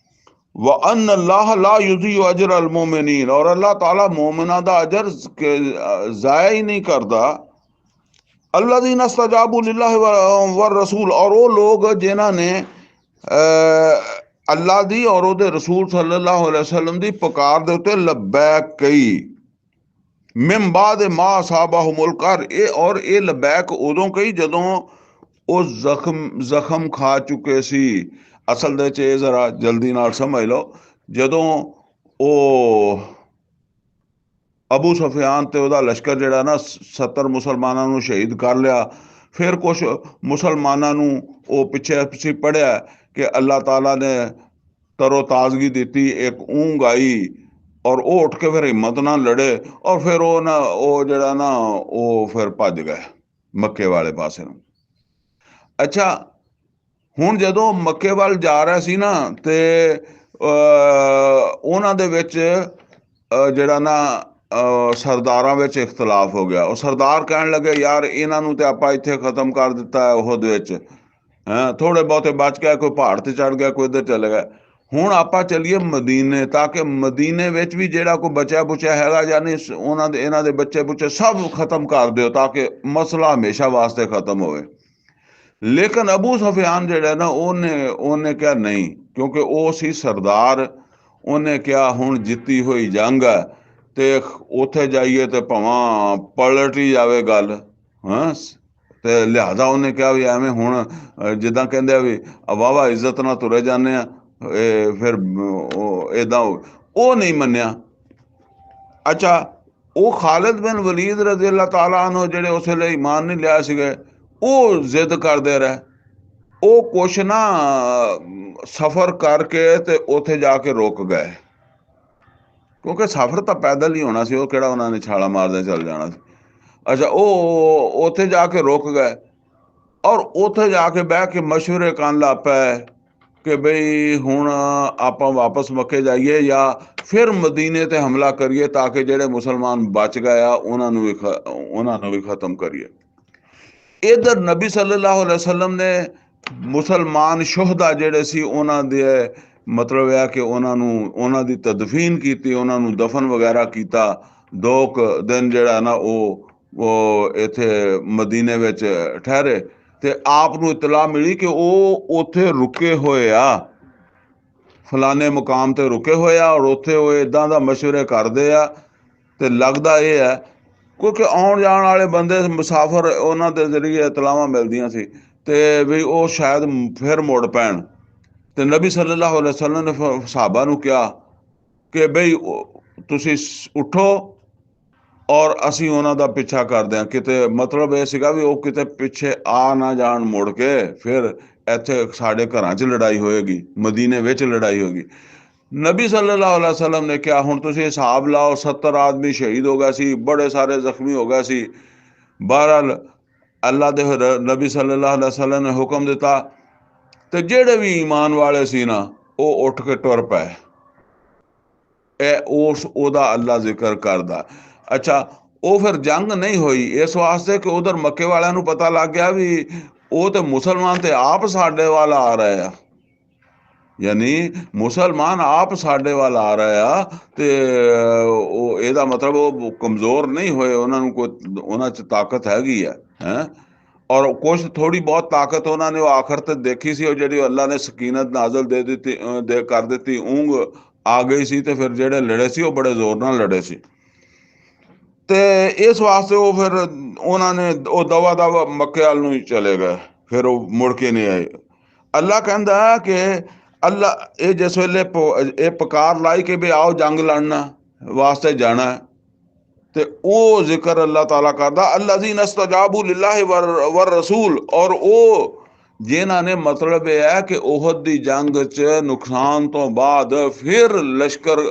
व अन्न अल्लाह ला युज़ीउ अजर अल मोमिनीन, और अल्लाह ताला मोमिना दा अजर ज़ाया ही नहीं करता। अल्लज़ीना इस्तजाबू लिल्लाहि व रसूल, और वो लोग जिन्हां ने अल्लाह दी और ਉਹਦੇ रसूल सल्लल्लाहु अलैहि वसल्लम दी पुकार दे उत्ते लब्बैक कही, मिन बाद मा असाबहुमुल कर, और ये लब्बैक उदों कही ਜਦੋਂ ਉਹ ਜ਼ਖਮ ਖਾ ਚੁੱਕੇ ਸੀ। ਅਸਲ ਦੇ ਵਿੱਚ ਇਹ ਜ਼ਰਾ ਜਲਦੀ ਨਾਲ ਸਮਝ ਲਓ, ਜਦੋਂ ਉਹ ਅਬੂ ਸੁਫਿਆਨ ਤੇ ਉਹਦਾ ਲਸ਼ਕਰ ਜਿਹੜਾ ਨਾ 70 ਮੁਸਲਮਾਨਾਂ ਨੂੰ ਸ਼ਹੀਦ ਕਰ ਲਿਆ, फिर कुछ मुसलमानों नूं वो पिछे पिछे पढ़िया कि अल्लाह ताला ने तरो ताजगी दी, एक ऊँग आई और वो उठ के फिर हिम्मत ना लड़े और फिर वो ना वो जड़ा ना वो फिर भज गए मक्के वाले पासे नूं। अच्छा, ਹੁਣ ਜਦੋਂ ਮੱਕੇ ਵੱਲ ਜਾ ਰਿਹਾ ਸੀ ਨਾ ਤੇ ਉਹਨਾਂ ਦੇ ਵਿੱਚ ਜਿਹੜਾ ਨਾ ਸਰਦਾਰਾਂ ਵਿੱਚ ਇਖਤਲਾਫ ਹੋ ਗਿਆ। ਉਹ ਸਰਦਾਰ ਕਹਿਣ ਲੱਗੇ ਯਾਰ ਇਹਨਾਂ ਨੂੰ ਤੇ ਆਪਾਂ ਇੱਥੇ ਖਤਮ ਕਰ ਦਿੱਤਾ ਉਹਦ ਵਿੱਚ, ਹੈਂ ਥੋੜੇ ਬਹੁਤੇ ਬਚ ਗਿਆ, ਕੋਈ ਪਹਾੜ ਤੇ ਚੜ ਗਿਆ, ਕੋਈ ਇੱਧਰ ਚਲੇ ਗਿਆ। ਹੁਣ ਆਪਾਂ ਚੱਲੀਏ ਮਦੀਨੇ, ਤਾਂ ਕਿ ਮਦੀਨੇ ਵਿੱਚ ਵੀ ਜਿਹੜਾ ਕੋਈ ਬਚਿਆ ਬੁਚਿਆ ਹੈਗਾ ਯਾਨੀ ਉਹਨਾਂ ਦੇ ਇਹਨਾਂ ਦੇ ਬੱਚੇ ਬੁੱਚੇ ਸਭ ਖਤਮ ਕਰ ਦਿਓ ਤਾਂ ਕਿ ਮਸਲਾ ਹਮੇਸ਼ਾ ਵਾਸਤੇ ਖਤਮ ਹੋਵੇ। ਲੇਕਿਨ ਅਬੂ ਸੁਫਿਆਨ ਜਿਹੜਾ ਨਾ ਉਹਨੇ ਕਿਹਾ ਨਹੀਂ, ਕਿਉਂਕਿ ਉਹ ਸੀ ਸਰਦਾਰ। ਉਹਨੇ ਕਿਹਾ ਹੁਣ ਜਿੱਤੀ ਹੋਈ ਜੰਗ ਹੈ ਤੇ ਉੱਥੇ ਜਾਈਏ ਤੇ ਭਾਵੇਂ ਪਲਟ ਹੀ ਜਾਵੇ ਗੱਲ, ਹਾਂ। ਤੇ ਲਿਹਾਜ਼ਾ ਉਹਨੇ ਕਿਹਾ ਵੀ ਐਵੇਂ ਹੁਣ ਜਿੱਦਾਂ ਕਹਿੰਦੇ ਆ ਵੀ ਵਾਹਵਾ ਇੱਜ਼ਤ ਨਾਲ ਤੁਰੇ ਜਾਂਦੇ ਆ, ਫਿਰ ਏਦਾਂ ਉਹ ਨਹੀਂ ਮੰਨਿਆ। ਅੱਛਾ, ਉਹ ਖਾਲਿਦ ਬਿਨ ਵਲੀਦ ਰਜ਼ੀ ਅੱਲਾਹ ਤਾਲਾ ਅਨਹੂ ਜਿਹੜੇ ਉਸ ਵੇਲੇ ਈਮਾਨ ਨਹੀਂ ਲਿਆ ਸੀਗੇ, ਉਹ ਜ਼ਿੱਦ ਕਰਦੇ ਰਹੇ। ਉਹ ਕੁਛ ਨਾ ਸਫ਼ਰ ਕਰਕੇ ਤੇ ਉੱਥੇ ਜਾ ਕੇ ਰੁਕ ਗਏ, ਕਿਉਂਕਿ ਸਫ਼ਰ ਤਾਂ ਪੈਦਲ ਹੀ ਹੋਣਾ ਸੀ, ਉਹ ਕਿਹੜਾ ਉਹਨਾਂ ਨੇ ਛਾਲਾ ਮਾਰਦੇ ਚੱਲ ਜਾਣਾ ਸੀ। ਅੱਛਾ, ਉਹ ਉੱਥੇ ਜਾ ਕੇ ਰੁਕ ਗਏ ਔਰ ਉੱਥੇ ਜਾ ਕੇ ਬਹਿ ਕੇ ਮਸ਼ਵਰੇ ਕਰਨ ਲੱਗ ਪਏ ਕਿ ਬਈ ਹੁਣ ਆਪਾਂ ਵਾਪਸ ਮੱਕੇ ਜਾਈਏ ਜਾਂ ਫਿਰ ਮਦੀਨੇ ਤੇ ਹਮਲਾ ਕਰੀਏ ਤਾਂ ਕਿ ਜਿਹੜੇ ਮੁਸਲਮਾਨ ਬਚ ਗਏ ਆ ਉਹਨਾਂ ਨੂੰ ਵੀ ਖਤਮ ਕਰੀਏ। ਇਧਰ ਨਬੀ ਸੱਲੱਲਾਹੁ ਅਲੈहि ਵਸੱਲਮ ਨੇ ਮੁਸਲਮਾਨ ਸ਼ੁਹਦਾ ਜਿਹੜੇ ਸੀ ਉਹਨਾਂ ਦੇ ਮਤਲਬ ਹੈ ਕਿ ਉਹਨਾਂ ਦੀ ਤਦਫੀਨ ਕੀਤੀ, ਉਹਨਾਂ ਨੂੰ ਦਫਨ ਵਗੈਰਾ ਕੀਤਾ। 2 ਦਿਨ ਜਿਹੜਾ ਨਾ ਉਹ ਇੱਥੇ ਮਦੀਨੇ ਵਿੱਚ ਠਹਿਰੇ ਤੇ ਆਪ ਨੂੰ ਇਤਲਾਹ ਮਿਲੀ ਕਿ ਉਹ ਉੱਥੇ ਰੁਕੇ ਹੋਏ ਆ, ਫਲਾਣੇ ਮੁਕਾਮ ਤੇ ਰੁਕੇ ਹੋਏ ਆ ਔਰ ਉੱਥੇ ਉਹ ਇੱਦਾਂ ਦਾ ਮਸ਼ਵਰੇ ਕਰਦੇ ਆ। ਤੇ ਲੱਗਦਾ ਇਹ ਹੈ ਕਿਉਂਕਿ ਆਉਣ ਜਾਣ ਵਾਲੇ ਬੰਦੇ ਮੁਸਾਫਰ ਉਹਨਾਂ ਦੇ ਜ਼ਰੀਏ ਇਤਲਾਹਾਂ ਮਿਲਦੀਆਂ ਸੀ ਤੇ ਵੀ ਉਹ ਸ਼ਾਇਦ ਫਿਰ ਮੁੜ ਪੈਣ। ਤੇ ਨਬੀ ਸੱਲੱਲਾਹੁ ਅਲੈहि ਵਸੱਲਮ ਨੇ ਸਹਾਬਾ ਨੂੰ ਕਿਹਾ ਕਿ ਬਈ ਤੁਸੀਂ ਉੱਠੋ ਔਰ ਅਸੀਂ ਉਹਨਾਂ ਦਾ ਪਿੱਛਾ ਕਰਦੇ ਹਾਂ। ਕਿਤੇ ਮਤਲਬ ਇਹ ਸੀਗਾ ਵੀ ਉਹ ਕਿਤੇ ਪਿੱਛੇ ਆ ਨਾ ਜਾਣ ਮੁੜ ਕੇ, ਫਿਰ ਇੱਥੇ ਸਾਡੇ ਘਰਾਂ 'ਚ ਲੜਾਈ ਹੋਏਗੀ, ਮਦੀਨੇ ਵਿੱਚ ਲੜਾਈ ਹੋਏਗੀ। ਨਬੀ ਸੱਲੱਲਾਹੁ ਅਲੈहि ਵਸੱਲਮ ਨੇ ਕਿਹਾ ਹੁਣ ਤੁਸੀਂ ਹਿਸਾਬ ਲਾਓ, 70 ਆਦਮੀ ਸ਼ਹੀਦ ਹੋ ਗਿਆ ਸੀ, ਬੜੇ ਸਾਰੇ ਜ਼ਖਮੀ ਹੋ ਗਏ ਸੀ। ਬਹਰਹਾਲ ਅੱਲਾ ਦੇ ਨਬੀ ਸੱਲੱਲਾਹੁ ਅਲੈहि ਵਸੱਲਮ ਨੇ ਹੁਕਮ ਦਿੱਤਾ ਤੇ ਜਿਹੜੇ ਵੀ ਈਮਾਨ ਵਾਲੇ ਸੀ ਨਾ ਉਹ ਉੱਠ ਕੇ ਟੁਰ ਪਏ। ਇਹ ਉਹਦਾ ਅੱਲਾ ਜ਼ਿਕਰ ਕਰਦਾ। ਅੱਛਾ, ਉਹ ਫਿਰ ਜੰਗ ਨਹੀਂ ਹੋਈ ਇਸ ਵਾਸਤੇ ਕਿ ਉਧਰ ਮੱਕੇ ਵਾਲਿਆਂ ਨੂੰ ਪਤਾ ਲੱਗ ਗਿਆ ਵੀ ਉਹ ਤੇ ਮੁਸਲਮਾਨ ਤੇ ਆਪ ਸਾਡੇ ਵੱਲ ਆ ਰਹੇ ਆ, ਯਾਨੀ ਮੁਸਲਮਾਨ ਆਪ ਸਾਡੇ ਵੱਲ ਆ ਰਹੇ ਆ। ਤੇ ਉਹ ਇਹਦਾ ਮਤਲਬ ਉਹ ਕਮਜ਼ੋਰ ਨਹੀਂ ਹੋਏ, ਉਹਨਾਂ ਨੂੰ ਕੋਈ ਉਹਨਾਂ 'ਚ ਤਾਕਤ ਹੈਗੀ ਆ, ਹੈਂ। ਔਰ ਕੁਛ ਥੋੜੀ ਬਹੁਤ ਤਾਕਤ ਉਹਨਾਂ ਨੇ ਉਹ ਆਖਰ ਤੇ ਦੇਖੀ ਸੀ, ਉਹ ਜਿਹੜੀ ਅੱਲਾ ਨੇ ਸਕੀਨਤ ਨਾਜ਼ਲ ਦੇ ਦਿੱਤੀ, ਕਰ ਦਿੱਤੀ, ਊਂਘ ਆ ਗਈ ਸੀ ਤੇ ਫਿਰ ਜਿਹੜੇ ਲੜੇ ਸੀ ਉਹ ਬੜੇ ਜ਼ੋਰ ਨਾਲ ਲੜੇ ਸੀ। ਤੇ ਇਸ ਵਾਸਤੇ ਉਹ ਫਿਰ ਉਹਨਾਂ ਨੇ ਉਹ ਦਵਾ ਦਵਾ ਮੱਕੇ ਵੱਲ ਨੂੰ ਹੀ ਚਲੇ ਗਏ, ਫਿਰ ਉਹ ਮੁੜ ਕੇ ਨਹੀਂ ਆਏ। ਅੱਲਾ ਕਹਿੰਦਾ ਕਿ ਅੱਲਾ ਇਹ ਜਿਸ ਵੇਲੇ ਇਹ ਪੁਕਾਰ ਲਾਈ ਕਿ ਵੀ ਆਓ ਜੰਗ ਲੜਨਾ ਵਾਸਤੇ ਜਾਣਾ, ਤੇ ਉਹ ਜ਼ਿਕਰ ਅੱਲਾਹ ਤਾਲਾ ਕਰਦਾ ਅੱਲਜ਼ੀਨ ਇਸਤਜਾਬੂ ਲਿல்லாਹਿ ਵਰ ਰਸੂਲ। ਔਰ ਉਹ ਜਿਨ੍ਹਾਂ ਨੇ ਮਤਲਬ ਇਹ ਹੈ ਕਿ ਉਹਦ ਦੀ ਜੰਗ 'ਚ ਨੁਕਸਾਨ ਤੋਂ ਬਾਅਦ ਫਿਰ ਲਸ਼ਕਰ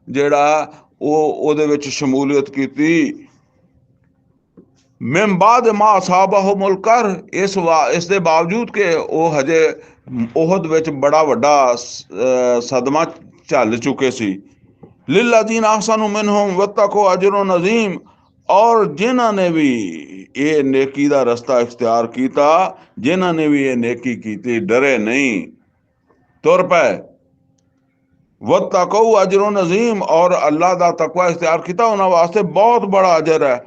ਜਿਹੜਾ ਉਹਦੇ ਵਿੱਚ ਸ਼ਮੂਲੀਅਤ ਕੀਤੀ। ਮਿਨ ਬਾਅਦ ਮਾ ਅਸਾਬਹੁਮੁਲ ਕਰਹ, ਇਸ ਦੇ ਬਾਵਜੂਦ ਕਿ ਉਹ ਹਜੇ ਉਹਦ ਵਿੱਚ ਬੜਾ ਵੱਡਾ ਸਦਮਾ ਝੱਲ ਚੁੱਕੇ ਸੀ। ਲਿਲਜ਼ੀਨ ਅਹਸਨੂ ਮਿਨਹੁਮ ਵਤਕੂ ਅਜਰੁਨ ਅਜ਼ੀਮ। ਔਰ ਜਿਨ੍ਹਾਂ ਨੇ ਵੀ ਇਹ ਨੇਕੀ ਦਾ ਰਸਤਾ ਇਖਤਿਆਰ ਕੀਤਾ, ਜਿਨ੍ਹਾਂ ਨੇ ਵੀ ਇਹ ਨੇਕੀ ਕੀਤੀ, ਡਰੇ ਨਹੀਂ, ਤੁਰ ਪਏ। ਵਤਕੂ ਅਜਰੁਨ ਅਜ਼ੀਮ, ਔਰ ਅੱਲਾ ਦਾ ਤਕਵਾ ਇਖਤਿਆਰ ਕੀਤਾ, ਉਹਨਾਂ ਵਾਸਤੇ ਬਹੁਤ ਬੜਾ ਅਜਰ ਹੈ।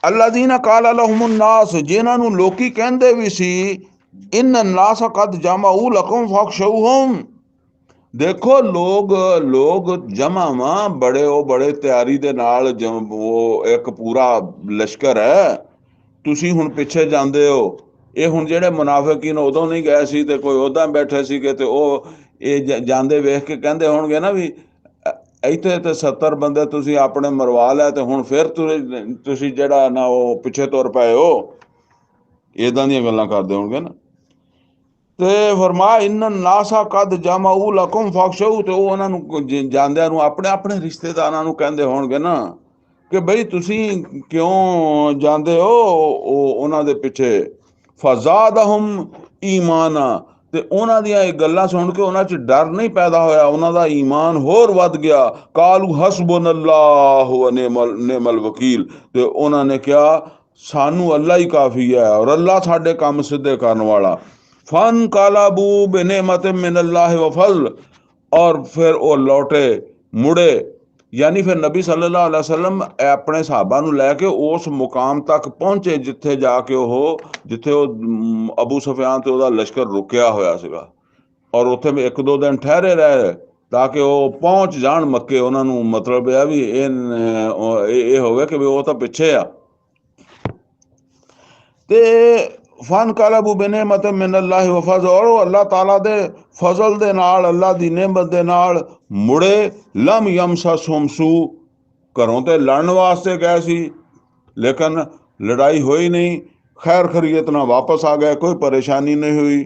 ਅੱਲਜ਼ੀਨ ਕਾਲ ਲਹੁਮ ਨਾਸ, ਜਿਨ੍ਹਾਂ ਨੂੰ ਲੋਕੀ ਕਹਿੰਦੇ ਵੀ ਸੀ ਇਨ ਨਾਸ ਕਦ ਜਮਊ ਲਕਮ ਫਖਸ਼ਊਹੁਮ। ਦੇਖੋ ਲੋਗ ਜਮਾ ਵਾਂ ਬੜੇ ਤਿਆਰੀ ਦੇ ਨਾਲ, ਉਹ ਇੱਕ ਪੂਰਾ ਲਸ਼ਕਰ ਹੈ, ਤੁਸੀਂ ਹੁਣ ਪਿੱਛੇ ਜਾਂਦੇ ਹੋ। ਇਹ ਹੁਣ ਜਿਹੜੇ ਮੁਨਾਫਿਕੀਨ ਉਦੋਂ ਨਹੀਂ ਗਏ ਸੀ ਤੇ ਕੋਈ ਉੱਦਾਂ ਬੈਠੇ ਸੀਗੇ ਤੇ ਉਹ ਇਹ ਜਾਂਦੇ ਵੇਖ ਕੇ ਕਹਿੰਦੇ ਹੋਣਗੇ ਨਾ ਵੀ ਇੱਥੇ ਤੇ 70 ਬੰਦੇ ਤੁਸੀਂ ਆਪਣੇ ਮਰਵਾ ਲਿਆ ਤੇ ਹੁਣ ਫਿਰ ਤੁਸੀਂ ਜਿਹੜਾ ਨਾ ਉਹ ਪਿੱਛੇ ਤੁਰ ਪਏ ਹੋ, ਇਦਾਂ ਦੀਆਂ ਗੱਲਾਂ ਕਰਦੇ ਹੋਣਗੇ ਨਾ। ਤੇ ਫਰਮਾਇਆ ਇਨ ਨਾਸਾ ਕਦ ਜਮਾਉ ਲਕਮ ਫਖਸ਼ੂ, ਤੇ ਉਹ ਉਹਨਾਂ ਨੂੰ ਜਾਂਦਿਆਂ ਨੂੰ ਆਪਣੇ ਆਪਣੇ ਰਿਸ਼ਤੇਦਾਰਾਂ ਨੂੰ ਕਹਿੰਦੇ ਹੋਣਗੇ ਨਾ ਕਿ ਬਈ ਤੁਸੀਂ ਕਿਉਂ ਜਾਂਦੇ ਹੋ ਉਹਨਾਂ ਦੇ ਪਿੱਛੇ। ਫਜ਼ਾਦਹੁਮ ਈਮਾਨਾ, ਤੇ ਉਹਨਾਂ ਦੀਆਂ ਇਹ ਗੱਲਾਂ ਸੁਣ ਕੇ ਉਹਨਾਂ 'ਚ ਡਰ ਨਹੀਂ ਪੈਦਾ ਹੋਇਆ, ਉਹਨਾਂ ਦਾ ਈਮਾਨ ਹੋਰ ਵੱਧ ਗਿਆ। ਕਾਲੂ ਹਸਬੁਨ ਅੱਲਾਹ व ਨਿਅਮਲ ਵਕੀਲ, ਤੇ ਉਹਨਾਂ ਨੇ ਕਿਹਾ ਸਾਨੂੰ ਅੱਲਾ ਹੀ ਕਾਫੀ ਹੈ ਔਰ ਅੱਲਾ ਸਾਡੇ ਕੰਮ ਸਿੱਧੇ ਕਰਨ ਵਾਲਾ। ਫਨ ਕਾਲਾਬੂ बिनेमत मिन अल्लाह व फज़ल, और फिर ਉਹ लौटे मुड़े, यानी फिर नबी सल्लल्लाहु अलैहि वसल्लम अपने सहाबा ਨੂੰ ਲੈ ਕੇ ਉਸ ਮੁਕਾਮ ਤੱਕ ਪਹੁੰਚੇ ਜਿੱਥੇ ਜਾ ਕੇ ਜਿੱਥੇ ਉਹ ਅਬੂ ਸੁਫਿਆਨ ਤੇ ਉਹਦਾ ਲਸ਼ਕਰ ਰੁਕਿਆ ਹੋਇਆ ਸੀਗਾ, ਔਰ ਉੱਥੇ 1-2 ਦਿਨ ਠਹਿਰੇ ਰਹੇ ਤਾਂ ਕਿ ਉਹ ਪਹੁੰਚ ਜਾਣ ਮੱਕੇ। ਉਹਨਾਂ ਨੂੰ ਮਤਲਬ ਇਹ ਵੀ ਇਹ ਹੋਵੇ ਕਿ ਵੀ ਉਹ ਤਾਂ ਪਿੱਛੇ ਆ। ਤੇ ਫਨ ਕਾਲਬੂ ਬਿਨੇਮਤ ਮਿਨ ਅੱਲਾਹ व फज़ल, और अल्लाह ताला दे फजल दे नाल, अल्लाह दी नेमत दे नाल मुड़े। लम यमससहुम सू, घरों ते लड़न वास्ते गए सी लेकिन लड़ाई हुई नहीं, खैर खरीयत ना वापस आ गए, कोई परेशानी नहीं हुई।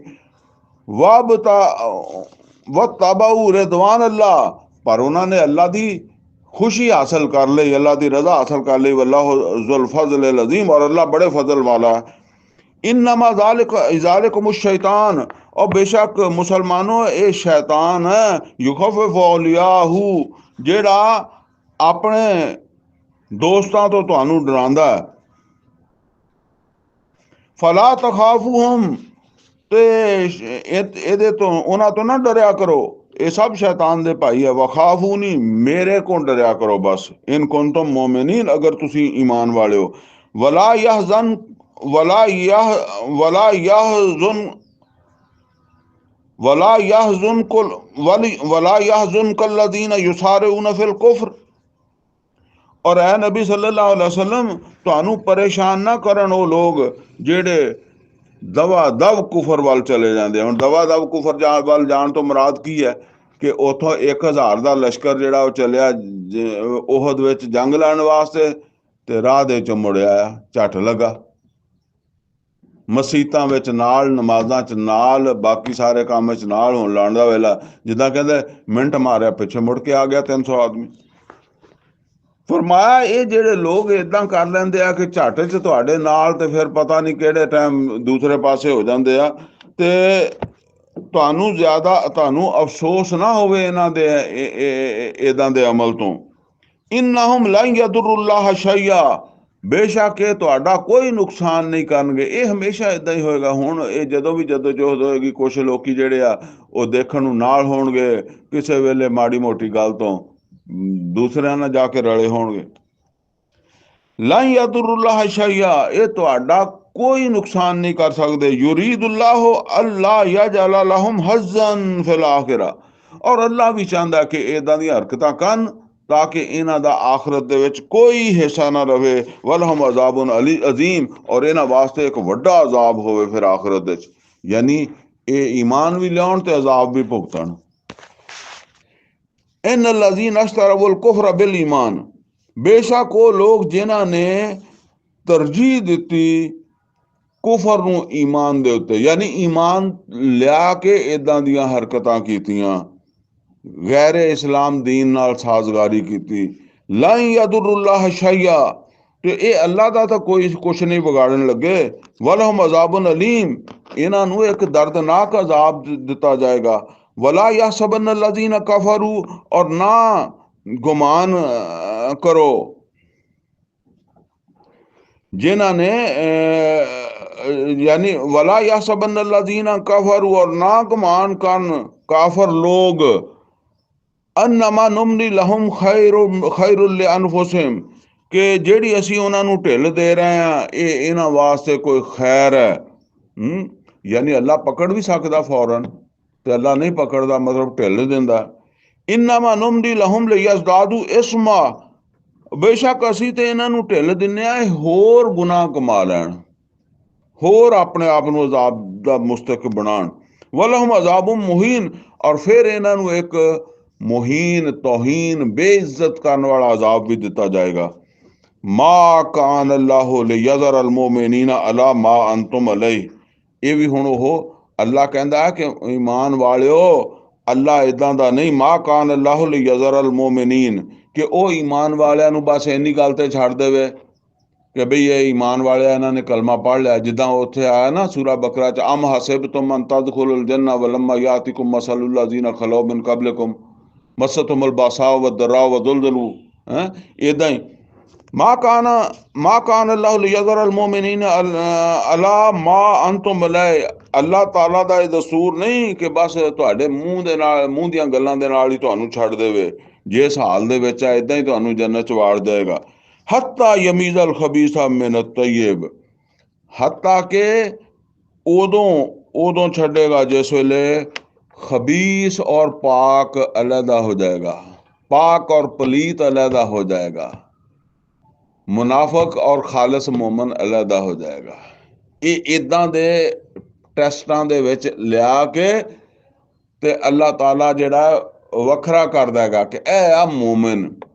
वतबऊ रिदवान अल्लाह, पर उन्होंने अल्लाह दी खुशी हासिल कर ली, अल्लाह दी रजा हासिल कर ली। वल्लाहु ज़ुल फज़ल अज़ीम, और अल्लाह बड़े फजल वाला है। इन्नमा ज़ालिकुम शैतान, और बेशक मुसलमानों ये शैतान है, युखफ़िफ़ु औलियाहू, जेड़ा अपने दोस्तां तो तुहानू डरांदा है। फला तखाफूहुम, ते ਇਹਦੇ ਤੋਂ ਉਹਨਾਂ ਤੋਂ ਨਾ ਡਰਿਆ ਕਰੋ, ਇਹ ਸਭ ਸ਼ੈਤਾਨ ਦੇ ਭਾਈ ਹੈ। ਵਖਾਫੂਨੀ, ਮੇਰੇ ਕੋਲ ਡਰਿਆ ਕਰੋ ਬਸ। ਇਨ ਕੁੰਤੁਮ ਮੋਮਿਨੀਨ, ਅਗਰ ਤੁਸੀਂ ਈਮਾਨ ਵਾਲੇ ਹੋ। ਵਲਾ ਯਹਜ਼ਨ वला यहजुनकल्लज़ीना युसारिऊना फिल कुफ्र, और ऐ नबी सल्लल्लाहु अलैहि वसल्लम तुहानू परेशान ना करन वो लोग जेड़े दवा दव कुफर वाल चले जाते। हुण दवा दव कुफर वाल जान तो मुराद की है कि उथों 1000 का लश्कर जिहड़ा वो चलिया ओहद विच जंग लैण वास्ते, ते राह दे चों मुड़िया झट लगा। मसीतां विच नाल, नमाज़ां च नाल, बाकी सारे काम च नाल होण लाण दा वेला, जिद्दां कहंदे मिंट मारिया पिछे मुड़ के आ गया 300 आदमी। फरमाया ये जेड़े लोग इदां कर लैंदे आ कि झट च तुहाडे नाल, ते फिर पता नहीं किहड़े टाइम दूसरे पासे हो जांदे आ, ते तुहानू ज़्यादा तुहानू अफसोस ना होवे इन्हां दे इदां दे अमल तो। इन्नहुम लन यदुर्रुल्लाह शैया, बेशक ये तुहाडा कोई नुकसान नहीं करनगे। ये हमेशा इदां ही होएगा। हुण ये जदों भी जदोजहद होएगी, कुछ लोकी जेड़े आ वो देखण नूं नाल होणगे, किसे वेले माड़ी मोटी गल तो दूसरिਆਂ ਨਾਲ ਜਾ ਕੇ ਰਲੇ ਹੋਣਗੇ। लन यदुर्रुल्लाह शैया, ये तुहाडा कोई नुकसान नहीं कर सकते। युरीदुल्लाहु अल्ला यजअल लहुम हज़्ज़न फिल आखिरा, और अल्लाह भी चाहता कि इदां दी हरकतां करन ताकि इन्हां दा आखिरत दे विच कोई हिस्सा ना रहे। वलहुम अज़ाबुन अज़ीम, और इन्हां वास्ते एक वड्डा अजाब होवे फिर आखिरत दे विच, यानी ये ईमान भी लियाउण ते अजाब भी भुगतण। इन्नल लज़ीना अश्तरवुल कुफ्र बिल ईमान, बेशक वो लोग जिन्हां ने तरजीह दिती कुफर नूं ईमान दे उत्ते, यानी ईमान लिया के इदां दियां हरकतां कीतियां, गैर इस्लाम दीन नाल साजगारी की। लन यदुर्रुल्लाह शैया, ते ये अल्लाह दा तो कोई कुछ नहीं बिगाड़न लगे। वलहुम अज़ाबुन अलीम, इन्हां नूं एक दर्दनाक अजाब दिता जाएगा। वला यहसबन लज़ीना कफरू, और ना गुमान करो जिन्हां ने यानी वला यहसबन लज़ीना कफरू, और ना गुमान करन काफर लोग, अन्नमा नुमली लहुम खैरुल लिअनफुसिहिम, कि जेड़ी असी उन्हां नूं ढिल दे रहे हैं ये इन्हां वास्ते कोई खैर है। यानी अल्लाह पकड़ भी सकदा फौरन, ते अल्लाह नहीं पकड़दा, मतलब ढिल दिंदा। इन्नमा नुमली लहुम लियज़दादू इस्मा, बेशक असी ते इन्हां नूं ढिल दिन्ने आ होर गुनाह कमा लैण, होर अपने आप नूं अजाब दा मुस्तक बनाण। वलहुम अजाबुम मुहीन, और फिर इन्हां नूं एक मुहीन तौहीन बेइज्जत करने वाला अजाब भी दिता जाएगा। मा कान अल्लाह लियज़र अल मोमिनीना अला मा अंतुम अलैह। ਇਹ ਵੀ ਹੁਣ ਉਹ ਅੱਲਾ ਕਹਿੰਦਾ ਕਿ ਈਮਾਨ ਵਾਲਿਓ, ਅੱਲਾ ਇਦਾਂ ਦਾ ਨਹੀਂ, ਮਾ ਕਾਨ ਅੱਲਾਹੁ ਲਿਯਜ਼ਰ ਅਲ ਮੋਮਿਨੀਨ, ਕਿ ਉਹ ਈਮਾਨ ਵਾਲਿਆਂ ਨੂੰ ਬਸ ਇੰਨੀ ਗੱਲ ਤੇ ਛੱਡ ਦੇਵੇ ਕਿ ਬਈ ਇਹ ਈਮਾਨ ਵਾਲਿਆ, ਇਹਨਾਂ ਨੇ ਕਲਮਾ ਪੜ੍ਹ ਲਿਆ। ਜਿੱਦਾਂ ਉੱਥੇ ਆਇਆ ਨਾ ਸੂਰਾ ਬਕਰਾ ਚ, ਅਮ ਹਸਿਬਤੁਮ ਅਨ ਤਦਖੁਲੁਲ ਜੰਨਹ ਵਲੰਮਾ ਯਾਤਿਕੁਮ ਮਸਲੁਲ ਲਜ਼ੀਨਾ ਖਲੌ ਮਿਨ ਕਬਲਿਕੁਮ ਮਸਤਹੁਮੁਲ ਬਾਸਾਅ ਵਦ-ਦਰਰਾਅ ਵਜ਼ੁਲਜ਼ਿਲੂ। ਇਦਾਂ ਹੀ माँ कान अल्लाह लियज़र अल मोमिनीन अला माँ अंतुम अलैह। अल्लाह ताला ਦਾ ਇਹ ਦਸਤੂਰ ਨਹੀਂ ਕਿ ਬਸ ਤੁਹਾਡੇ ਮੂੰਹ ਦੇ ਨਾਲ, ਮੂੰਹ ਦੀਆਂ ਗੱਲਾਂ ਦੇ ਨਾਲ ਹੀ ਤੁਹਾਨੂੰ ਛੱਡ ਦੇਵੇ। ਜਿਸ ਹਾਲ ਦੇ ਵਿੱਚ ਆ ਇਦਾਂ ਹੀ ਤੁਹਾਨੂੰ ਜੰਨਤ ਚ ਵਾੜ ਦੇਗਾ। ਹੱਤਾ ਯਮੀਜ਼ ਅਲ ਖਬੀਸਾ ਮਿਨ ਅਤ-ਤയ്यब, ਹੱਤਾ ਕਿ ਉਦੋਂ ਛੱਡੇਗਾ ਜਿਸ ਵੇਲੇ खबीस और पाक अलहदा हो जाएगा, पाक और पलीत अलहदा हो जाएगा, मुनाफक और खालिस मोमन अलहदा हो जाएगा। ਇਹ ਇਦਾਂ ਦੇ ਟੈਸਟਾਂ ਦੇ ਵਿੱਚ ਲਿਆ ਕੇ ਤੇ ਅੱਲਾਹ ਤਾਲਾ ਜਿਹੜਾ ਵੱਖਰਾ ਕਰ ਦੇਗਾ ਕਿ ਇਹ ਆ ਮੂਮਨ।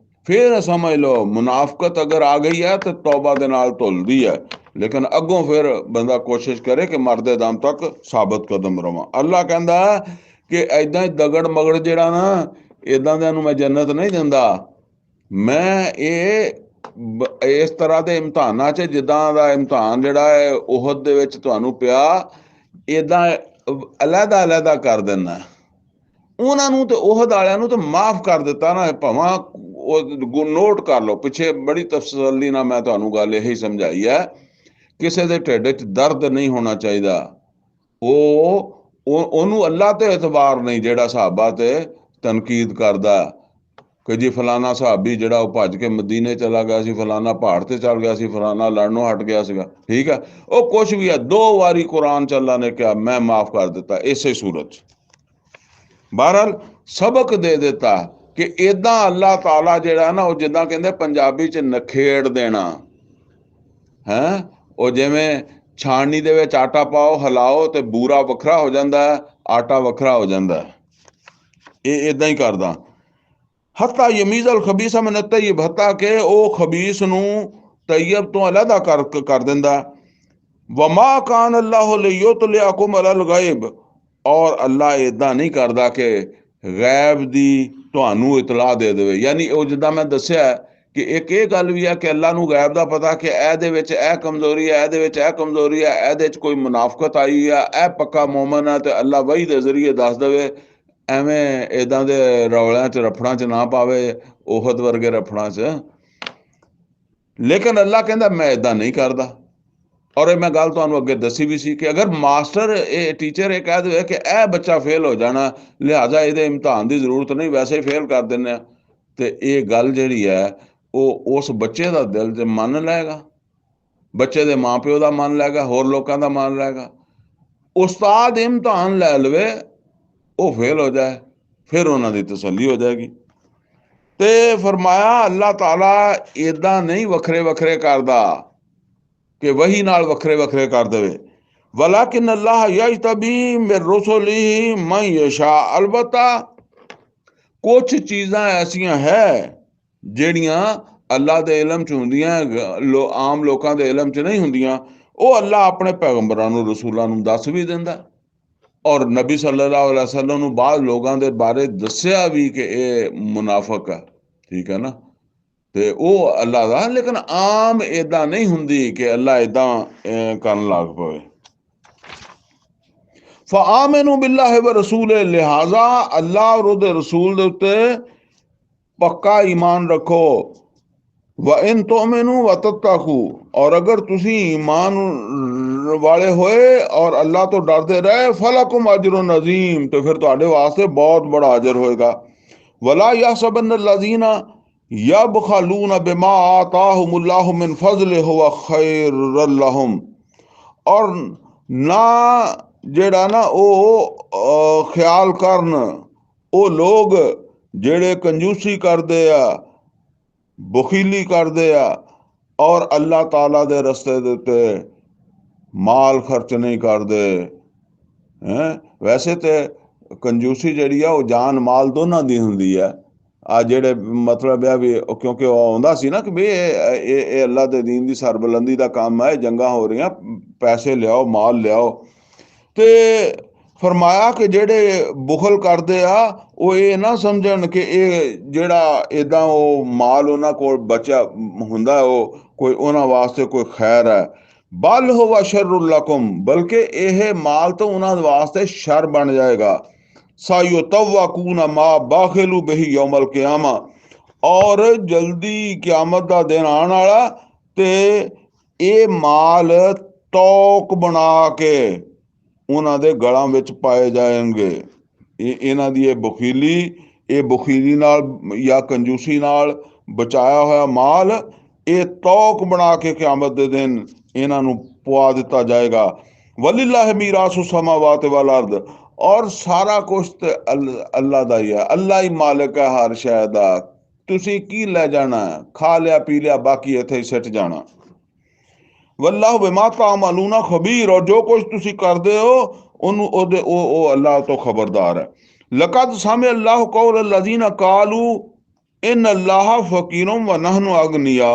ਫਿਰ ਸਮਝ ਲਓ ਮੁਨਾਫਕਤ ਅਗਰ ਆ ਗਈ ਹੈ ਤੇ ਤੌਬਾ ਦੇ ਨਾਲ ਧੁੱਲਦੀ ਹੈ, ਲੇਕਿਨ ਅੱਗੋਂ ਫਿਰ ਬੰਦਾ ਕੋਸ਼ਿਸ਼ ਕਰੇ ਕਿ ਮਰਦੇ ਦਮ ਤੱਕ ਸਾਬਤ ਕਦਮ ਰਵਾਂ। ਅੱਲਾਹ ਕਹਿੰਦਾ ਕਿ ਏਦਾਂ ਹੀ ਦਗੜ ਮਗੜ ਜਿਹੜਾ ਨਾ, ਇਦਾਂ ਦਿਆਂ ਨੂੰ ਮੈਂ ਜੰਨਤ ਨਹੀਂ ਦਿੰਦਾ। ਮੈਂ ਇਸ ਤਰ੍ਹਾਂ ਦੇ ਇਮਤਿਹਾਨਾਂ 'ਚ, ਜਿੱਦਾਂ ਦਾ ਇਮਤਿਹਾਨ ਜਿਹੜਾ ਹੈ ਉਹਦ ਦੇ ਵਿੱਚ ਤੁਹਾਨੂੰ ਪਿਆ, ਇਦਾਂ ਅਲੱਗਾ ਅਲੱਗਾ ਕਰ ਦਿੰਦਾ। ਉਹਨਾਂ ਨੂੰ ਤੇ ਉਹਦ ਵਾਲਿਆਂ ਨੂੰ ਤਾਂ ਮਾਫ ਕਰ ਦਿੱਤਾ ਨਾ। ਭਾਵਾਂ ਉਹ ਨੋਟ ਕਰ ਲਓ, ਪਿੱਛੇ ਬੜੀ ਤਸੱਲੀ ਨਾਲ ਮੈਂ ਤੁਹਾਨੂੰ ਗੱਲ ਇਹੀ ਸਮਝਾਈ ਹੈ, ਕਿਸੇ ਦੇ ਢਿੱਡ 'ਚ ਦਰਦ ਨਹੀਂ ਹੋਣਾ ਚਾਹੀਦਾ। ਉਹਨੂੰ ਅੱਲਾ ਤੇ ਇਤਬਾਰ ਨਹੀਂ ਜਿਹੜਾ ਸਹਾਬਾ ਤੇ ਤਨਕੀਦ ਕਰਦਾ ਕਿ ਜੀ ਫਲਾਨਾ ਸਹਾਬੀ ਜਿਹੜਾ ਉਹ ਭੱਜ ਕੇ ਮਦੀਨੇ ਚਲਾ ਗਿਆ ਸੀ, ਫਲਾਨਾ ਪਹਾੜ ਤੇ ਚੜ ਗਿਆ ਸੀ, ਫਲਾਨਾ ਲੜਨੋਂ ਹਟ ਗਿਆ ਸੀਗਾ। ਠੀਕ ਹੈ, ਉਹ ਕੁਛ ਵੀ ਹੈ, 2 ਵਾਰੀ ਕੁਰਾਨ 'ਚ ਅੱਲਾ ਨੇ ਕਿਹਾ ਮੈਂ ਮਾਫ ਕਰ ਦਿੱਤਾ ਇਸੇ ਸੂਰਤ 'ਚ। ਬਹਰਹਾਲ ਸਬਕ ਦੇ ਦਿੱਤਾ ਕਿ ਏਦਾਂ ਅੱਲਾਹ ਤਾਲਾ ਜਿਹੜਾ ਨਾ, ਉਹ ਜਿੱਦਾਂ ਕਹਿੰਦੇ ਪੰਜਾਬੀ 'ਚ ਨਖੇੜ ਦੇਣਾ ਹੈ। ਉਹ ਜਿਵੇਂ ਛਾਣਨੀ ਦੇ ਵਿੱਚ ਆਟਾ ਪਾਓ, ਹਿਲਾਓ ਤੇ ਬੂਰਾ ਵੱਖਰਾ ਹੋ ਜਾਂਦਾ, ਆਟਾ ਵੱਖਰਾ ਹੋ ਜਾਂਦਾ। ਇਹ ਇਦਾਂ ਹੀ ਕਰਦਾ। ਹੱਤਾ ਯਮੀਜ਼ ਅਲ ਖਬੀਸਾ ਮਿਨ ਅਤ-ਤയ്यब, ਹੱਤਾ ਕਿ ਉਹ ਖਬੀਸ ਨੂੰ ਤയ്यब ਤੋਂ ਅਲੱਗਾ ਕਰ ਦਿੰਦਾ। ਵਮਾ ਕਾਨ ਅੱਲਾਹੁ ਲਿਯੁਤਲਿਅਕੁਮ ਅਲਲ ਗੈਬ, ਔਰ ਅੱਲਾ ਇਦਾਂ ਨਹੀਂ ਕਰਦਾ ਕਿ ਗੈਬ ਦੀ ਤੁਹਾਨੂੰ ਇਤਲਾਹ ਦੇ ਦੇਵੇ। ਯਾਨੀ ਉਹ ਜਿੱਦਾਂ ਮੈਂ ਦੱਸਿਆ ਕਿ ਇੱਕ ਇਹ ਗੱਲ ਵੀ ਹੈ ਕਿ ਅੱਲਾ ਨੂੰ ਗੈਬ ਦਾ ਪਤਾ ਕਿ ਇਹਦੇ ਵਿੱਚ ਇਹ ਕਮਜ਼ੋਰੀ ਹੈ, ਇਹਦੇ ਵਿੱਚ ਇਹ ਕਮਜ਼ੋਰੀ ਹੈ, ਇਹਦੇ 'ਚ ਕੋਈ ਮੁਨਾਫਕਤ ਆਈ ਹੈ, ਇਹ ਪੱਕਾ ਮੋਮਨ ਹੈ, ਤੇ ਅੱਲਾ ਵਹੀ ਦੇ ਜ਼ਰੀਏ ਦੱਸ ਦੇਵੇ। ਐਵੇਂ ਇਦਾਂ ਦੇ ਰੌਲਿਆਂ 'ਚ ਰਫੜਾਂ 'ਚ ਨਾ ਪਾਵੇ, ਉਹਦ ਵਰਗੇ ਰਫੜਾਂ 'ਚ। ਲੇਕਿਨ ਅੱਲਾ ਕਹਿੰਦਾ ਮੈਂ ਇਦਾਂ ਨਹੀਂ ਕਰਦਾ। ਔਰ ਇਹ ਮੈਂ ਗੱਲ ਤੁਹਾਨੂੰ ਅੱਗੇ ਦੱਸੀ ਵੀ ਸੀ ਕਿ ਅਗਰ ਮਾਸਟਰ, ਇਹ ਟੀਚਰ ਇਹ ਕਹਿ ਦੇਵੇ ਕਿ ਇਹ ਬੱਚਾ ਫੇਲ ਹੋ ਜਾਣਾ, ਲਿਹਾਜ਼ਾ ਇਹਦੇ ਇਮਤਿਹਾਨ ਦੀ ਜ਼ਰੂਰਤ ਨਹੀਂ, ਵੈਸੇ ਹੀ ਫੇਲ ਕਰ ਦਿੰਦੇ ਆ, ਤੇ ਇਹ ਗੱਲ ਜਿਹੜੀ ਹੈ ਉਹ ਉਸ ਬੱਚੇ ਦਾ ਦਿਲ 'ਚ ਮੰਨ ਲਏਗਾ, ਬੱਚੇ ਦੇ ਮਾਂ ਪਿਓ ਦਾ ਮੰਨ ਲਏਗਾ, ਹੋਰ ਲੋਕਾਂ ਦਾ ਮੰਨ ਲਏਗਾ। ਉਸਤਾਦ ਇਮਤਿਹਾਨ ਲੈ ਲਵੇ, ਉਹ ਫੇਲ ਹੋ ਜਾਏ, ਫਿਰ ਉਹਨਾਂ ਦੀ ਤਸੱਲੀ ਹੋ ਜਾਏਗੀ। ਤੇ ਫਰਮਾਇਆ ਅੱਲਾਹ ਤਾਲਾ ਇਦਾਂ ਨਹੀਂ ਵੱਖਰੇ ਵੱਖਰੇ ਕਰਦਾ ਕਿ ਵਹੀ ਨਾਲ ਵੱਖਰੇ ਵੱਖਰੇ ਕਰ ਦੇਵੇ। ਵਲਾਕਿਨ ਅੱਲਾਹ ਯਜਤਬੀ ਮਿਨ ਰੁਸੁਲਿhi ਮਨ ਯਸ਼ਾ, ਅਲਬਤਾ ਕੁਛ ਚੀਜ਼ਾਂ ਐਸੀਆਂ ਹੈ ਜਿਹੜੀਆਂ ਅੱਲਾ ਦੇ ਇਲਮ 'ਚ ਹੁੰਦੀਆਂ, ਆਮ ਲੋਕਾਂ ਦੇ ਇਲਮ 'ਚ ਨਹੀਂ ਹੁੰਦੀਆਂ। ਉਹ ਅੱਲਾ ਆਪਣੇ ਪੈਗੰਬਰਾਂ ਨੂੰ, ਰਸੂਲਾਂ ਨੂੰ ਦੱਸ ਵੀ ਦਿੰਦਾ, ਔਰ ਨਬੀ ਸੱਲੱਲਾਹੁ ਅਲੈहि ਵਸੱਲਮ ਨੂੰ ਬਾਅਦ ਲੋਕਾਂ ਦੇ ਬਾਰੇ ਦੱਸਿਆ ਵੀ ਕਿ ਇਹ ਮੁਨਾਫਕ ਹੈ। ਠੀਕ ਹੈ ਨਾ, ਤੇ ਉਹ ਅੱਲਾ ਦਾ, ਲੇਕਿਨ ਆਮ ਇਦਾਂ ਨਹੀਂ ਹੁੰਦੀ ਕਿ ਅੱਲਾ ਇਦਾਂ ਕਰਨ ਲੱਗ ਪਵੇ। ਫਆਮਿਨੂ ਬਿல்லாਹਿ व रसूले, लिहाजा ਅੱਲਾ ਔਰ ਉਹਦੇ ਰਸੂਲ ਦੇ ਉੱਤੇ ਪੱਕਾ ਈਮਾਨ ਰੱਖੋ। व इन तुमिनू व तत्तकू, और अगर तुसी ईमान वाले होए और अल्लाह तो डरते रहे, फलकुम अजरुन अजीम, तो फिर तुहाडे वास्ते बहुत बड़ा अजर होएगा। वला यहसबन लजीना यबखलून बिमा आताहुमुल्लाहु मिन फजलिहि हुवा खैरुल लहुम, और ना ਜਿਹੜਾ ਨਾ ਉਹ ਖਿਆਲ ਕਰਨ ਉਹ ਲੋਕ ਜਿਹੜੇ ਕੰਜੂਸੀ ਕਰਦੇ ਆ, ਬਖੀਲੀ ਕਰਦੇ ਆ, ਔਰ ਅੱਲਾਹ ਤਾਲਾ ਦੇ ਰਸਤੇ ਦੇ ਉੱਤੇ ਮਾਲ ਖਰਚ ਨਹੀਂ ਕਰਦੇ ਹੈ। ਵੈਸੇ ਤੇ ਕੰਜੂਸੀ ਜਿਹੜੀ ਆ ਉਹ ਜਾਨ ਮਾਲ ਦੋਨਾਂ ਦੀ ਹੁੰਦੀ ਆ। ਆ ਜਿਹੜੇ ਮਤਲਬ ਆ ਵੀ ਕਿਉਂਕਿ ਉਹ ਆਉਂਦਾ ਸੀ ਨਾ ਕਿ ਵੀ ਇਹ ਅੱਲਾ ਦੇ ਦੀਨ ਦੀ ਸਰਬੁਲੰਦੀ ਦਾ ਕੰਮ ਹੈ, ਜੰਗਾਂ ਹੋ ਰਹੀਆਂ, ਪੈਸੇ ਲਿਆਓ, ਮਾਲ ਲਿਆਓ। ਤੇ ਫਰਮਾਇਆ ਕਿ ਜਿਹੜੇ ਬੁਖਲ ਕਰਦੇ ਆ ਉਹ ਇਹ ਨਾ ਸਮਝਣ ਕਿ ਇਹ ਜਿਹੜਾ ਇਦਾਂ ਉਹ ਮਾਲ ਉਹਨਾਂ ਕੋਲ ਬਚਿਆ ਹੁੰਦਾ ਉਹ ਕੋਈ ਉਹਨਾਂ ਵਾਸਤੇ ਕੋਈ ਖੈਰ ਹੈ। ਬਲ ਹੁਵਾ ਸ਼ਰਰੁ ਲਕੁਮ, ਬਲਕਿ ਇਹ ਮਾਲ ਤਾਂ ਉਹਨਾਂ ਵਾਸਤੇ ਸ਼ਰ ਬਣ ਜਾਏਗਾ। ਸਾਯੁਤਵਕੂਨ ਮਾ ਬਾਖਿਲੂ ਬਿਹੀ ਯੌਮਲ ਕਿਆਮਾ, ਔਰ ਜਲਦੀ ਕਿਆਮਤ ਦਾ ਦਿਨ ਆਉਣ ਵਾਲਾ ਤੇ ਇਹ ਮਾਲ ਤੌਕ ਬਣਾ ਕੇ ਉਹਨਾਂ ਦੇ ਗਲਾਂ ਵਿੱਚ ਪਾਏ ਜਾਣਗੇ। ਇਹਨਾਂ ਦੀ ਇਹ ਬਖੀਲੀ ਨਾਲ ਜਾਂ ਕੰਜੂਸੀ ਨਾਲ ਬਚਾਇਆ ਹੋਇਆ ਮਾਲ ਇਹ ਤੌਕ ਬਣਾ ਕੇ ਕਿਆਮਤ ਦੇ ਦਿਨ ਇਹਨਾਂ ਨੂੰ ਪਵਾ ਦਿੱਤਾ ਜਾਏਗਾ। ਵਲਿਲਾਹਿ ਮੀਰਾਸੁ ਸਮਾਵਾਤ ਵਲ ਅਰਦ, ਔਰ ਸਾਰਾ ਕੁਛ ਤੇ ਅੱਲਾ ਦਾ ਹੀ ਹੈ, ਅੱਲਾ ਹੀ ਮਾਲਕ ਹੈ ਹਰ ਸ਼ੈ ਦਾ। ਤੁਸੀਂ ਕੀ ਲੈ ਜਾਣਾ, ਖਾ ਲਿਆ ਪੀ ਲਿਆ, ਬਾਕੀ ਇੱਥੇ ਹੀ ਸਿੱਟ ਜਾਣਾ। ਵੱਲਾਹੁ ਬਿਮਾ ਤਾਮਲੂਨਾ ਖਬੀਰ, ਔਰ ਜੋ ਕੁਛ ਤੁਸੀਂ ਕਰਦੇ ਹੋ ਉਹਨੂੰ ਉਹ ਅੱਲਾਹ ਤੋਂ ਖਬਰਦਾਰ ਹੈ। ਲਕਦ ਸਮਿ ਅੱਲਾਹੁ ਕੌਲ ਅਲਜ਼ੀਨਾ ਕਾਲੂ ਇਨ ਅੱਲਾਹ ਫਕੀਰੁਮ व नहनु अगनिया,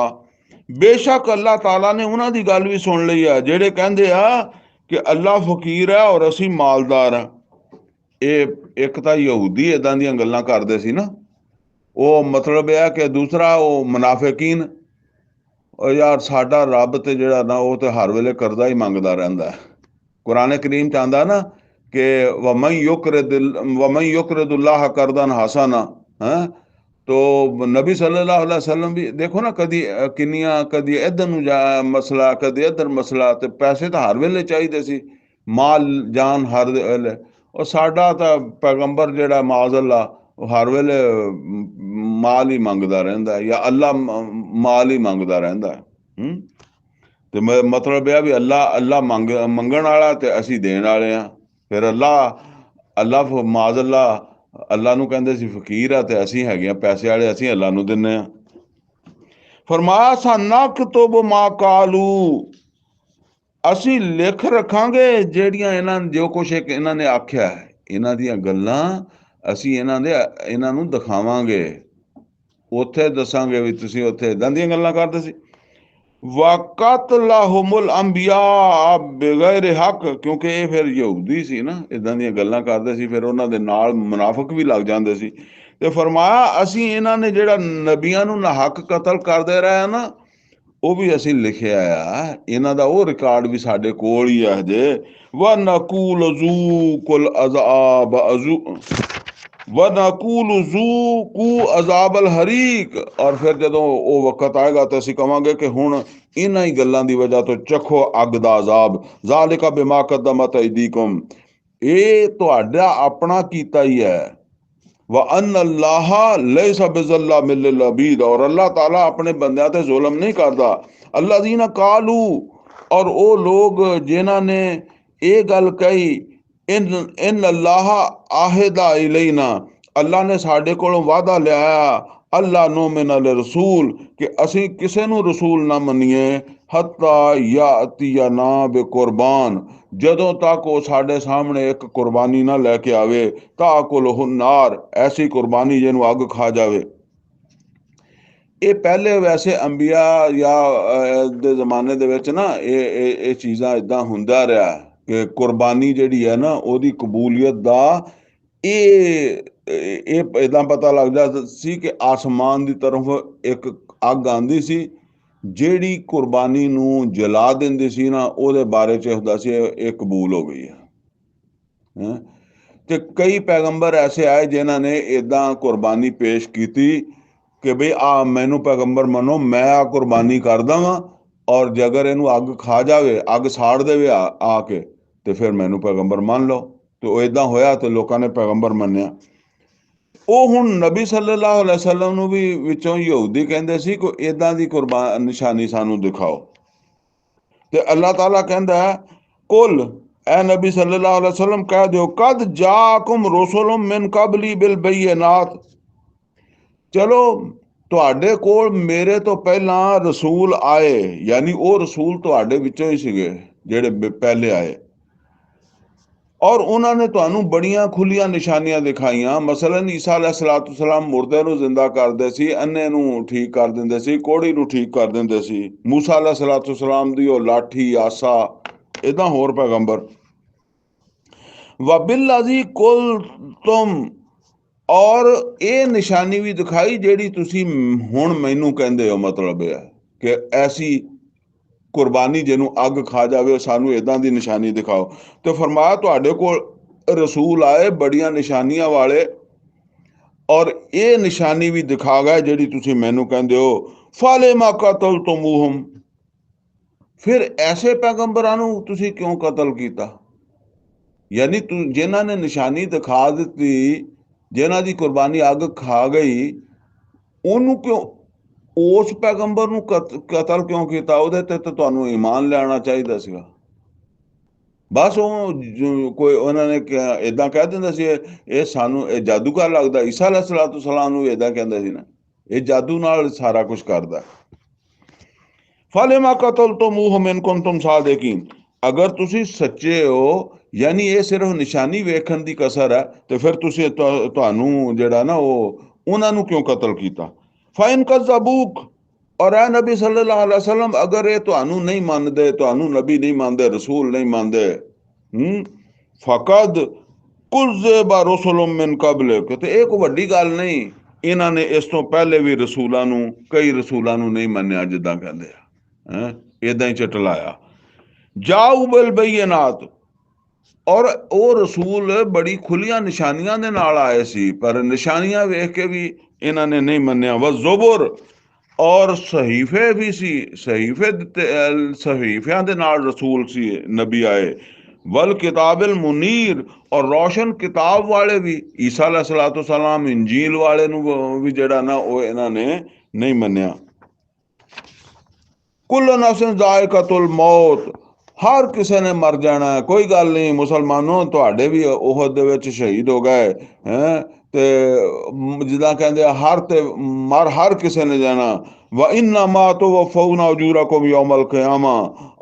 ਬੇਸ਼ੱਕ ਅੱਲਾਹ ਤਾਲਾ ਨੇ ਉਹਨਾਂ ਦੀ ਗੱਲ ਵੀ ਸੁਣ ਲਈ ਆ ਜਿਹੜੇ ਕਹਿੰਦੇ ਆ ਕਿ ਅੱਲਾਹ ਫਕੀਰ ਹੈ ਔਰ ਅਸੀਂ ਮਾਲਦਾਰ ਆ। ਇਹ ਇੱਕ ਤਾਂ ਯਹੂਦੀ ਇਦਾਂ ਦੀਆਂ ਗੱਲਾਂ ਕਰਦੇ ਸੀ ਨਾ, ਉਹ ਮਤਲਬ ਇਹ ਹੈ ਕਿ ਦੂਸਰਾ ਉਹ ਮੁਨਾਫਿਕੀਨ, ਉਹ ਯਾਰ ਸਾਡਾ ਰੱਬ ਤੇ ਜਿਹੜਾ ਨਾ ਉਹ ਤੇ ਹਰ ਵੇਲੇ ਕਰਜ਼ਾ ਹੀ ਮੰਗਦਾ ਰਹਿੰਦਾ। ਕੁਰਾਨ ਕਰੀਮ ਚ ਆਂਦਾ ਨਾ ਕਿ ਵਮਨ ਯੁਕਰਿਦੁल्लाह ਕਰਦਨ ਹਸਨਾ ਹੈ। ਤੋ ਨਬੀ ਸੱਲੱਲਾਹੁ अलैहि वसल्लम ਵੀ ਦੇਖੋ ਨਾ, ਕਦੀ ਇੱਧਰ ਨੂੰ ਮਸਲਾ, ਕਦੀ ਇੱਧਰ ਮਸਲਾ, ਤੇ ਪੈਸੇ ਤਾਂ ਹਰ ਵੇਲੇ ਚਾਹੀਦੇ ਸੀ, ਮਾਲ ਜਾਨ ਹਰ ਵੇਲੇ। ਉਹ ਸਾਡਾ ਤਾਂ ਪੈਗੰਬਰ ਜਿਹੜਾ ਮਾਜ਼ ਅੱਲਾ ਉਹ ਹਰ ਵੇਲੇ ਮਾਲ ਹੀ ਮੰਗਦਾ ਰਹਿੰਦਾ, ਜਾਂ ਅੱਲਾ ਮਾਲ ਹੀ ਮੰਗਦਾ ਰਹਿੰਦਾ। ਤੇ ਮਤਲਬ ਇਹ ਵੀ ਅੱਲਾ ਮੰਗਣ ਵਾਲਾ ਤੇ ਅਸੀਂ ਦੇਣ ਵਾਲੇ ਆ। ਫਿਰ ਅੱਲਾ ਮਾਜ਼ ਅੱਲਾ ਨੂੰ ਕਹਿੰਦੇ ਸੀ ਫਕੀਰ ਆ, ਤੇ ਅਸੀਂ ਹੈਗੇ ਆ ਪੈਸੇ ਵਾਲੇ, ਅਸੀਂ ਅੱਲਾ ਨੂੰ ਦਿੰਨੇ ਆ। ਫਰਮਾਇਆ ਸਨਕਤੁਬ ਮਾ ਕਾਲੂ, ਅਸੀਂ ਲਿਖ ਰੱਖਾਂਗੇ ਜਿਹੜੀਆਂ ਜੋ ਕੁਛ ਇਹਨਾਂ ਨੇ ਆਖਿਆ ਹੈ, ਇਹਨਾਂ ਦੀਆਂ ਗੱਲਾਂ ਅਸੀਂ ਇਹਨਾਂ ਨੂੰ ਦਿਖਾਵਾਂਗੇ, ਉੱਥੇ ਦੱਸਾਂਗੇ ਵੀ ਤੁਸੀਂ ਉੱਥੇ ਏਦਾਂ ਦੀਆਂ ਗੱਲਾਂ ਕਰਦੇ ਸੀ। ਵਕਤਲਹੁਮੁਲ ਅੰਬਿਆ ਬਗੈਰ ਹੱਕ, ਕਿਉਂਕਿ ਇਹ ਫਿਰ ਯਹੂਦੀ ਸੀ ਨਾ, ਇਦਾਂ ਦੀਆਂ ਗੱਲਾਂ ਕਰਦੇ ਸੀ, ਫਿਰ ਉਹਨਾਂ ਦੇ ਨਾਲ ਮੁਨਾਫਿਕ ਵੀ ਲੱਗ ਜਾਂਦੇ ਸੀ। ਤੇ ਫਰਮਾਇਆ ਅਸੀਂ ਇਹਨਾਂ ਨੇ ਜਿਹੜਾ ਨਬੀਆਂ ਨੂੰ ਨਾਹਕ ਕਤਲ ਕਰਦੇ ਰਹੇ ਨਾ, ਉਹ ਵੀ ਅਸੀਂ ਲਿਖਿਆ ਆ, ਇਹਨਾਂ ਦਾ ਉਹ ਰਿਕਾਰਡ ਵੀ ਸਾਡੇ ਕੋਲ ਹੀ ਆ ਹਜੇ। ਵਨਕੂਲ ਜ਼ੂਕੁਲ ਅਜ਼ਾਬ ਵਨਕੂਲ ਜ਼ੂਕੂ ਅਜ਼ਾਬਲ ਹਰੀਕ, ਔਰ ਫਿਰ ਜਦੋਂ ਉਹ ਵਕਤ ਆਏਗਾ ਤਾਂ ਅਸੀਂ ਕਵਾਂਗੇ ਕਿ ਹੁਣ ਇਹਨਾਂ ਹੀ ਗੱਲਾਂ ਦੀ ਵਜ੍ਹਾ ਤੋਂ ਚੱਖੋ ਅੱਗ ਦਾ ਅਜ਼ਾਬ। ਜ਼ਾਲਿਕਾ ਬਿਮਾ ਕਦਮਤ ਅਯਦੀਕੁਮ, ਇਹ ਤੁਹਾਡਾ ਆਪਣਾ ਕੀਤਾ ਹੀ ਹੈ। व अन अल्लाह लैसा बिज़ल्लामिल लिल अबीद, और अल्लाह ताला अपने बंदियां ते जुल्म नहीं करता। अल्लाज़ीना कालू, और वो लोग जिन्हां ने ये गल कही इन अल्लाह आहिदा इलैना, अल्लाह ने साडे कोलों वादा लिया अल्लाह नूमिन अल रसूल, कि असी किसे नू रसूल ना मनीए हत्ता यातियाना बेकुरबान, ਜਦੋਂ ਤੱਕ ਉਹ ਸਾਡੇ ਸਾਹਮਣੇ ਇੱਕ ਕੁਰਬਾਨੀ ਨਾ ਲੈ ਕੇ ਆਵੇ, ਤਾਕੁਲਹੁ ਨਾਰ, ਐਸੀ ਕੁਰਬਾਨੀ ਜਿਹਨੂੰ ਅੱਗ ਖਾ ਜਾਵੇ। ਇਹ ਪਹਿਲੇ ਵੈਸੇ ਅੰਬੀਆ ਜਾਂ ਦੇ ਜ਼ਮਾਨੇ ਦੇ ਵਿੱਚ ਨਾ ਇਹ ਚੀਜ਼ਾਂ ਇਦਾਂ ਹੁੰਦਾ ਰਿਹਾ ਕਿ ਕੁਰਬਾਨੀ ਜਿਹੜੀ ਹੈ ਨਾ ਉਹਦੀ ਕਬੂਲੀਅਤ ਦਾ ਇਹ ਇਦਾਂ ਪਤਾ ਲੱਗਦਾ ਸੀ ਕਿ ਆਸਮਾਨ ਦੀ ਤਰਫ ਇੱਕ ਅੱਗ ਆਉਂਦੀ ਸੀ, ਜਿਹੜੀ ਕੁਰਬਾਨੀ ਨੂੰ ਜਲਾ ਦਿੰਦੀ ਸੀ ਨਾ, ਉਹਦੇ ਬਾਰੇ ਚ ਹੁੰਦਾ ਸੀ ਇਹ ਕਬੂਲ ਹੋ ਗਈ ਹੈ। ਤੇ ਕਈ ਪੈਗੰਬਰ ਐਸੇ ਆਏ ਜਿਨ੍ਹਾਂ ਨੇ ਇਦਾਂ ਕੁਰਬਾਨੀ ਪੇਸ਼ ਕੀਤੀ ਕਿ ਬਈ ਆ ਮੈਨੂੰ ਪੈਗੰਬਰ ਮੰਨੋ, ਮੈਂ ਆ ਕੁਰਬਾਨੀ ਕਰਦਾ ਵਾਂ, ਔਰ ਜੇਕਰ ਇਹਨੂੰ ਅੱਗ ਖਾ ਜਾਵੇ, ਅੱਗ ਸਾੜ ਦੇਵੇ ਆ ਕੇ, ਤੇ ਫਿਰ ਮੈਨੂੰ ਪੈਗੰਬਰ ਮੰਨ ਲਓ। ਤੇ ਉਹ ਇਦਾਂ ਹੋਇਆ ਤੇ ਲੋਕਾਂ ਨੇ ਪੈਗੰਬਰ ਮੰਨਿਆ। ਉਹ ਹੁਣ ਨਬੀ ਸੱਲੱਲਾਹੁ ਅਲੈਹਿ ਵਸੱਲਮ ਨੂੰ ਵੀ ਵਿੱਚੋਂ ਯਹੂਦੀ ਕਹਿੰਦੇ ਸੀ ਕੋਈ ਇਦਾਂ ਦੀ ਕੁਰਬਾਨ ਨਿਸ਼ਾਨੀ ਸਾਨੂੰ ਦਿਖਾਓ। ਤੇ ਅੱਲਾਹ ਤਾਲਾ ਕਹਿੰਦਾ ਕੁਲ, ਐ ਨਬੀ ਸੱਲੱਲਾਹੁ ਅਲੈਹਿ ਵਸੱਲਮ ਕਹਿ ਦਿਓ, ਕਦ ਜਾਕੁਮ ਰਸੁਲੁਮ ਮਿਨ ਕਬਲੀ ਬਿਲ ਬਯਿਨਾਤ, ਚਲੋ ਤੁਹਾਡੇ ਕੋਲ ਮੇਰੇ ਤੋਂ ਪਹਿਲਾਂ ਰਸੂਲ ਆਏ, ਯਾਨੀ ਉਹ ਰਸੂਲ ਤੁਹਾਡੇ ਵਿੱਚੋਂ ਹੀ ਸੀਗੇ ਜਿਹੜੇ ਪਹਿਲੇ ਆਏ। ਔਰ ਉਹਨਾਂ ਨੇ ਤੁਹਾਨੂੰ ਬੜੀਆਂ ਖੁੱਲੀਆਂ ਨਿਸ਼ਾਨੀਆਂ ਦਿਖਾਈਆਂ। ਮਸਲਨ ਈਸਾ अलैहिस्सलाम ਮੁਰਦੇ ਨੂੰ ਜ਼ਿੰਦਾ ਕਰਦੇ ਸੀ, ਅੰਨੇ ਨੂੰ ਠੀਕ ਕਰ ਦਿੰਦੇ ਸੀ, ਕੋੜੀ ਨੂੰ ਠੀਕ ਕਰ ਦਿੰਦੇ ਸੀ। ਮੂਸਾ अलैहिस्सलाम ਦੀ ਉਹ ਲਾਠੀ, ਆਸਾ, ਇਦਾਂ ਹੋਰ ਪੈਗੰਬਰ। ਵਬਿਲਲਾਜ਼ੀ ਕੁਲ ਤੁਮ, ਔਰ ਇਹ ਨਿਸ਼ਾਨੀ ਵੀ ਦਿਖਾਈ ਜਿਹੜੀ ਤੁਸੀਂ ਹੁਣ ਮੈਨੂੰ ਕਹਿੰਦੇ ਹੋ। ਮਤਲਬ ਇਹ ਹੈ ਕਿ ਐਸੀ ਕੁਰਬਾਨੀ ਜਿਹਨੂੰ ਅੱਗ ਖਾ ਜਾਵੇ, ਸਾਨੂੰ ਇਦਾਂ ਦੀ ਨਿਸ਼ਾਨੀ ਦਿਖਾਓ। ਤੇ ਫਰਮਾਇਆ ਤੁਹਾਡੇ ਕੋਲ ਰਸੂਲ ਆਏ ਬੜੀਆਂ ਨਿਸ਼ਾਨੀਆਂ ਵਾਲੇ, ਔਰ ਇਹ ਨਿਸ਼ਾਨੀ ਵੀ ਦਿਖਾ ਗਏ ਜਿਹੜੀ ਤੁਸੀਂ ਮੈਨੂੰ ਕਹਿੰਦੇ ਹੋ। ਫਾਲਿਮਾ ਕਤਲਤਮੂਹੁਮ, ਫਿਰ ਐਸੇ ਪੈਗੰਬਰਾਂ ਨੂੰ ਤੁਸੀਂ ਕਿਉਂ ਕਤਲ ਕੀਤਾ? ਯਾਨੀ ਜਿਨ੍ਹਾਂ ਨੇ ਨਿਸ਼ਾਨੀ ਦਿਖਾ ਦਿੱਤੀ, ਜਿਨ੍ਹਾਂ ਦੀ ਕੁਰਬਾਨੀ ਅੱਗ ਖਾ ਗਈ, ਉਹਨੂੰ ਕਿਉਂ, ਉਸ ਪੈਗੰਬਰ ਨੂੰ ਕਤਲ ਕਿਉਂ ਕੀਤਾ? ਉਹਦੇ ਤੇ ਤਾਂ ਤੁਹਾਨੂੰ ਈਮਾਨ ਲਿਆਉਣਾ ਚਾਹੀਦਾ ਸੀਗਾ। ਬਸ ਉਹ ਕੋਈ ਉਹਨਾਂ ਨੇ ਇਦਾਂ ਕਹਿ ਦਿੰਦਾ ਸੀ ਇਹ ਸਾਨੂੰ ਇਹ ਜਾਦੂਗਰ ਲੱਗਦਾ। ਈਸਾ अलैहिस्सलाम ਨੂੰ ਇਦਾਂ ਕਹਿੰਦਾ ਸੀ ਨਾ, ਇਹ ਜਾਦੂ ਨਾਲ ਸਾਰਾ ਕੁਝ ਕਰਦਾ। ਫਾਲਿਮਾ ਕਤਲਤਮੂਹੁਮ ਇਨ ਕੁਨਤੁਮ ਸਾदिकीन, ਅਗਰ ਤੁਸੀਂ ਸੱਚੇ ਹੋ, ਯਾਨੀ ਇਹ ਸਿਰਫ ਨਿਸ਼ਾਨੀ ਵੇਖਣ ਦੀ ਕਸਰ ਹੈ, ਤੇ ਫਿਰ ਤੁਸੀਂ ਤੁਹਾਨੂੰ ਜਿਹੜਾ ਨਾ ਉਹ ਉਹਨਾਂ ਨੂੰ ਕਿਉਂ ਕਤਲ ਕੀਤਾ? ਫਾਇਨ ਕਜ਼ਬੂਕ, ਔਰ ਐ ਨਬੀ सल्लल्लाहु अलैहि वसल्लम अगर ये ਤੁਹਾਨੂੰ ਨਹੀਂ ਮੰਨਦੇ, ਤੁਹਾਨੂੰ ਨਬੀ ਨਹੀਂ ਮੰਨਦੇ, ਰਸੂਲ ਨਹੀਂ ਮੰਨਦੇ, ਫਕਦ ਕੁਜ਼ਿਬਾ ਰਸੁਲੁਮ ਮਿਨ ਕਬਲਿਕ, ਤੇ ਇਹ ਕੋਈ ਵੱਡੀ ਗੱਲ ਨਹੀਂ। ਇਹਨਾਂ ਨੇ ਇਸ ਤੋਂ ਪਹਿਲੇ ਵੀ ਰਸੂਲਾਂ ਨੂੰ, ਕਈ ਰਸੂਲਾਂ ਨੂੰ ਨਹੀਂ ਮੰਨਿਆ, ਜਿੱਦਾਂ ਕਹਿੰਦੇ ਆ, ਇਦਾਂ ਹੀ ਝਟਲਾਇਆ। ਜਾਊ ਬਿਲ ਬਯਿਨਾਤ, ਔਰ ਉਹ ਰਸੂਲ ਬੜੀ ਖੁੱਲੀਆਂ ਨਿਸ਼ਾਨੀਆਂ ਦੇ ਨਾਲ ਆਏ ਸੀ, ਪਰ ਨਿਸ਼ਾਨੀਆਂ ਵੇਖ ਕੇ ਵੀ ਇਹਨਾਂ ਨੇ ਨਹੀਂ ਮੰਨਿਆ। ਵ ਜ਼ੁਬੁਰ, ਔਰ ਸਹੀਫੇ ਵੀ ਸੀ, ਸਹੀਫੇ ਦਿੱਤੇ, ਸਹੀਫਿਆਂ ਦੇ ਨਾਲ ਰਸੂਲ ਸੀ, ਨਬੀ ਆਏ। ਵਲ ਕਿਤਾਬਿਲ ਮੁਨੀਰ, ਔਰ ਰੋਸ਼ਨ ਕਿਤਾਬ ਵਾਲੇ ਵੀ। ਈਸਾ अलैहिस्सलाम इंजील वाले ਨੂੰ ਵੀ ਜਿਹੜਾ ਨਾ ਉਹ ਇਹਨਾਂ ਨੇ ਨਹੀਂ ਮੰਨਿਆ। ਕੁੱਲ ਨਫਸਿਨ ਜ਼ਾਇਕਤੁਲ ਮੌਤ, ਹਰ ਕਿਸੇ ਨੇ ਮਰ ਜਾਣਾ, ਕੋਈ ਗੱਲ ਨਹੀਂ। ਮੁਸਲਮਾਨੋਂ ਤੁਹਾਡੇ ਵੀ ਉਹਦ ਦੇ ਵਿੱਚ ਸ਼ਹੀਦ ਹੋ ਗਏ ਹੈ, ਤੇ ਜਿੱਦਾਂ ਕਹਿੰਦੇ ਆ ਹਰ ਤੇ ਮਰ ਹਰ ਕਿਸੇ ਨੇ ਜਾਣਾ। व इन्नमा तुवफ़्फ़ौना उजूरकुम यौमल क़ियामा,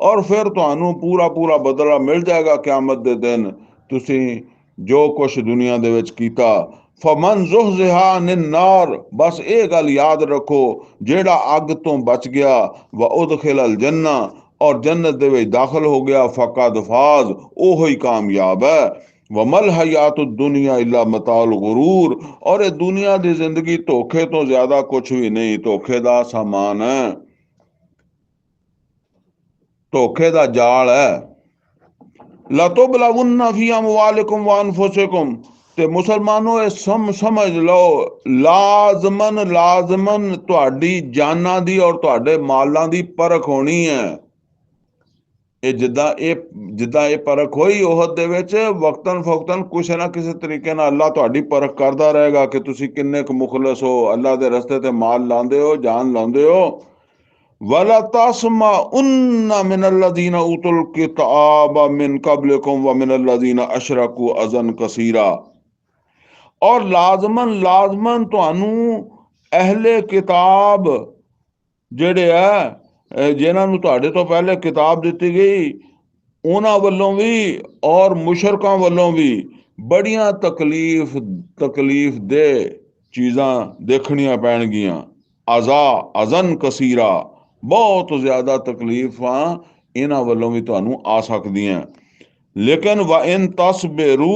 और फिर ਤੁਹਾਨੂੰ ਪੂਰਾ ਪੂਰਾ ਬਦਲਾ ਮਿਲ ਜਾਏਗਾ ਕਿਆਮਤ ਦੇ ਦਿਨ, ਤੁਸੀਂ ਜੋ ਕੁਛ ਦੁਨੀਆ ਦੇ ਵਿੱਚ ਕੀਤਾ। ਫਮਨ ज़ुहज़िहा अनिन नार, बस ਇਹ ਗੱਲ ਯਾਦ ਰੱਖੋ, ਜਿਹੜਾ ਅੱਗ ਤੋਂ ਬਚ ਗਿਆ, व उदखिल अल जन्ना, और जन्नत ਦੇ ਵਿੱਚ ਦਾਖਲ ਹੋ ਗਿਆ, फ़क़द फ़ाज़, ਉਹ ਹੀ ਕਾਮਯਾਬ ਹੈ। वमल हयात दुनिया इला मताल गुरूर, और ये दुनिया की जिंदगी धोखे तो ज्यादा कुछ भी नहीं, धोखे का सामान है, धोखे का जाल है। लतुबलवुन्ना फी अमवालिकुम व अनफुसिकुम, ते मुसलमानों ये समझ लो, लाजमन लाजमन तुहाडी जाना दी और तुहाडे मालां दी परख होनी है। ਇਹ ਜਿੱਦਾਂ ਇਹ ਪਰਖ ਹੋਈ ਉਹਦ ਦੇ ਵਿੱਚ, ਵਕਤਨ ਫਕਤਨ ਕੁਛ ਨਾ ਕਿਸੇ ਤਰੀਕੇ ਨਾਲ ਅੱਲਾ ਤੁਹਾਡੀ ਪਰਖ ਕਰਦਾ ਰਹੇਗਾ ਕਿ ਤੁਸੀਂ ਕਿੰਨੇ ਕੁ ਮੁਖਲਸ ਹੋ, ਅੱਲਾ ਦੇ ਰਸਤੇ ਤੇ ਮਾਲ ਲਾਉਂਦੇ ਹੋ, ਜਾਨ ਲਾਉਂਦੇ ਹੋ। ਵਲਾ ਤਸਮਾਉੰਨਾ ਮਿਨ ਅੱਲਜ਼ੀਨਾ ਊਤੁਲ ਕਿਤਾਬ ਮਿਨ ਕਬਲਿकुम व मिन ਅੱਲਜ਼ੀਨਾ ਅਸ਼ਰਕੂ ਅਜ਼ਨ ਕਸੀਰਾ, ਔਰ ਲਾਜ਼ਮਨ ਤੁਹਾਨੂੰ ਅਹਿਲੇ ਕਿਤਾਬ ਜਿਹੜੇ ਆ, ਜਿਨ੍ਹਾਂ ਨੂੰ ਤੁਹਾਡੇ ਤੋਂ ਪਹਿਲੇ ਕਿਤਾਬ ਦਿੱਤੀ ਗਈ, ਉਹਨਾਂ ਵੱਲੋਂ ਵੀ ਔਰ ਮੁਸ਼ਰਕਾਂ ਵੱਲੋਂ ਵੀ ਬੜੀਆਂ ਤਕਲੀਫ ਦੇ ਚੀਜ਼ਾਂ ਦੇਖਣੀਆਂ ਪੈਣਗੀਆਂ। ਅਜ਼ਨ ਕਸੀਰਾ, ਬਹੁਤ ਜ਼ਿਆਦਾ ਤਕਲੀਫਾਂ ਇਹਨਾਂ ਵੱਲੋਂ ਵੀ ਤੁਹਾਨੂੰ ਆ ਸਕਦੀਆਂ। ਲੇਕਿਨ व इन तस्बिरू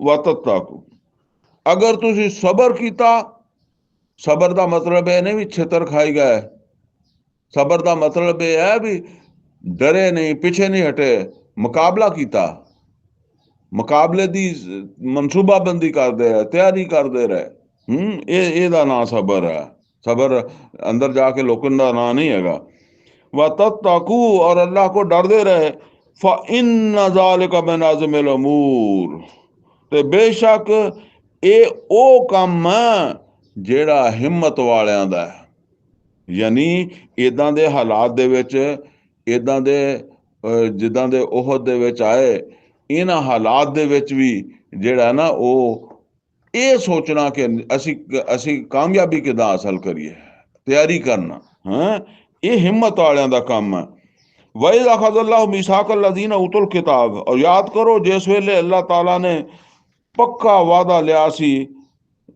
व तत्तकू, अगर ਤੁਸੀਂ ਸਬਰ ਕੀਤਾ, ਸਬਰ ਦਾ ਮਤਲਬ ਇਹ ਨਹੀਂ ਵੀ ਛਿੱਤਰ ਖਾਈ ਗਏ, ਸਬਰ ਦਾ ਮਤਲਬ ਇਹ ਹੈ ਵੀ ਡਰੇ ਨਹੀਂ, ਪਿੱਛੇ ਨਹੀਂ ਹਟੇ, ਮੁਕਾਬਲਾ ਕੀਤਾ, ਮੁਕਾਬਲੇ ਦੀ ਮਨਸੂਬਾਬੰਦੀ ਕਰਦੇ ਰਹੇ, ਤਿਆਰੀ ਕਰਦੇ ਰਹੇ। ਇਹਦਾ ਨਾਂ ਸਬਰ ਹੈ। ਸਬਰ ਅੰਦਰ ਜਾ ਕੇ ਲੋਕਨ ਦਾ ਨਾਂ ਨਹੀਂ ਹੈਗਾ। व तत्तकू, और अल्लाह को डरते रहे। फ़इन्न ज़ालिका मिन अज़्मिल उमूर, ते बेशक ਇਹ ਉਹ ਕੰਮ ਹੈ ਜਿਹੜਾ ਹਿੰਮਤ ਵਾਲਿਆਂ ਦਾ ਹੈ। ਯਾਨੀ ਇਦਾਂ ਦੇ ਹਾਲਾਤ ਦੇ ਵਿੱਚ, ਇਦਾਂ ਦੇ ਜਿੱਦਾਂ ਦੇ ਉਹਦ ਦੇ ਵਿੱਚ ਆਏ, ਇਹਨਾਂ ਹਾਲਾਤ ਦੇ ਵਿੱਚ ਵੀ ਜਿਹੜਾ ਨਾ ਉਹ ਇਹ ਸੋਚਣਾ ਕਿ ਅਸੀਂ ਕਾਮਯਾਬੀ ਕਿੱਦਾਂ ਹਾਸਲ ਕਰੀਏ, ਤਿਆਰੀ ਕਰਨਾ, ਇਹ ਹਿੰਮਤ ਵਾਲਿਆਂ ਦਾ ਕੰਮ ਹੈ। वइज़ अख़ज़ल्लाहु मीसाक़ल लज़ीना उतुल किताब, और याद करो जिस वेले अल्लाह ताला ने पक्का वादा लिया सी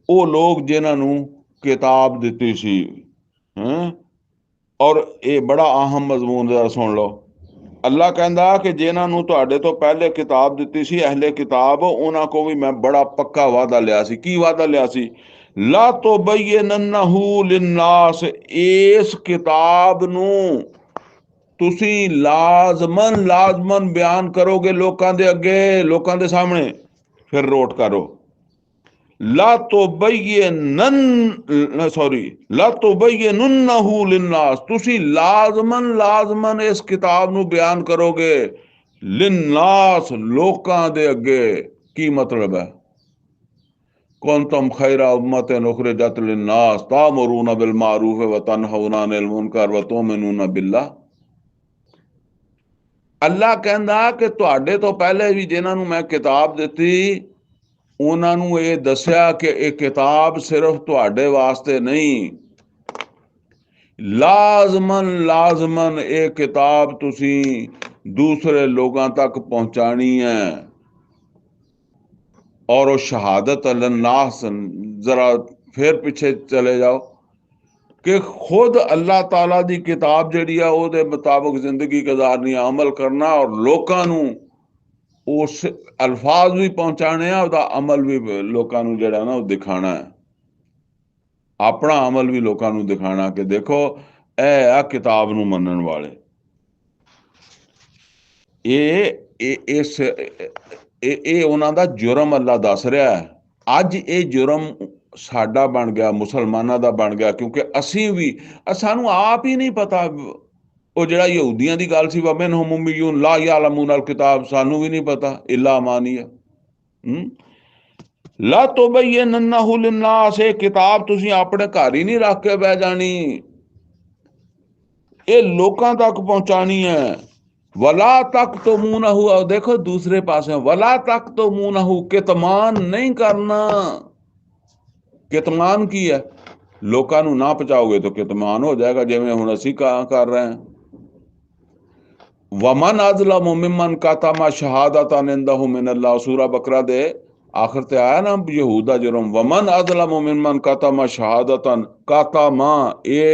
ਉਹ ਲੋਕ ਜਿਨ੍ਹਾਂ ਨੂੰ किताब ਦਿੱਤੀ ਸੀ। ਔਰ ਇਹ ਬੜਾ ਅਹਿਮ ਮਜ਼ਮੂਨ ਜ਼ਰਾ ਸੁਣ ਲਓ। ਅੱਲਾ ਕਹਿੰਦਾ ਕਿ ਜਿਨ੍ਹਾਂ ਨੂੰ ਤੁਹਾਡੇ ਤੋਂ ਪਹਿਲੇ ਕਿਤਾਬ ਦਿੱਤੀ ਸੀ ਅਹਲੇ ਕਿਤਾਬ, ਉਹਨਾਂ ਕੋ ਵੀ ਮੈਂ ਬੜਾ ਪੱਕਾ ਵਾਅਦਾ ਲਿਆ ਸੀ। ਕੀ ਵਾਅਦਾ ਲਿਆ ਸੀ? ਲਾ ਤੁਬੈਯਿਨਨਹੁ ਲਿਨਾਸ, ਇਸ ਕਿਤਾਬ ਨੂੰ ਤੁਸੀਂ ਲਾਜ਼ਮਨ ਬਿਆਨ ਕਰੋਗੇ ਲੋਕਾਂ ਦੇ ਅੱਗੇ, ਲੋਕਾਂ ਦੇ ਸਾਹਮਣੇ। ਫਿਰ ਨੋਟ ਕਰੋ, ਲਾ ਤੁਬੈਯਿਨੁਨਹੁ ਲਿਨਾਸ, ਤੁਸੀਂ ਲਾਜ਼ਮਨ ਇਸ ਕਿਤਾਬ ਨੂੰ ਬਿਆਨ ਕਰੋਗੇ ਲਿਨਾਸ, ਲੋਕਾਂ ਦੇ ਅੱਗੇ। ਕੀ ਮਤਲਬ ਹੈ? ਕੁੰਤੁਮ ਖੈਰਾ ਉਮਤਿਨ ਉਖਰਿਜਤ ਲਿਨਾਸ ਤਾਮੁरून ਬਿਲ ਮਾरूफ व तनहौन अनिल मुनकर व तुमिनून बिल्लाह। ਅੱਲਾ ਕਹਿੰਦਾ ਕਿ ਤੁਹਾਡੇ ਤੋਂ ਪਹਿਲੇ ਵੀ ਜਿਨ੍ਹਾਂ ਨੂੰ ਮੈਂ ਕਿਤਾਬ ਦਿੱਤੀ, ਉਹਨਾਂ ਨੂੰ ਇਹ ਦੱਸਿਆ ਕਿ ਇਹ ਕਿਤਾਬ ਸਿਰਫ ਤੁਹਾਡੇ ਵਾਸਤੇ ਨਹੀਂ, ਲਾਜ਼ਮਨ ਇਹ ਕਿਤਾਬ ਤੁਸੀਂ ਦੂਸਰੇ ਲੋਕਾਂ ਤੱਕ ਪਹੁੰਚਾਣੀ ਹੈ। और वो शहादत अल्लाह, जरा फिर पीछे चले जाओ कि खुद अल्लाह ताला दी किताब जिहड़ी आ ਉਹਦੇ मुताबिक जिंदगी गुजारनी, अमल करना, और लोकां नूं उस अल्फाज भी पहुंचाने आ, ਉਹਦਾ अमल भी लोकां नूं ਜਿਹੜਾ ना ਉਹ दिखाना है, अपना अमल भी लोकां नूं दिखाना कि देखो ਇਹ आ किताब नूं मनण वाले। ਇਹ ਉਹਨਾਂ ਦਾ जुर्म अल्लाह दस रहा है। ਅੱਜ ਇਹ जुर्म ਸਾਡਾ बन गया, मुसलमाना ਦਾ बन गया, क्योंकि ਅਸੀਂ भी ਸਾਨੂੰ आप ही नहीं पता। ਉਹ ਜਿਹੜਾ ਯਹੂਦੀਆਂ ਦੀ ਗੱਲ ਸੀ, ਵਮਿਨਹੁਮ ਉਮੀਯੂਨ ਲਾ ਯਅਲਮੂਨਲ ਕਿਤਾਬ, ਸਾਨੂੰ ਵੀ ਨਹੀਂ ਪਤਾ ਇਲਾ ਅਮਾਨੀਆ। ਲਾ ਤੁਬੈਯਿਨਨਹੁ ਲਿਨਾਸ, ਇਹ ਕਿਤਾਬ ਤੁਸੀਂ ਆਪਣੇ ਘਰ ਹੀ ਨਹੀਂ ਰੱਖ ਕੇ ਬਹਿ ਜਾਣੀ, ਇਹ ਲੋਕਾਂ ਤੱਕ ਪਹੁੰਚਾਣੀ ਹੈ। वला तक्तुमूनहु, और देखो दूसरे पास है, वला तक्तुमूनहु, कितमान नहीं करना। कितमान की है? लोकां नूं ना पहुंचाओगे तो कितमान हो जाएगा, जिवें हुण असीं कर रहे हैं। वमन अज़लमु मिम्मन कतमा शहादतन इंदहु मिनल्लाह, सूरा बकरा दे आखिर ते आया ना यहूद दा जुर्म, वमन अज़लमु मिम्मन कतमा शहादतन, कतमा ये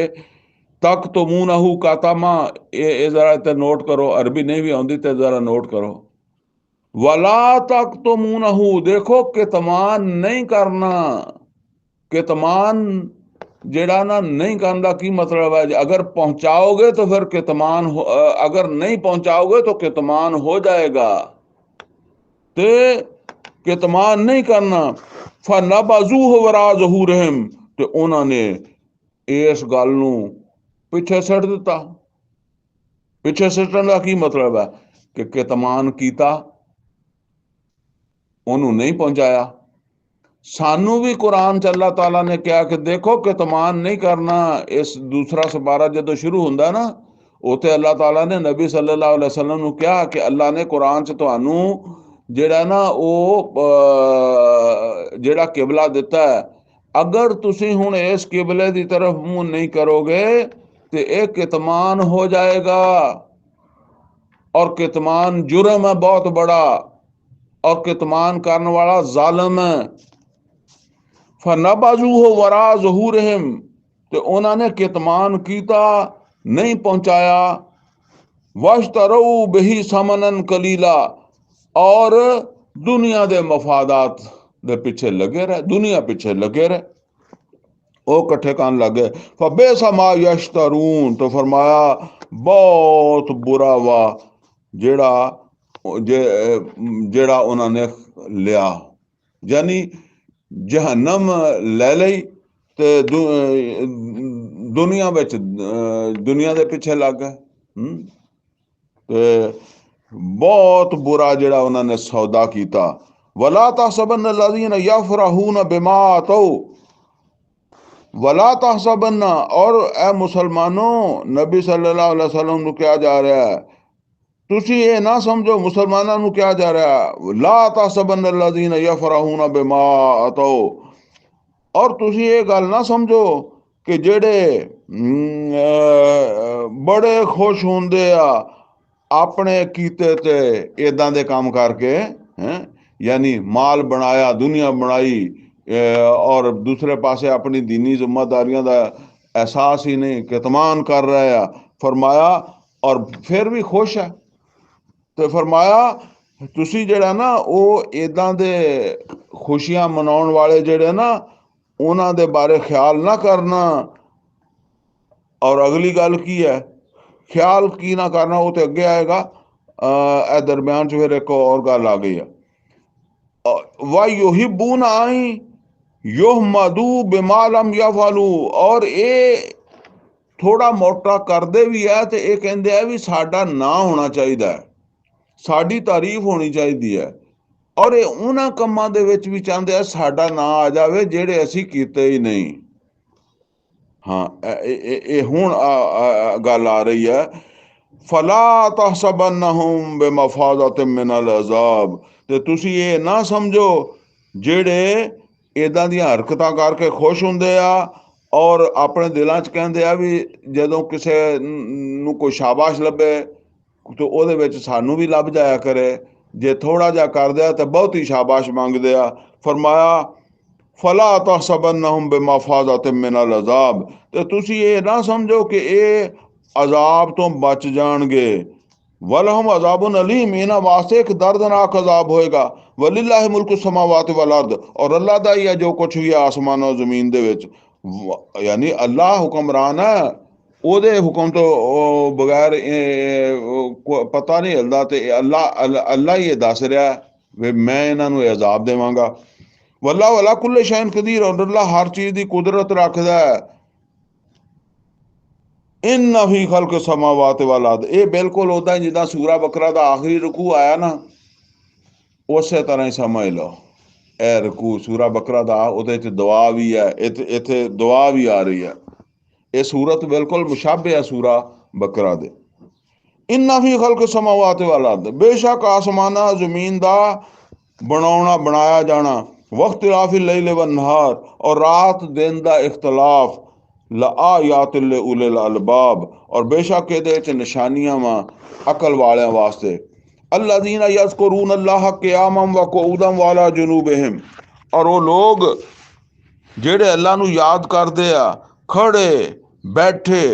तक तो मुंह नहू कातामा, ये जरा इतने नोट करो, अरबी नहीं भी आती तो जरा नोट करो। वला तक तो मुंह नहू, देखो कितमान नहीं करना। कितमान जेड़ा ना नहीं करना की मतलब है? अगर पहुंचाओगे तो फिर कितमान हो, अगर नहीं पहुंचाओगे तो कितमान हो जाएगा। ते कितमान नहीं करना। फनबज़ूहु वरा ज़ुहूरिहिम, ते उन्होंने इस गल नूं पिछे सट दिता। पिछे सटन का की मतलब है? कि कितमान कीता, उन्हों नहीं पहुंचाया। सानू भी कुरान च अल्लाह ताला ने कहा कि देखो कितमान नहीं करना। इस दूसरा सपारा जो शुरू होंदा ना, उत्थे अल्लाह ताला ने नबी सल्लल्लाहु अलैहि वसल्लम नूं कहा कि अल्लाह ने कुरान च तुहानू जेड़ा ना वो जेड़ा किबला दिता है, अगर तुसी हुण इस किबले की तरफ मुंह नहीं करोगे तो एक कितमान हो जाएगा, और कितमान जुर्म है बहुत बड़ा, और कितमान करने वाला जालिम है। फनबज़ूहु वरा ज़ुहूरिहिम, तो उन्होंने कितमान कीता, नहीं पहुंचाया। वश्तरऊ बिही समनन कलीला, और दुनिया के मफादात दे पिछे लगे रहे, दुनिया पिछे लगे रहे, वो कट्ठे करन लग गए। फबेसा मा यश्तरून, तो फरमाया बहुत बुरा वा जेड़ा जेड़ा उन्होंने लिया, यानी जहन्नम ले लई ते दुनिया विच दुनिया दे पिछे लग गए। बहुत बुरा जेड़ा उन्होंने सौदा कीता। वला तहसबन्न लज़ीना यफ़रहून बिमा अतौ, वला तहसबन्ना, और ए मुसलमानों, नबी सल्लल्लाहु अलैहि वसल्लम नूं कहा जा रहा है, तुसी ये ना समझो, मुसलमानों नूं कहा जा रहा है, ला तहसबन्ना लज़ीना यफ़रहून बिमा अतौ, और तुसी ये गल ना समझो कि जेड़े बड़े खुश होंदे आ ਆਪਣੇ ਕੀਤੇ ਤੇ ਇਦਾਂ ਦੇ ਕੰਮ ਕਰਕੇ ਹੈ, ਯਾਨੀ ਮਾਲ ਬਣਾਇਆ, ਦੁਨੀਆ ਬਣਾਈ, ਔਰ ਦੂਸਰੇ ਪਾਸੇ ਆਪਣੀ दीनी ਜ਼ਿੰਮੇਦਾਰੀਆਂ ਦਾ ਅਹਿਸਾਸ ਹੀ ਨਹੀਂ, ਕਿਤਮਾਨ ਕਰ ਰਿਹਾ ਆ। ਫਰਮਾਇਆ ਔਰ ਫਿਰ ਵੀ ਖੁਸ਼ ਹੈ। ਤੇ ਫਰਮਾਇਆ ਤੁਸੀਂ ਜਿਹੜਾ ਨਾ ਉਹ ਇਦਾਂ ਦੇ ਖੁਸ਼ੀਆਂ ਮਨਾਉਣ ਵਾਲੇ ਜਿਹੜੇ ਨਾ ਉਹਨਾਂ ਦੇ ਬਾਰੇ ਖਿਆਲ ਨਾ ਕਰਨਾ। ਔਰ ਅਗਲੀ ਗੱਲ ਕੀ ਹੈ, ਖਿਆਲ ਕੀ ਨਾ ਕਰਨਾ, ਉਹ ਤੇ ਅੱਗੇ ਆਏਗਾ। ਇਹ ਦਰਮਿਆਨ 'ਚ ਫਿਰ ਇੱਕ ਹੋਰ ਗੱਲ ਆ ਗਈ ਆ, ਵਾ ਯੁਹਿਬੂਨ ਆਈ ਯੁਹਮਦੂ ਬਿਮਾ ਲਮ ਯਫਅਲੂ। ਔਰ ਇਹ ਥੋੜਾ ਮੋਟਾ ਕਰਦੇ ਵੀ ਹੈ ਤੇ ਇਹ ਕਹਿੰਦੇ ਆ ਵੀ ਸਾਡਾ ਨਾਂ ਹੋਣਾ ਚਾਹੀਦਾ ਹੈ, ਸਾਡੀ ਤਾਰੀਫ ਹੋਣੀ ਚਾਹੀਦੀ ਹੈ। ਔਰ ਇਹ ਉਹਨਾਂ ਕੰਮਾਂ ਦੇ ਵਿੱਚ ਵੀ ਚਾਹੁੰਦੇ ਆ ਸਾਡਾ ਨਾਂ ਆ ਜਾਵੇ ਜਿਹੜੇ ਅਸੀਂ ਕੀਤੇ ਹੀ ਨਹੀਂ। ਹਾਂ, ਇਹ ਹੁਣ ਗੱਲ ਆ ਰਹੀ ਹੈ, ਫਲਾ ਤਹਸਬਨਹੁਮ ਬਿਮਫਾਜ਼ਤ ਮਿਨ ਅਲ ਅਜ਼ਾਬ। ਤੇ ਤੁਸੀਂ ਇਹ ਨਾ ਸਮਝੋ ਜਿਹੜੇ ਇਦਾਂ ਦੀਆਂ ਹਰਕਤਾਂ ਕਰਕੇ ਖੁਸ਼ ਹੁੰਦੇ ਆ ਔਰ ਆਪਣੇ ਦਿਲਾਂ 'ਚ ਕਹਿੰਦੇ ਆ ਵੀ ਜਦੋਂ ਕਿਸੇ ਨੂੰ ਕੋਈ ਸ਼ਾਬਾਸ਼ ਲੱਭੇ ਤੇ ਉਹਦੇ ਵਿੱਚ ਸਾਨੂੰ ਵੀ ਲੱਭ ਜਾਇਆ ਕਰੇ, ਜੇ ਥੋੜਾ ਜਿਹਾ ਕਰਦੇ ਆ ਤਾਂ ਬਹੁਤੀ ਸ਼ਾਬਾਸ਼ ਮੰਗਦੇ ਆ। ਫਰਮਾਇਆ ਫਲਾ ਤਹਸਬਨਹੁਮ ਬਿਮਫਾਜ਼ਤ ਮਿਨ ਅਲ ਅਜ਼ਾਬ। ਤੇ ਤੁਸੀਂ ਇਹ ਨਾ ਸਮਝੋ ਕਿ ਇਹ ਅਜ਼ਾਬ ਤੋਂ ਬਚ ਜਾਣਗੇ। ਵਲਹੁਮ ਅਜ਼ਾਬੁਨ ਅਲੀਮ, ਇਹਨਾਂ ਵਾਸਤੇ ਇੱਕ ਦਰਦਨਾਕ ਅਜ਼ਾਬ ਹੋਏਗਾ। ਵਲਿਲਾਹਿ ਮੁਲਕੁ ਸਮਾਵਾਤ ਵਲ ਅਰਦ, ਔਰ ਅੱਲਾ ਦਾ ਹੀ ਹੈ ਜੋ ਕੁਛ ਵੀ ਆਸਮਾਨ ਔਰ ਜ਼ਮੀਨ ਦੇ ਵਿੱਚ। ਯਾਨੀ ਅੱਲਾ ਹੁਕਮਰਾਨ ਹੈ, ਉਹਦੇ ਹੁਕਮ ਤੋਂ ਬਗੈਰ ਪਤਾ ਨਹੀਂ ਹਿਲਦਾ। ਤੇ ਅੱਲਾ ਹੀ ਇਹ ਦੱਸ ਰਿਹਾ ਵੀ ਮੈਂ ਇਹਨਾਂ ਨੂੰ ਅਜ਼ਾਬ ਦੇਵਾਂਗਾ। ਵੱਲਾਹੁ ਅਲਾ ਕੁੱਲ ਸ਼ੈਇਨ ਕਦੀਰ, ਔਰ ਅੱਲਾ ਹਰ ਚੀਜ਼ ਦੀ ਕੁਦਰਤ ਰੱਖਦਾ ਹੈ। ਇਨ ਫੀ ਖਲਕ ਸਮਾਵਾਤ ਵਲ ਅਰਦ, ਇਹ ਬਿਲਕੁਲ ਉਦਾਂ ਜਿੱਦਾਂ ਸੂਰਾ ਬਕਰਾ ਦਾ ਆਖਰੀ ਰਕੂ ਆਇਆ ਨਾ, ਉਸੇ ਤਰ੍ਹਾਂ ਹੀ ਸਮਝ ਲਓ। ਇਹ ਰਕੂ ਸੂਰਾ ਬਕਰਾ ਦਾ, ਉਹਦੇ 'ਚ ਦੁਆ ਵੀ ਹੈ, ਇੱਥੇ ਦੁਆ ਵੀ ਆ ਰਹੀ ਹੈ। ਇਹ ਸੂਰਤ ਬਿਲਕੁਲ ਮੁਸ਼ਾਬੇ ਹੈ ਸੂਰਾ ਬਕਰਾ ਦੇ। ਇਨ ਫੀ ਖਲਕ ਸਮਾਵਾਤ ਵਲ ਅਰਦ, ਬੇਸ਼ੱਕ ਆਸਮਾਨਾਂ ਜ਼ਮੀਨ ਦਾ ਬਣਾਉਣਾ, ਬਣਾਇਆ ਜਾਣਾ, ਵਖਤਿਲਾਫਿ ਲੈਲ व नहार, और रात दिन ਦਾ ਇਖਤਲਾਫ, ਲਆਯਾਤ ਲਿਉਲਿਲ ਅਲਬਾਬ, ਔਰ ਬੇਸ਼ੱਕ ਇਹਦੇ ਵਿੱਚ ਨਿਸ਼ਾਨੀਆਂ ਵਾ ਅਕਲ ਵਾਲਿਆਂ ਵਾਸਤੇ। ਅੱਲਜ਼ੀਨਾ ਯਜ਼ਕੁरून ਅੱਲਾਹ ਕਿਆਮਨ व ਕੂਦਨ व ਅਲਾ ਜੁਨੂਬਿਹਿਮ, ਔਰ ਉਹ ਲੋਕ ਜਿਹੜੇ ਅੱਲਾ ਨੂੰ ਯਾਦ ਕਰਦੇ ਆ ਖੜੇ ਬੈਠੇ,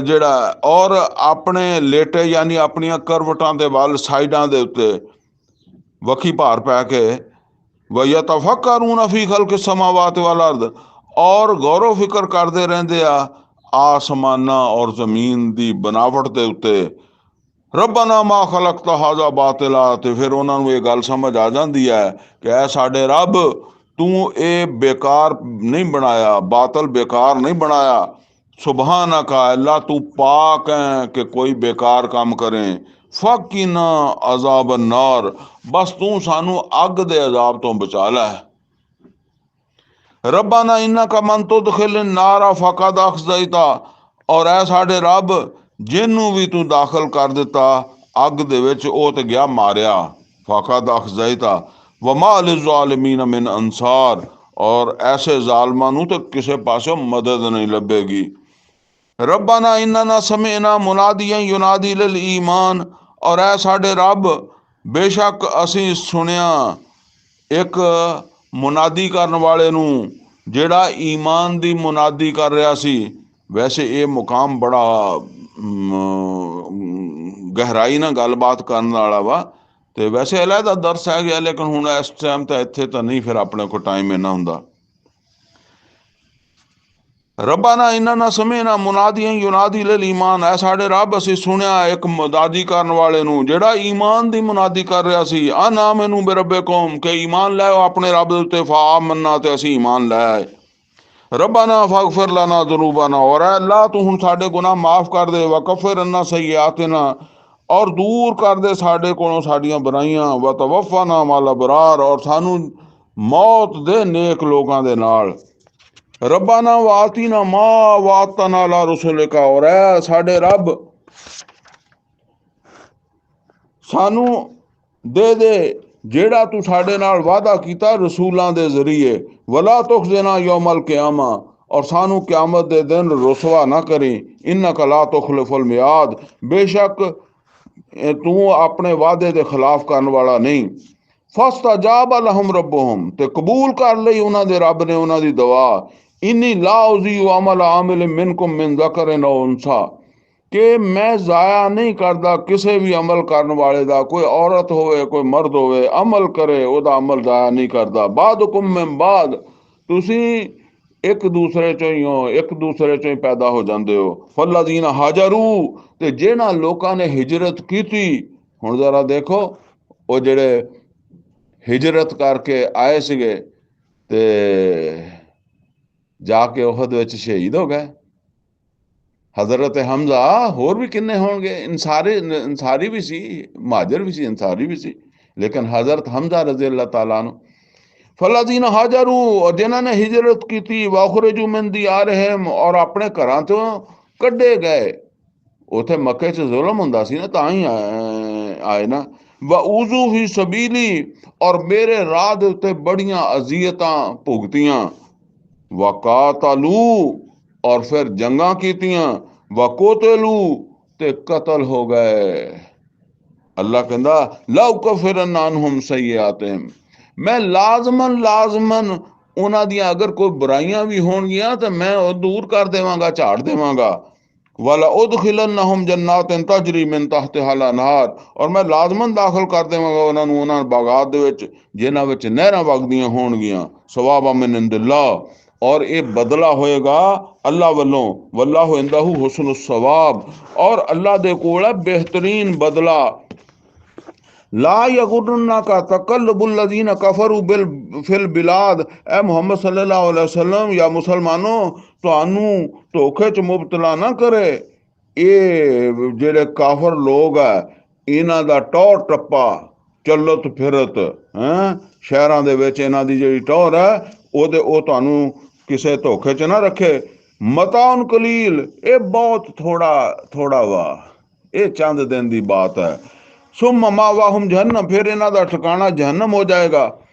ਜਿਹੜਾ ਔਰ ਆਪਣੇ ਲੇਟੇ ਯਾਨੀ ਆਪਣੀਆਂ ਕਰਵਟਾਂ ਦੇ ਵੱਲ, ਸਾਈਡਾਂ ਦੇ ਉੱਤੇ ਵੱਖੀ ਭਾਰ ਪੈ ਕੇ। ਵਯਤਫੱਕरून ਫੀ ਖਲਕ ਸਮਾਵਾਤ ਵਲ ਅਰਦ, ਔਰ ਗੌਰੋ ਫਿਕਰ ਕਰਦੇ ਰਹਿੰਦੇ ਆ ਆਸਮਾਨਾਂ ਔਰ ਜ਼ਮੀਨ ਦੀ ਬਨਾਵਟ ਦੇ ਉੱਤੇ। ਰੱਬਨਾ ਮਾ ਖਲਕਤ ਹਾਜ਼ਾ ਬਾਤਿਲਾ, ਤੇ ਫਿਰ ਉਹਨਾਂ ਨੂੰ ਇਹ ਗੱਲ ਸਮਝ ਆ ਜਾਂਦੀ ਹੈ ਕਿ ਇਹ ਸਾਡੇ ਰੱਬ, ਤੂੰ ਇਹ ਬੇਕਾਰ ਨਹੀਂ ਬਣਾਇਆ, ਬਾਤਲ ਬੇਕਾਰ ਨਹੀਂ ਬਣਾਇਆ। ਸੁਬਹਾਨਕਾ, ਅੱਲਾ ਤੂੰ ਪਾਕ ਹੈ ਕਿ ਕੋਈ ਬੇਕਾਰ ਕੰਮ ਕਰੇ। ਫਕਿਨਾ ਅਜ਼ਾਬ ਨਾਰ, ਬਸ ਤੂੰ ਸਾਨੂੰ ਅੱਗ ਦੇ ਅਜ਼ਾਬ ਤੋਂ ਬਚਾ ਲੈ। ਰੱਬਾਨਾ ਇਨਕਾ ਮਨ ਤੁਦਖਿਲ ਨਾਰਾ ਫਕਦ ਅਖਜ਼ੈਤਾ, ਔਰ ਐ ਸਾਡੇ ਰੱਬ ਜਿਹਨੂੰ ਵੀ ਤੂੰ ਦਾਖਲ ਕਰ ਦਿੱਤਾ ਅੱਗ ਦੇ ਵਿੱਚ, ਉਹ ਤੇ ਗਿਆ ਮਾਰਿਆ। ਫਕਦ ਅਖਜ਼ੈਤਾ ਵਮਾ ਲਿਜ਼ਾਲਿਮੀਨ ਮਿਨ ਅੰਸਾਰ, ਔਰ ਐਸੇ ਜ਼ਾਲਮਾਂ ਨੂੰ ਤੇ ਕਿਸੇ ਪਾਸੋਂ ਮਦਦ ਨਹੀਂ ਲੱਭੇਗੀ। ਰੱਬਾਨਾ ਇਨਨਾ ਸਮਿਅਨਾ ਮੁਨਾਦੀਅਨ ਯੁਨਾਦੀ ਲਿਲ ਈਮਾਨ, ਔਰ ਐ ਸਾਡੇ ਰੱਬ ਬੇਸ਼ੱਕ ਅਸੀਂ ਸੁਣਿਆ ਇੱਕ ਮੁਨਾਦੀ ਕਰਨ ਵਾਲੇ ਨੂੰ ਜਿਹੜਾ ਈਮਾਨ ਦੀ ਮੁਨਾਦੀ ਕਰ ਰਿਹਾ ਸੀ। ਵੈਸੇ ਇਹ ਮੁਕਾਮ ਬੜਾ ਗਹਿਰਾਈ ਨਾਲ ਗੱਲਬਾਤ ਕਰਨ ਵਾਲਾ ਵਾ, ਤੇ ਵੈਸੇ ਅਲੱਗਾ ਦਰਸ ਹੈ ਗਿਆ, ਲੇਕਿਨ ਹੁਣ ਇਸ ਟਾਈਮ ਤਾਂ ਇੱਥੇ ਤਾਂ ਨਹੀਂ ਫਿਰ ਆਪਣੇ ਕੋਲ ਟਾਈਮ ਇੰਨਾ ਹੁੰਦਾ। ਰੱਬਾਨਾ ਇਨਨਾ ਸਮਿਅਨਾ ਮੁਨਾਦੀਅਨ ਯੁਨਾਦੀ ਲਿਲ ਈਮਾਨ, ਐ ਸਾਡੇ ਰੱਬ ਅਸੀਂ ਸੁਣਿਆ ਇੱਕ ਮੁਨਾਦੀ ਕਰਨ ਵਾਲੇ ਨੂੰ ਜਿਹੜਾ ਈਮਾਨ ਦੀ ਮੁਨਾਦੀ ਕਰ ਰਿਹਾ ਸੀ। ਅਨ ਆਮਨੂ ਬਿਰੱਬਿਕੁਮ, ਕਿ ਈਮਾਨ ਲੈ ਆਓ ਆਪਣੇ ਰੱਬ ਦੇ ਉੱਤੇ। ਫਆਮਨਾ, ਤੇ ਅਸੀਂ ਈਮਾਨ ਲੈ ਆਏ। ਰੱਬਾਨਾ ਫਗਫਿਰ ਲਨਾ ਜ਼ੁਨੂਬਾਨਾ, ਔਰ ਅੱਲਾ ਤੂੰ ਹੁਣ ਸਾਡੇ ਗੁਨਾਹ ਮਾਫ ਕਰ ਦੇ। ਵਕਫਿਰ ਅੰਨਾ ਸਯਿਆਤਿਨਾ, ਔਰ ਦੂਰ ਕਰ ਦੇ ਸਾਡੇ ਕੋਲੋਂ ਸਾਡੀਆਂ ਬੁਰਾਈਆਂ। ਵਤਵਫਨਾ ਮਅਲ ਅਬਰਾਰ, ਔਰ ਸਾਨੂੰ ਮੌਤ ਦੇ ਨੇਕ ਲੋਕਾਂ ਦੇ ਨਾਲ। ਰੱਬਾਨਾ ਵਾਤੀਨਾ ਮਾ ਵਾਤਨਾ ਅਲਾ ਰਸੂਲਿਕਾ, ਔਰ ਐ ਸਾਡੇ ਰੱਬ ਸਾਨੂੰ ਦੇ ਦੇ ਜਿਹੜਾ ਤੂੰ ਸਾਡੇ ਨਾਲ ਵਾਅਦਾ ਕੀਤਾ ਰਸੂਲਾਂ ਦੇ ਜ਼ਰੀਏ। ਵਲਾ ਤੁਖਜ਼ਿਨਾ ਯੌਮਲ ਕਿਆਮਾ, ਔਰ ਸਾਨੂੰ ਕਿਆਮਤ ਦੇ ਦਿਨ ਰੁਸਵਾ ਨਾ ਕਰੀ। ਇਨਕ ਲਾ ਤੁਖਲਿਫੁਲ ਮਿਆਦ, ਬੇਸ਼ੱਕ ਤੂੰ ਆਪਣੇ ਵਾਅਦੇ ਦੇ ਖਿਲਾਫ ਕਰਨ ਵਾਲਾ ਨਹੀਂ। ਫਸਤਜਾਬ ਲਹੁਮ ਰੱਬੁਹੁਮ, ਤੇ ਕਬੂਲ ਕਰ ਲਈ ਉਹਨਾਂ ਦੇ ਰੱਬ ਨੇ ਉਹਨਾਂ ਦੀ ਦੁਆ। ਇੰਨੀ ਲਾ ਉਜ਼ੀਉ ਅਮਲ ਆਮਿਲ ਮਿਨਕੁਮ ਮਿਨ ਜ਼ਕਰਿਨ ਔ ਉਨਸਾ, ਕਿ ਮੈਂ ਜ਼ਾਇਆ ਨਹੀਂ ਕਰਦਾ ਕਿਸੇ ਵੀ ਅਮਲ ਕਰਨ ਵਾਲੇ ਦਾ, ਕੋਈ ਔਰਤ ਹੋਵੇ ਕੋਈ ਮਰਦ ਹੋਵੇ, ਅਮਲ ਕਰੇ ਉਹਦਾ ਅਮਲ ਜ਼ਾਇਆ ਨਹੀਂ ਕਰਦਾ। ਬਾਦੁਕੁਮ ਮਿਨ ਬਾਦ, ਤੁਸੀਂ ਇੱਕ ਦੂਸਰੇ ਚੋਂ ਹੀ ਹੋ, ਇੱਕ ਦੂਸਰੇ ਚੋਂ ਹੀ ਪੈਦਾ ਹੋ ਜਾਂਦੇ ਹੋ। ਫੱਲਜ਼ੀਨਾ ਹਾਜਰੂ, ਤੇ ਜਿਹਨਾਂ ਲੋਕਾਂ ਨੇ ਹਿਜਰਤ ਕੀਤੀ। ਹੁਣ ਜ਼ਰਾ ਦੇਖੋ, ਉਹ ਜਿਹੜੇ ਹਿਜਰਤ ਕਰਕੇ ਆਏ ਸੀਗੇ ਤੇ ਜਾ ਕੇ ਉਹਦ ਵਿੱਚ ਸ਼ਹੀਦ ਹੋ ਗਏ। ਹਜ਼ਰਤ ਹਮਜ਼ਾ, ਹੋਰ ਵੀ ਕਿੰਨੇ ਹੋਣਗੇ, ਅੰਸਾਰੀ ਵੀ ਸੀ, ਮੁਹਾਜਰ ਵੀ ਸੀ, ਅੰਸਾਰੀ ਵੀ ਸੀ, ਲੇਕਿਨ ਹਜ਼ਰਤ ਹਮਜ਼ਾ ਰਜ਼ੀ ਅੱਲਾਹ ਤਾਲਾ ਨੂੰ। ਫਲਾਜ਼ੀਨ ਹਾਜਰੂ, ਔਰ ਜਿਨ੍ਹਾਂ ਨੇ ਹਿਜਰਤ ਕੀਤੀ। ਵਾਖਰਜੂ ਮਿਨ ਦਿਆਰਿਹਿਮ, ਔਰ ਆਪਣੇ ਘਰਾਂ ਤੋਂ ਕੱਢੇ ਗਏ। ਉਥੇ ਮੱਕੇ 'ਚ ਜ਼ੁਲਮ ਹੁੰਦਾ ਸੀ ਨਾ, ਤਾਂ ਹੀ ਆਏ ਨਾ। ਵਊਜ਼ੂ ਫੀ ਸਬੀਲੀ, ਔਰ ਮੇਰੇ ਰਾਹ ਦੇ ਉੱਤੇ ਬੜੀਆਂ ਅਜ਼ੀਅਤਾਂ ਭੁਗਤੀਆਂ। ਵਕਾਤਲੂ, ਔਰ ਫਿਰ ਜੰਗਾਂ ਕੀਤੀਆਂ। ਵਕੋਤਲੂ, ਤੇ ਕਤਲ ਹੋ ਗਏ। ਅੱਲਾ ਕਹਿੰਦਾ ਲਓ ਕਫਿਰਨ ਅਨਹੁਮ ਸਯਿਆਤਿਹਿਮ, ਮੈਂ ਲਾਜ਼ਮਨ ਉਹਨਾਂ ਦੀਆਂ ਅਗਰ ਕੋਈ ਬੁਰਾਈਆਂ ਵੀ ਹੋਣਗੀਆਂ ਤਾਂ ਮੈਂ ਉਹ ਦੂਰ ਕਰ ਦੇਵਾਂਗਾ, ਝਾੜ ਦੇਵਾਂਗਾ। ਵਲਾ ਉਦਖਿਲਨਹੁਮ ਜन्नातिन तजरी मिन तहतिहा अल-अनहार, ਔਰ ਮੈਂ ਲਾਜ਼ਮਨ ਦਾਖਲ ਕਰ ਦੇਵਾਂਗਾ ਉਹਨਾਂ ਨੂੰ ਉਹਨਾਂ ਬਾਗਾਤ ਦੇ ਵਿੱਚ ਜਿਨ੍ਹਾਂ ਵਿੱਚ ਨਹਿਰਾਂ ਵਗਦੀਆਂ ਹੋਣਗੀਆਂ। ਸਵਾਬਾ ਮਿਨ ਇੰਦਿल्लाह, ਔਰ ਇਹ ਬਦਲਾ ਹੋਏਗਾ ਅੱਲਾ ਵੱਲੋਂ। ਵੱਲਾਹੁ ਇੰਦਹੁ ਹੁਸਨੁ ਸਵਾਬ, ਔਰ ਅੱਲਾ ਦੇ ਕੋਲ ਹੈ ਬਿਹਤਰੀਨ ਬਦਲਾ। ਲਾ ਯਗੁਰਨका तकल्लुबुल लज़ीना कफरू फिल बिलाद, ਐ ਮੁਹੰਮਦ ਸੱਲੱਲਾਹੁ ਅਲੈहि ਵਸੱਲਮ ਜਾਂ ਮੁਸਲਮਾਨੋ, ਤੁਹਾਨੂੰ ਧੋਖੇ 'ਚ ਮੁਬਤਲਾ ਨਾ ਕਰੇ ਇਹ ਜਿਹੜੇ ਕਾਫਰ ਲੋਕ ਆ। ਇਹਨਾਂ ਦਾ ਟੌਰ ਟੱਪਾ, ਚੱਲਤ ਫਿਰਤ ਹੈ ਸ਼ਹਿਰਾਂ ਦੇ ਵਿੱਚ, ਇਹਨਾਂ ਦੀ ਜਿਹੜੀ ਟੌਰ ਹੈ ਉਹ ਤੁਹਾਨੂੰ ਕਿਸੇ ਧੋਖੇ 'ਚ ਨਾ ਰੱਖੇ। ਮਤਾਉਨ ਕਲੀਲ, ਇਹ ਬਹੁਤ ਥੋੜਾ ਵਾ, ਇਹ ਚੰਦ ਦਿਨ ਦੀ ਬਾਤ ਹੈ। ਸੁਮ ਮਾਵਾਹੁਮ ਜਹन्नम, फिर इन्हों का ठिकाना जहन्नम हो जाएगा।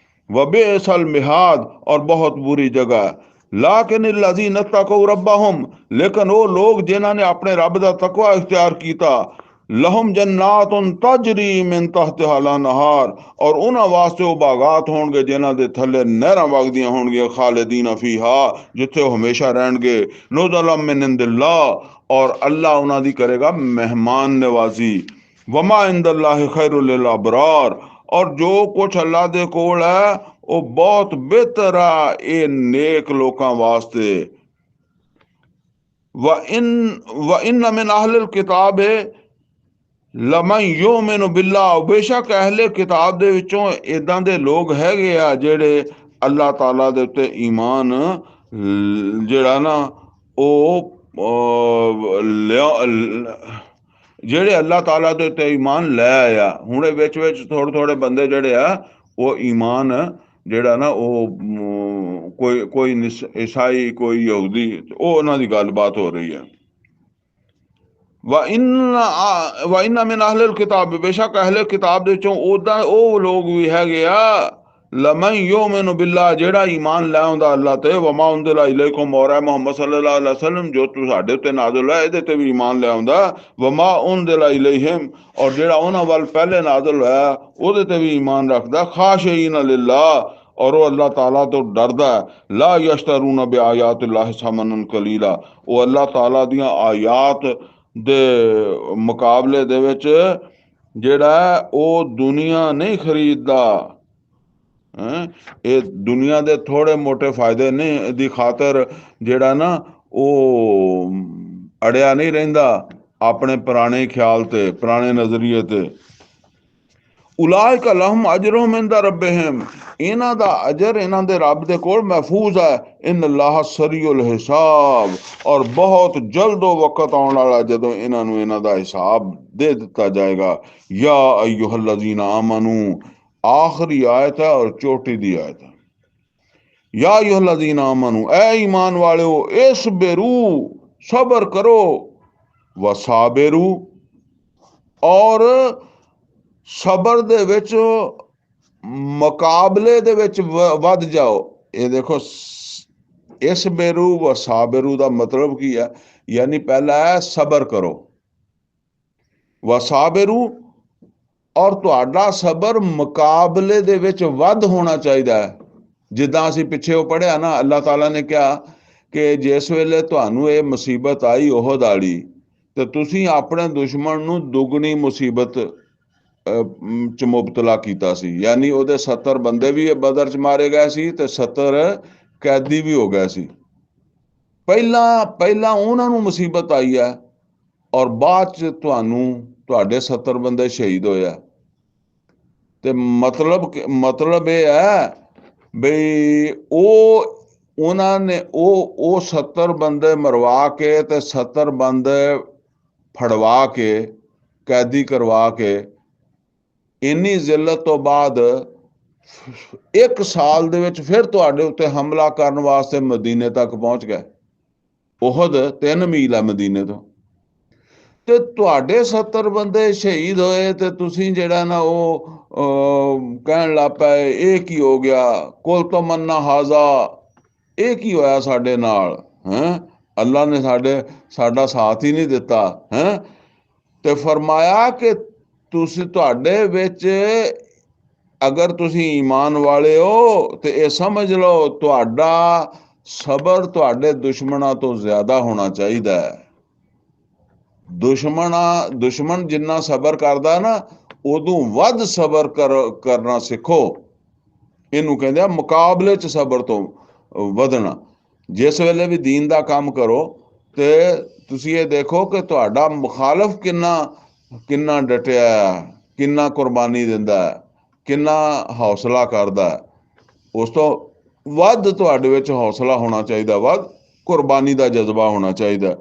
वबिअसल मिहाद, और बहुत बुरी जगह। लाकिन लज़ीना तक़ौ रब्बहुम, लेकिन वो लोग जिन्होंने अपने रब का तकवा इख्तियार किया। लहुम जन्नातुन तजरी मिन तहतिहा अल-अनहार, और उन्होंने वास्ते वो बागात होंगे जिन्हों के थले नहरां वगदियां होंगियां। खालिदीना फीहा, जिथे वो हमेशा रहेंगे। नुज़लन मिन इंदिल्लाह, और अल्लाह उन्हों की करेगा मेहमान नवाजी। वमा इंदल्लाहि खैरुल लिल अबरार, और जो कुछ अल्लाह दे कोल है वो बहुत बेहतर है ये नेक लोगों वास्ते। व इन मिन अहलिल किताब लमन युमिनु बिल्लाह, बेशक अहले किताब दे विचों इदां दे लोग हैगे आ जेड़े अल्लाह ताला दे उत्ते ईमान जेड़ा ना ਜਿਹੜੇ ਅੱਲਾਹ ਤਾਲਾ ਦੇ ਉੱਤੇ ਈਮਾਨ ਲੈ ਆਇਆ। ਹੁਣ ਇਹ ਵਿੱਚ ਥੋੜੇ ਬੰਦੇ ਜਿਹੜੇ ਆ ਉਹ ਈਮਾਨ ਜਿਹੜਾ ਨਾ ਉਹ ਕੋਈ ਈਸਾਈ, ਕੋਈ ਯਹੂਦੀ, ਉਹ ਉਹਨਾਂ ਦੀ ਗੱਲਬਾਤ ਹੋ ਰਹੀ ਹੈ। ਵਾ ਇਨ ਮਿਨ ਅਹਲਿਲ ਕਿਤਾਬ, ਬੇਸ਼ੱਕ ਅਹਲੇ ਕਿਤਾਬ ਦੇ ਵਿੱਚੋਂ ਉਦਾਂ ਉਹ ਲੋਕ ਵੀ ਹੈਗੇ ਆ। ਲਮਨ ਯੂਮਿਨੁ ਬਿल्लाह, ਜਿਹੜਾ ਈਮਾਨ ਲੈ ਆਉਂਦਾ ਅੱਲਾ ਤੇ। ਵਮਾ ਉਨਜ਼ਿਲਾ ਇਲੈਕੁਮ, ਔਰ ਹੈ ਮੁਹੰਮਦ ਸੱਲੱਲਾਹੁ ਅਲੈहि ਵਸੱਲਮ ਜੋ ਤੁਹਾਡੇ ਉੱਤੇ ਨਾਜ਼ਿਲ ਹੋਇਆ ਇਹਦੇ ਤੇ ਵੀ ਈਮਾਨ ਲੈ ਆਉਂਦਾ। ਵਮਾ ਉਨਜ਼ਿਲਾ ਇਲੈਹਿਮ, ਔਰ ਜਿਹੜਾ ਉਹਨਾਂ ਵੱਲ ਪਹਿਲੇ ਨਾਜ਼ਿਲ ਹੋਇਆ ਉਹਦੇ ਤੇ ਵੀ ਈਮਾਨ ਰੱਖਦਾ। ਖਾਸ਼ੀਈਨ ਲਿल्लाह, और वो अल्लाह ताला तो डरदा है। ला यश्तरून बिआयातिल्लाहि समनन कलीला, वो अल्लाह ताला दियां आयात दे मुकाबले दे विच जेड़ा वो दुनिया नहीं खरीददा। ये दुनिया दे थोड़े मोटे फायदे नहीं दी खातर जेड़ा ना वो अड़िया नहीं रहिंदा अपने पुराने ख्याल ते, पुराने नजरिए ते। उलाइका लहुम अजरुहुम इंदा रब्बिहिम, इन्हां दा अजर इन्हां दे रब दे कोल महफूज है। इन अल्लाह सरीउल हिसाब, और बहुत जल्दो वक्त आने वाला जदों इन्हां नूं इन्हां दा हिसाब दे दिता जाएगा। या अय्युहल्लज़ीना आमनू, आखिरी आयत है और चोटी दी आयत है। या अय्युहल्लज़ीना आमनू, ए ईमान वाले, इस्बिरू, सबर करो। वसाबिरू, और सबर दे विच मुकाबले दे विच वध जाओ। ये देखो, इस बेरू व साबिरू का मतलब की है, यानी पहला है सबर करो। ਵਸਾਬਿਰੂ, ਔਰ ਤੁਹਾਡਾ ਸਬਰ ਮੁਕਾਬਲੇ ਦੇ ਵਿੱਚ ਵੱਧ ਹੋਣਾ ਚਾਹੀਦਾ ਹੈ। ਜਿੱਦਾਂ ਅਸੀਂ ਪਿੱਛੇ ਉਹ ਪੜ੍ਹਿਆ ਨਾ, ਅੱਲਾਹ ਤਾਲਾ ਨੇ ਕਿਹਾ ਕਿ ਜਿਸ ਵੇਲੇ ਤੁਹਾਨੂੰ ਇਹ ਮੁਸੀਬਤ ਆਈ ਉਹਦ ਵਾਲੀ, ਤੇ ਤੁਸੀਂ ਆਪਣੇ ਦੁਸ਼ਮਣ ਨੂੰ ਦੁੱਗਣੀ ਮੁਸੀਬਤ ਚ ਮੁਬਤਲਾ ਕੀਤਾ ਸੀ। ਯਾਨੀ ਉਹਦੇ 70 ਬੰਦੇ ਵੀ ਬਦਰ ਚ ਮਾਰੇ ਗਏ ਸੀ ਤੇ 70 ਕੈਦੀ ਵੀ ਹੋ ਗਏ ਸੀ। ਪਹਿਲਾਂ ਉਹਨਾਂ ਨੂੰ ਮੁਸੀਬਤ ਆਈ ਹੈ, ਔਰ ਬਾਅਦ ਚ ਤੁਹਾਡੇ 70 ਬੰਦੇ ਸ਼ਹੀਦ ਹੋਏ ਆ। ਤੇ ਮਤਲਬ ਇਹ ਹੈ ਬਈ ਉਹਨਾਂ ਨੇ ਉਹ 70 ਬੰਦੇ ਮਰਵਾ ਕੇ ਤੇ 70 ਬੰਦੇ ਫੜਵਾ ਕੇ ਕੈਦੀ ਕਰਵਾ ਕੇ ਇੰਨੀ ਜ਼ਿਲਤ ਤੋਂ ਬਾਅਦ 1 ਸਾਲ ਦੇ ਵਿੱਚ ਫਿਰ ਤੁਹਾਡੇ ਉੱਤੇ ਹਮਲਾ ਕਰਨ ਵਾਸਤੇ ਮਦੀਨੇ ਤੱਕ ਪਹੁੰਚ ਗਏ। ਉਹਦ 3 ਮੀਲ ਹੈ ਮਦੀਨੇ ਤੋਂ, ਤੇ ਤੁਹਾਡੇ 70 ਬੰਦੇ ਸ਼ਹੀਦ ਹੋਏ ਤੇ ਤੁਸੀਂ ਜਿਹੜਾ ਨਾ ਉਹ ਕਹਿਣ ਲੱਗ ਪਏ ਇਹ ਕੀ ਹੋ ਗਿਆ, ਕੁਲ ਤੋਂ ਮੰਨਾ ਹਾਜ਼ਾ, ਇਹ ਕੀ ਹੋਇਆ ਸਾਡੇ ਨਾਲ, ਹੈਂ ਅੱਲਾ ਨੇ ਸਾਡਾ ਸਾਥ ਹੀ ਨਹੀਂ ਦਿੱਤਾ ਹੈ। ਤੇ ਫਰਮਾਇਆ ਕਿ ਤੁਹਾਡੇ ਵਿੱਚ ਅਗਰ ਤੁਸੀਂ ਈਮਾਨ ਵਾਲੇ ਹੋ ਤੇ ਇਹ ਸਮਝ ਲਓ ਤੁਹਾਡਾ ਸਬਰ ਤੁਹਾਡੇ ਦੁਸ਼ਮਣਾਂ ਤੋਂ ਜ਼ਿਆਦਾ ਹੋਣਾ ਚਾਹੀਦਾ ਹੈ। ਦੁਸ਼ਮਣ ਜਿੰਨਾ ਸਬਰ ਕਰਦਾ ਨਾ, ਉਦੋਂ ਵੱਧ ਸਬਰ ਕਰਨਾ ਸਿੱਖੋ। ਇਹਨੂੰ ਕਹਿੰਦੇ ਆ ਮੁਕਾਬਲੇ 'ਚ ਸਬਰ ਤੋਂ ਵਧਣਾ। ਜਿਸ ਵੇਲੇ ਵੀ ਦੀਨ ਦਾ ਕੰਮ ਕਰੋ ਤੇ ਤੁਸੀਂ ਇਹ ਦੇਖੋ ਕਿ ਤੁਹਾਡਾ ਮੁਖਾਲਫ ਕਿੰਨਾ ਡਟਿਆ, ਕਿੰਨਾ ਕੁਰਬਾਨੀ ਦਿੰਦਾ, ਕਿੰਨਾ ਹੌਸਲਾ ਕਰਦਾ। ਉਸ ਤੋਂ ਵੱਧ ਤੁਹਾਡੇ ਵਿੱਚ ਹੌਸਲਾ ਹੋਣਾ ਚਾਹੀਦਾ, ਵੱਧ ਕੁਰਬਾਨੀ ਦਾ ਜਜ਼ਬਾ ਹੋਣਾ ਚਾਹੀਦਾ।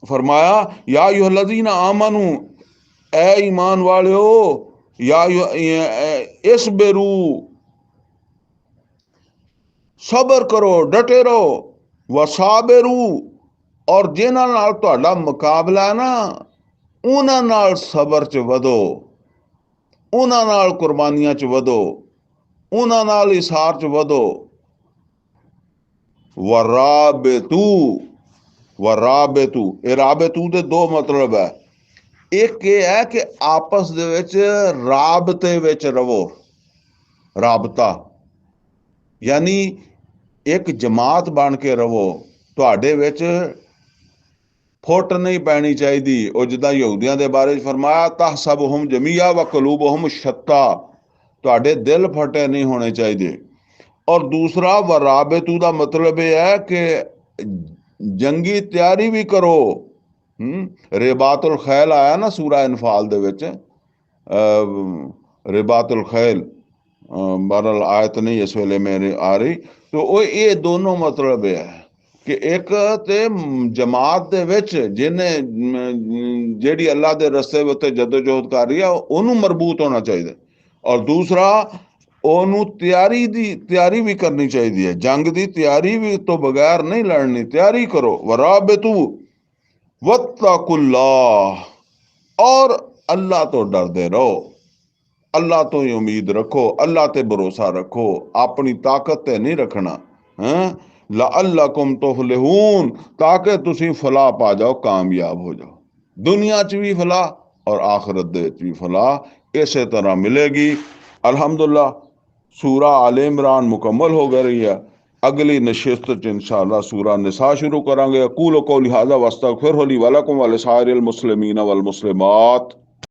फरमाया या अय्युहल्लज़ीना आमनू, ए ईमान वालियो, या इस्बिरू, सबर करो, डटे रहो, वसाबिरू, और जिन्हां नाल तुहाडा मुकाबला ना उन्हां नाल सबर च वधो, उन्हां नाल कुर्बानियां च वधो, उन्हां नाल इसार च वधो। वराबितू, वराबितू, ये राबितू दे 2 मतलब है। एक ये है कि आपस दे विच राबते विच रवो, राबता यानी एक जमात बन के रवो। तुहाडे विच फुट नहीं पैनी चाहिए। वो जिद्दां यहूदियां दे बारे फरमाया तहसबहुम जमीआ व कुलूबहुम शत्ता, तुहाडे दिल फटे नहीं होने चाहिए। और दूसरा वराबितू का मतलब यह है कि जंगी तैयारी भी करो। रिबातुल खैल आया ना सूरा इनफाल दे विच, रिबातुल खैल, बहरहाल आयत नहीं इस वेले मेरे आ रही। तो वो ये दोनों मतलब है कि एक ते जमात दे विच जिन्हें जेड़ी अल्लाह दे रस्ते उत्ते जदोजहद कर रही है उन्होंने मरबूत होना चाहिए, और दूसरा ਉਹਨੂੰ ਤਿਆਰੀ ਵੀ ਕਰਨੀ ਚਾਹੀਦੀ ਹੈ। ਜੰਗ ਦੀ ਤਿਆਰੀ ਵੀ ਤੋਂ ਬਗੈਰ ਨਹੀਂ ਲੜਨੀ, ਤਿਆਰੀ ਕਰੋ। ਵਰਾਬਿਤੂ वत्तकुल्लाह, और अल्लाह तो डरते रहो, अल्लाह तो ही उम्मीद रखो, अल्लाह ते भरोसा रखो, अपनी ताकत ते नहीं रखना है। लअल्लकुम तुफलिहून, ताकि तुसी फलाह पा जाओ, कामयाब हो जाओ, दुनिया च भी फलाह और आखिरत दे भी फलाह इस तरह मिलेगी। अल्हम्दुलिल्लाह सूरा आले इमरान मुकम्मल हो गई है। अगली नशिस्त इंशाअल्लाह सूरा निसा शुरू करांगे। अकूलु कौली हाज़ा वस्तगफिरहु ली व लकुम व लिसाइरिल मुस्लिमीन वल मुस्लिमात।